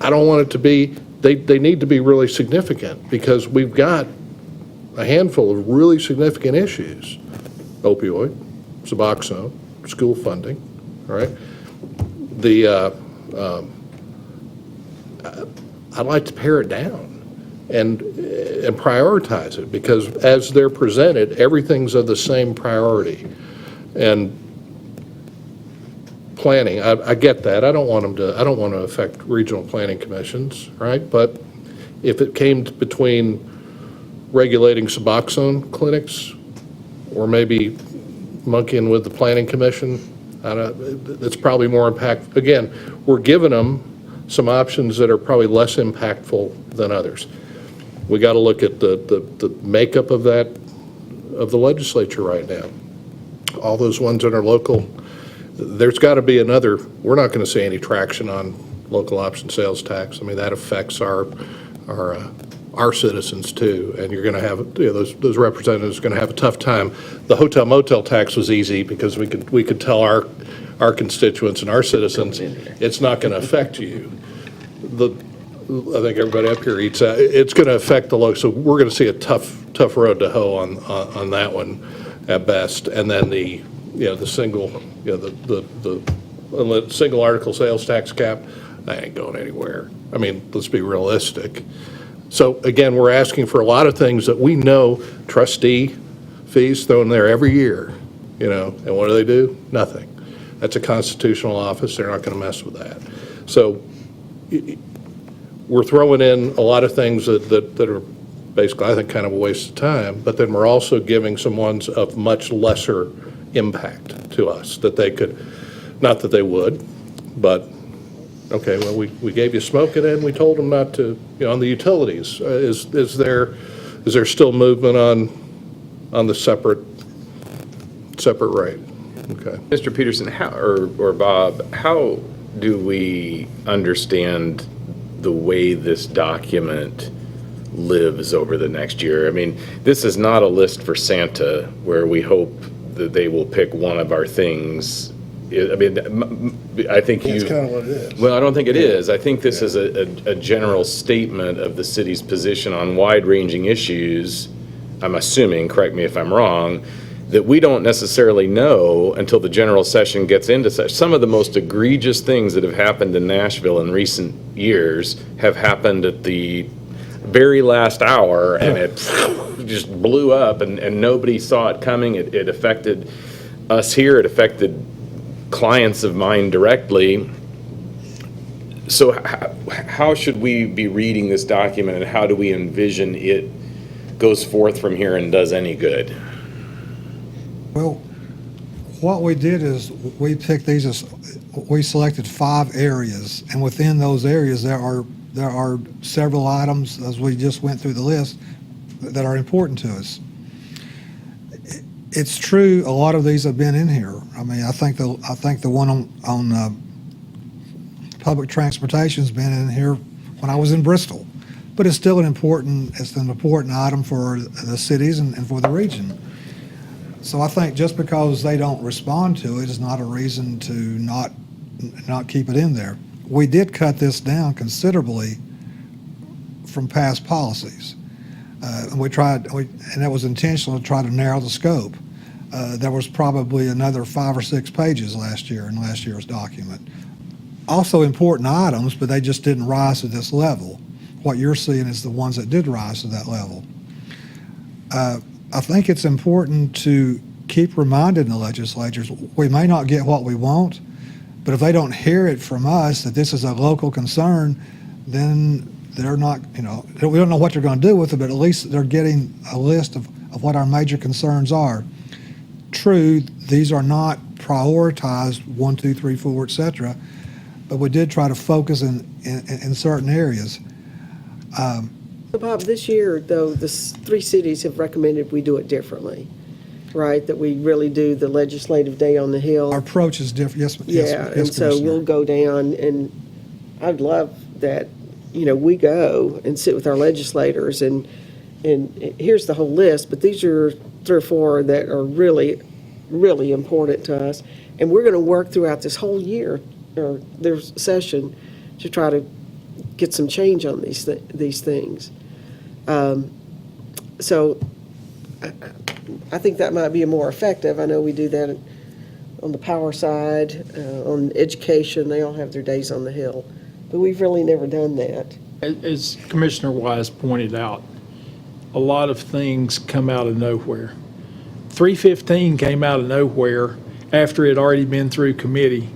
I don't want it to be, they need to be really significant, because we've got a handful of really significant issues. Opioid, Suboxone, school funding, all right? I'd like to pare it down and prioritize it, because as they're presented, everything's of the same priority. And planning, I get that. I don't want to affect regional planning commissions, right? But if it came between regulating Suboxone clinics or maybe monkeying with the planning commission, it's probably more impactful. Again, we're giving them some options that are probably less impactful than others. We got to look at the makeup of that, of the legislature right now. All those ones that are local, there's got to be another. We're not going to see any traction on local option sales tax. I mean, that affects our citizens too, and you're going to have, you know, those representatives are going to have a tough time. The hotel motel tax was easy because we could tell our constituents and our citizens it's not going to affect you. I think everybody up here eats that. It's going to affect the local, so we're going to see a tough road to hoe on that one at best. And then the single, the single article sales tax cap, that ain't going anywhere. I mean, let's be realistic. So again, we're asking for a lot of things that we know trustee fees thrown there every year, you know, and what do? Nothing. That's a constitutional office. They're not going to mess with that. So we're throwing in a lot of things that are basically, I think, kind of a waste of time, but then we're also giving some ones of much lesser impact to us that they could, not that they would, but okay, well, we gave you smoking and we told them not to, you know, on the utilities. Is there still movement on the separate rate? Okay. Mr. Peterson, or Bob, how do we understand the way this document lives over the next year? I mean, this is not a list for Santa where we hope that they will pick one of our things I mean, I think you. That's kind of what it is. Well, I don't think it is. I think this is a general statement of the city's position on wide-ranging issues. I'm assuming, correct me if I'm wrong, that we don't necessarily know until the general session gets into such. Some of the most egregious things that have happened in Nashville in recent years have happened at the very last hour, and it just blew up, and nobody saw it coming. It affected us here. It affected clients of mine directly. So how should we be reading this document, and how do we envision it goes forth from here and does any good? Well, what we did is we picked these as, we selected 5 areas, and within those areas there are several items, as we just went through the list, that are important to us. It's true, a lot of these have been in here. I mean, I think the one on public transportation's been in here when I was in Bristol, but it's still an important item for the cities and for the region. So I think just because they don't respond to it is not a reason to not keep it in there. We did cut this down considerably from past policies. And that was intentional to try to narrow the scope. There was probably another 5 or 6 pages last year in last year's document. Also important items, but they just didn't rise to this level. What you're seeing is the ones that did rise to that level. I think it's important to keep reminding the legislatures, we may not get what we want, but if they don't hear it from us that this is a local concern, then they're not, we don't know what they're going to do with it, but at least they're getting a list of what our major concerns are. True, these are not prioritized 1, 2, 3, 4, et cetera, but we did try to focus in certain areas. So Bob, this year, though, the 3 cities have recommended we do it differently, right? That we really do the legislative day on the Hill. Our approach is different, yes, Yeah, yes, and so Commissioner. we'll go down, and I'd love that, we go and sit with our legislators, and here's the whole list, but these are 3 or 4 that are really, really important to us. And we're going to work throughout this whole year, or their session, to try to get some change on these things. So I think that might be more effective. I know we do that on the power side, on education. They all have their days on the Hill. But we've really never done that. As Commissioner Wise pointed out, a lot of things come out of nowhere. 315 came out of nowhere after it had already been through committee.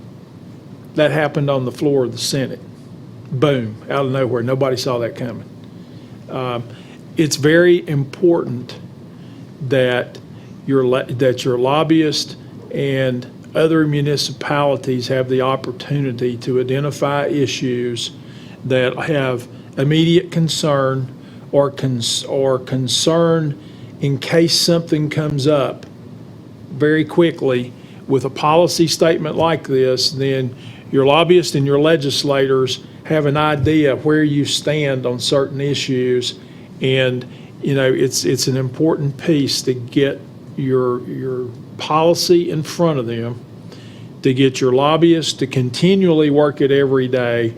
That happened on the floor of the Senate. Boom, out of nowhere. Nobody saw that coming. It's very important that your lobbyist and other municipalities have the opportunity to identify issues that have immediate concern or concern in case something comes up very quickly. With a policy statement like this, then your lobbyists and your legislators have an idea where you stand on certain issues, and it's an important piece to get your policy in front of them, to get your lobbyists to continually work it every day,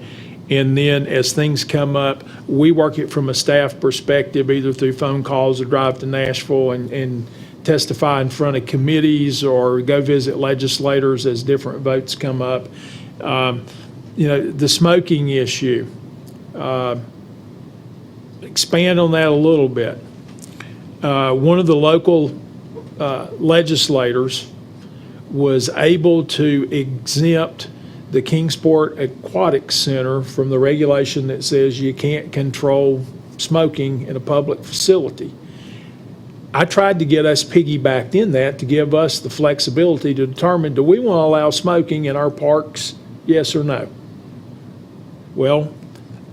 and then as things come up, we work it from a staff perspective, either through phone calls or drive to Nashville and testify in front of committees or go visit legislators as different votes come up. The smoking issue, expand on that a little bit. One of the local legislators was able to exempt the Kingsport Aquatic Center from the regulation that says you can't control smoking in a public facility. I tried to get us piggybacked in that to give us the flexibility to determine, do we want to allow smoking in our parks, yes or no? Well,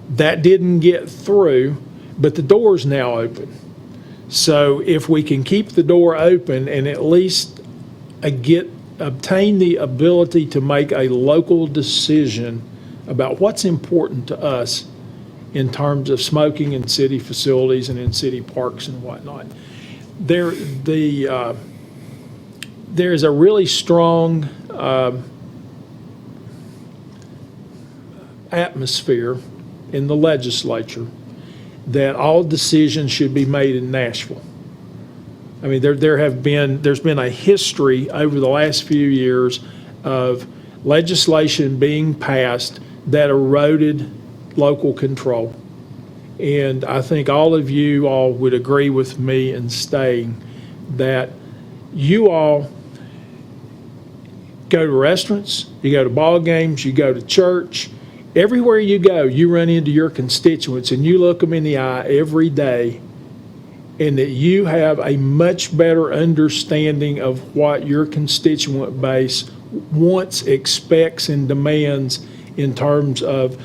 that didn't get through, but the door's now open. So if we can keep the door open and at least obtain the ability to make a local decision about what's important to us in terms of smoking in city facilities and in city parks and whatnot. There is a really strong atmosphere in the legislature that all decisions should be made in Nashville. I mean, there's been a history over the last few years of legislation being passed that eroded local control. And I think all of you all would agree with me in saying that you all go to restaurants, you go to ball games, you go to church. Everywhere you go, you run into your constituents and you look them in the eye every day, and that you have a much better understanding of what your constituent base wants, expects, and demands in terms of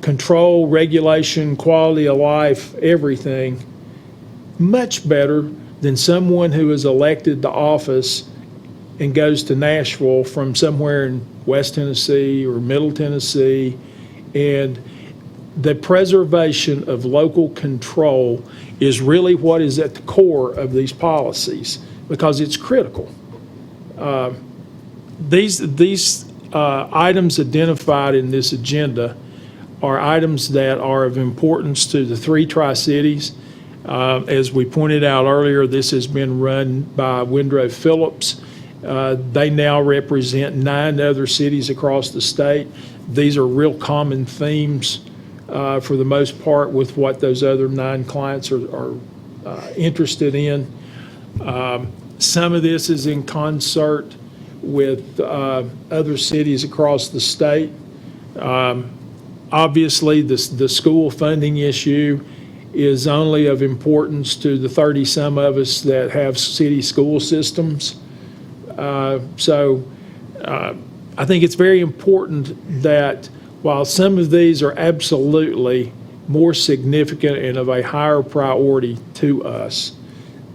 control, regulation, quality of life, everything, much better than someone who is elected to office and goes to Nashville from somewhere in West Tennessee or Middle Tennessee. And the preservation of local control is really what is at the core of these policies, because it's critical. These items identified in this agenda are items that are of importance to the three Tri-Cities. As we pointed out earlier, this has been run by Windrow Phillips. They now represent 9 other cities across the state. These are real common themes for the most part with what those other 9 clients are interested in. Some of this is in concert with other cities across the state. Obviously, the school funding issue is only of importance to the 30-some of us that have city school systems. So I think it's very important that while some of these are absolutely more significant and of a higher priority to us,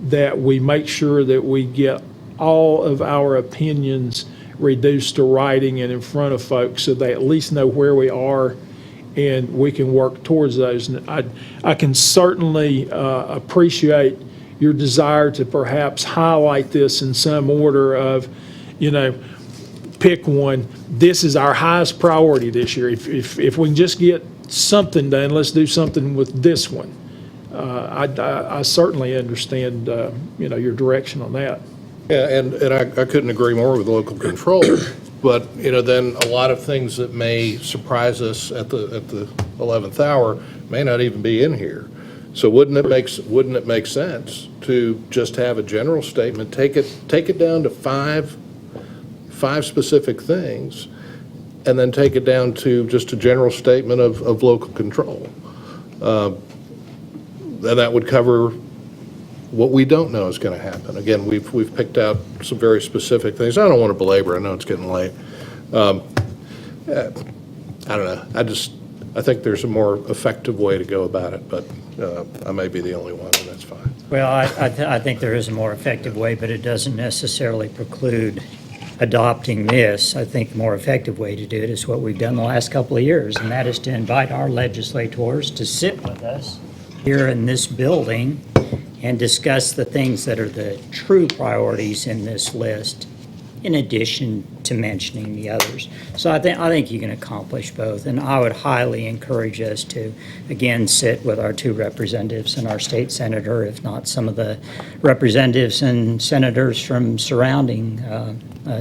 that we make sure that we get all of our opinions reduced to writing and in front of folks so they at least know where we are and we can work towards those. And I can certainly appreciate your desire to perhaps highlight this in some order of, pick one. This is our highest priority this year. If we can just get something done, let's do something with this one. I certainly understand, your direction on that. Yeah, and I couldn't agree more with local control. But, then a lot of things that may surprise us at the 11th hour may not even be in here. So wouldn't it make sense to just have a general statement, take it down to five specific things, and then take it down to just a general statement of local control? And that would cover what we don't know is going to happen. Again, we've picked out some very specific things. I don't want to belabor. I know it's getting late. I don't know. I think there's a more effective way to go about it, but I may be the only one, and that's fine. Well, I think there is a more effective way, but it doesn't necessarily preclude adopting this. I think the more effective way to do it is what we've done the last couple of years, and that is to invite our legislators to sit with us here in this building and discuss the things that are the true priorities in this list, in addition to mentioning the others. So I think you can accomplish both, and I would highly encourage us to, again, sit with our 2 representatives and our state senator, if not some of the representatives and senators from surrounding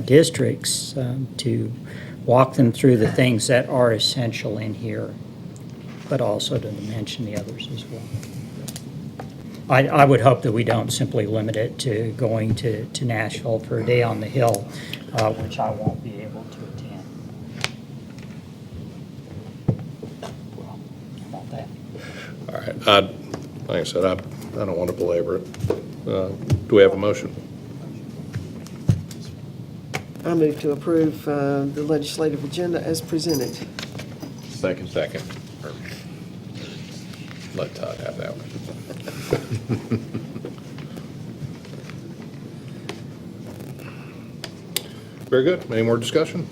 districts, to walk them through the things that are essential in here, but also to mention the others as well. I would hope that we don't simply limit it to going to Nashville for a day on the Hill, which I won't be able to attend. Well, how about that? All right. Like I said, I don't want to belabor it. Do we have a motion? I move to approve the legislative agenda as presented. Second. Let Todd have that one. Very good. Any more discussion?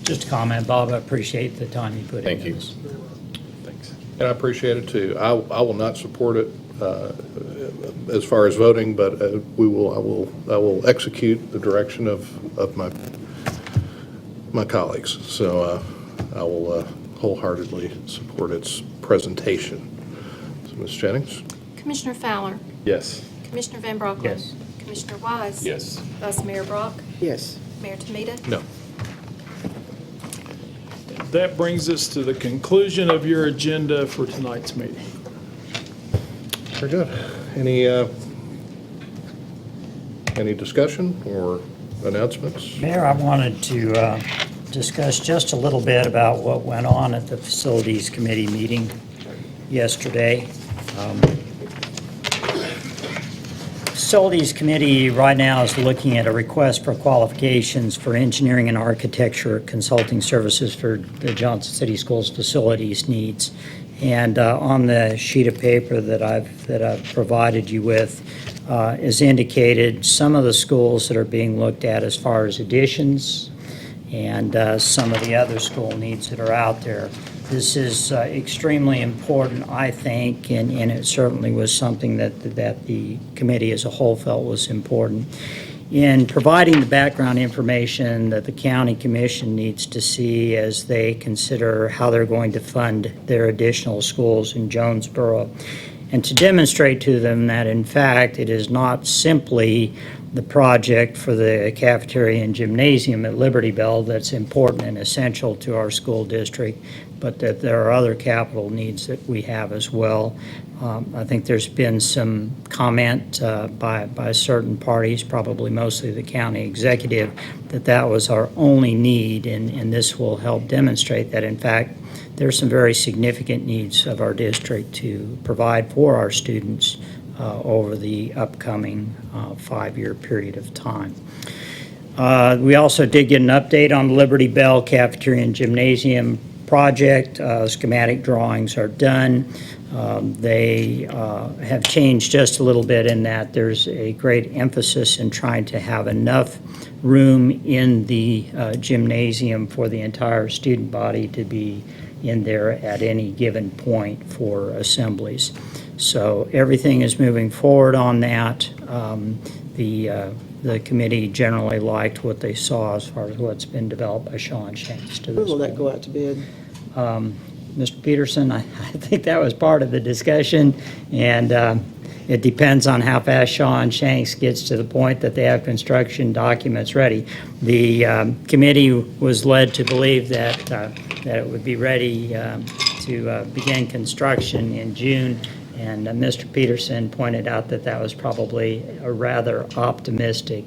Just a comment, Bob, I appreciate the time you put into this. Thanks. And I appreciate it too. I will not support it as far as voting, but I will execute the direction of my colleagues. So I will wholeheartedly support its presentation. So, Ms. Jennings? Commissioner Fowler, Yes. Commissioner Van Brocklin. Yes. Commissioner Wise. Yes. Vice Mayor Brock, Yes. Mayor Tomita. No. That brings us to the conclusion of your agenda for tonight's meeting. Very good. Any discussion or announcements? Mayor, I wanted to discuss just a little bit about what went on at the Facilities Committee meeting yesterday. Facilities Committee right now is looking at a request for qualifications for engineering and architecture consulting services for the Johnson City Schools facilities needs. And on the sheet of paper that I've provided you with is indicated some of the schools that are being looked at as far as additions and some of the other school needs that are out there. This is extremely important, I think, and it certainly was something that the committee as a whole felt was important. In providing the background information that the county commission needs to see as they consider how they're going to fund their additional schools in Jonesboro, and to demonstrate to them that, in fact, it is not simply the project for the cafeteria and gymnasium at Liberty Bell that's important and essential to our school district, but that there are other capital needs that we have as well. I think there's been some comment by certain parties, probably mostly the county executive, that was our only need, and this will help demonstrate that, in fact, there are some very significant needs of our district to provide for our students over the upcoming 5-year period of time. We also did get an update on the Liberty Bell Cafeteria and Gymnasium project. Schematic drawings are done. They have changed just a little bit in that there's a great emphasis in trying to have enough room in the gymnasium for the entire student body to be in there at any given point for assemblies. So everything is moving forward on that. The committee generally liked what they saw as far as what's been developed by Sean Shanks to When this will that point. go out to bid? Mr. Peterson, I think that was part of the discussion, and it depends on how fast Sean Shanks gets to the point that they have construction documents ready. The committee was led to believe that it would be ready to begin construction in June, and Mr. Peterson pointed out that that was probably a rather optimistic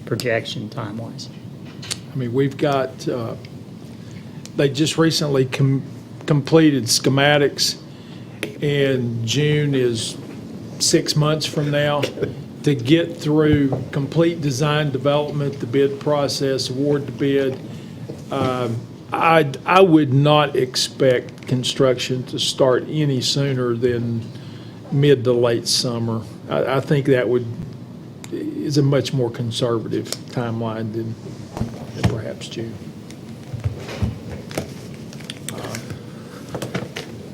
projection time-wise. I mean, we've got, they just recently completed schematics, and June is 6 months from now. To get through complete design development, the bid process, award the bid, I would not expect construction to start any sooner than mid to late summer. I think that is a much more conservative timeline than perhaps June.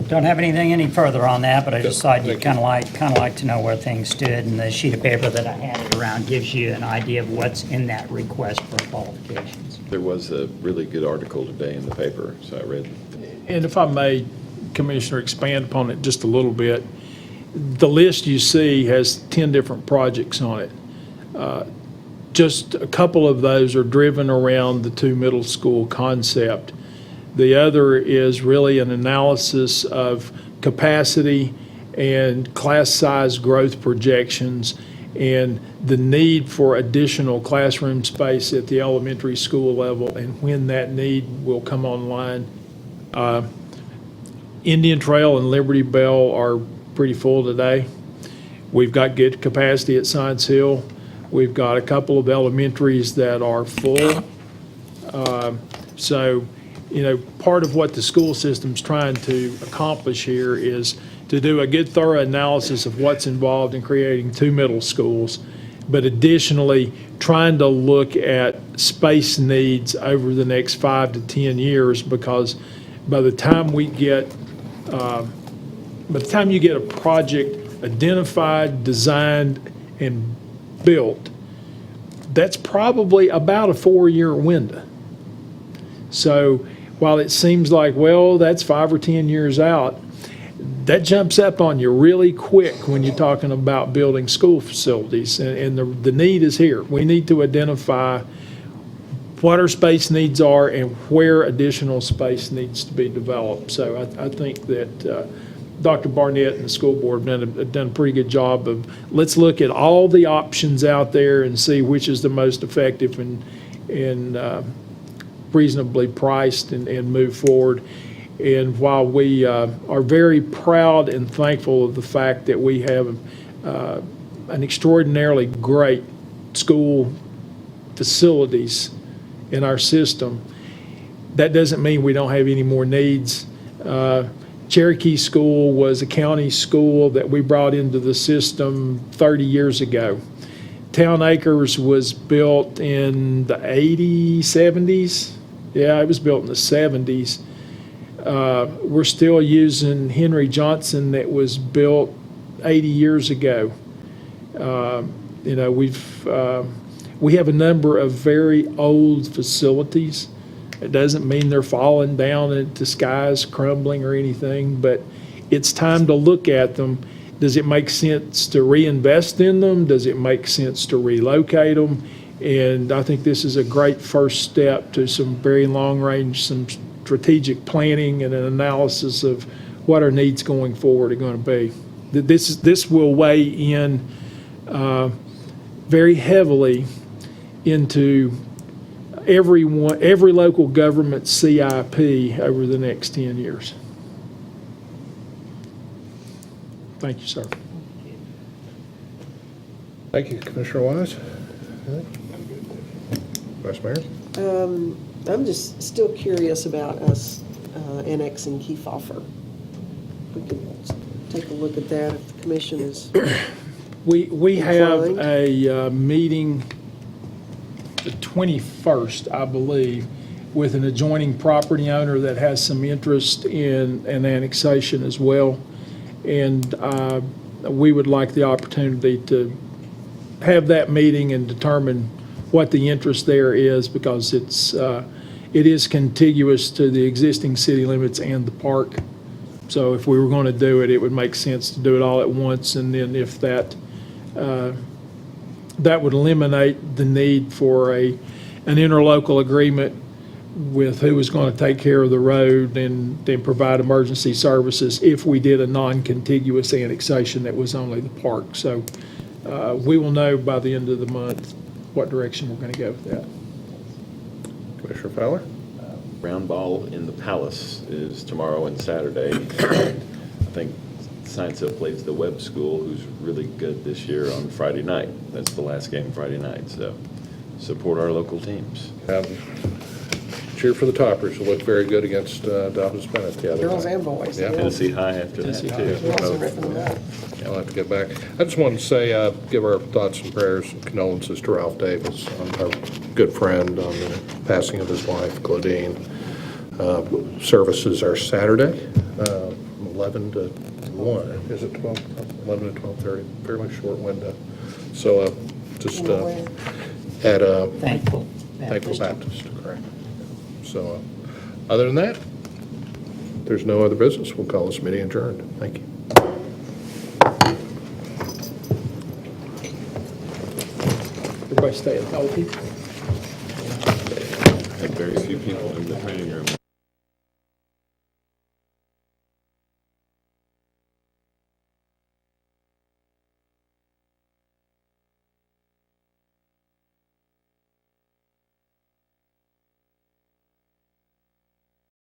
Don't have anything any further on that, but I just thought you'd kind of like to know where things stood, and the sheet of paper that I handed around gives you an idea of what's in that request for qualifications. There was a really good article today in the paper, so I read. And if I may, Commissioner, expand upon it just a little bit. The list you see has 10 different projects on it. Just a couple of those are driven around the 2 middle school concept. The other is really an analysis of capacity and class size growth projections and the need for additional classroom space at the elementary school level and when that need will come online. Indian Trail and Liberty Bell are pretty full today. We've got good capacity at Science Hill. We've got a couple of elementaries that are full. So, you know, part of what the school system's trying to accomplish here is to do a good thorough analysis of what's involved in creating 2 middle schools, but additionally trying to look at space needs over the next 5 to 10 years, because by the time you get a project identified, designed, and built, that's probably about a 4-year window. So while it seems like, well, that's 5 or 10 years out, that jumps up on you really quick when you're talking about building school facilities, and the need is here. We need to identify what our space needs are and where additional space needs to be developed. So I think that Dr. Barnett and the school board have done a pretty good job of, let's look at all the options out there and see which is the most effective and reasonably priced and move forward. And while we are very proud and thankful of the fact that we have an extraordinarily great school facilities in our system, that doesn't mean we don't have any more needs. Cherokee School was a county school that we brought into the system 30 years ago. Town Acres was built in the 80s, 70s. Yeah, it was built in the 70s. We're still using Henry Johnson that was built 80 years ago. You know, we have a number of very old facilities. It doesn't mean they're falling down and the sky's crumbling or anything, but it's time to look at them. Does it make sense to reinvest in them? Does it make sense to relocate them? And I think this is a great first step to some very long-range, some strategic planning and an analysis of what our needs going forward are going to be. This will weigh in very heavily into every local government CIP over the next 10 years. Thank you, sir. Thank you, Commissioner Wise. Vice Mayor? I'm just still curious about us annexing Kefauver. We could take a look at that if the commission is We have inclined. a meeting the 21st, I believe, with an adjoining property owner that has some interest in an annexation as well. And we would like the opportunity to have that meeting and determine what the interest there is, because it is contiguous to the existing city limits and the park. So if we were going to do it, it would make sense to do it all at once, and then if that would eliminate the need for an interlocal agreement with who was going to take care of the road and then provide emergency services if we did a non-contiguous annexation that was only the park. So we will know by the end of the month what direction we're going to go with that. Commissioner Fowler? Round ball in the Palace is tomorrow and Saturday. I think Science Hill plays the Webb School, who's really good this year, on Friday night. That's the last game Friday night, so support our local teams. Cheer for the Toppers, who looked very good against Dobbins Bennett the other night. Girls and boys. Yeah. Tennessee High after that, too. Girls are ripping it up. I'll have to get back. I just wanted to say, give our thoughts and prayers and condolences to Ralph Davis, our good friend, on the passing of his wife, Claudine. Services are Saturday, 11 to 1. Is it 12? 11 to 12:30, fairly short window. So just at Thankful Baptist, correct. So other than that, if there's no other business, we'll call this meeting adjourned. Thank you. Everybody stay healthy. Had very few people in the training room.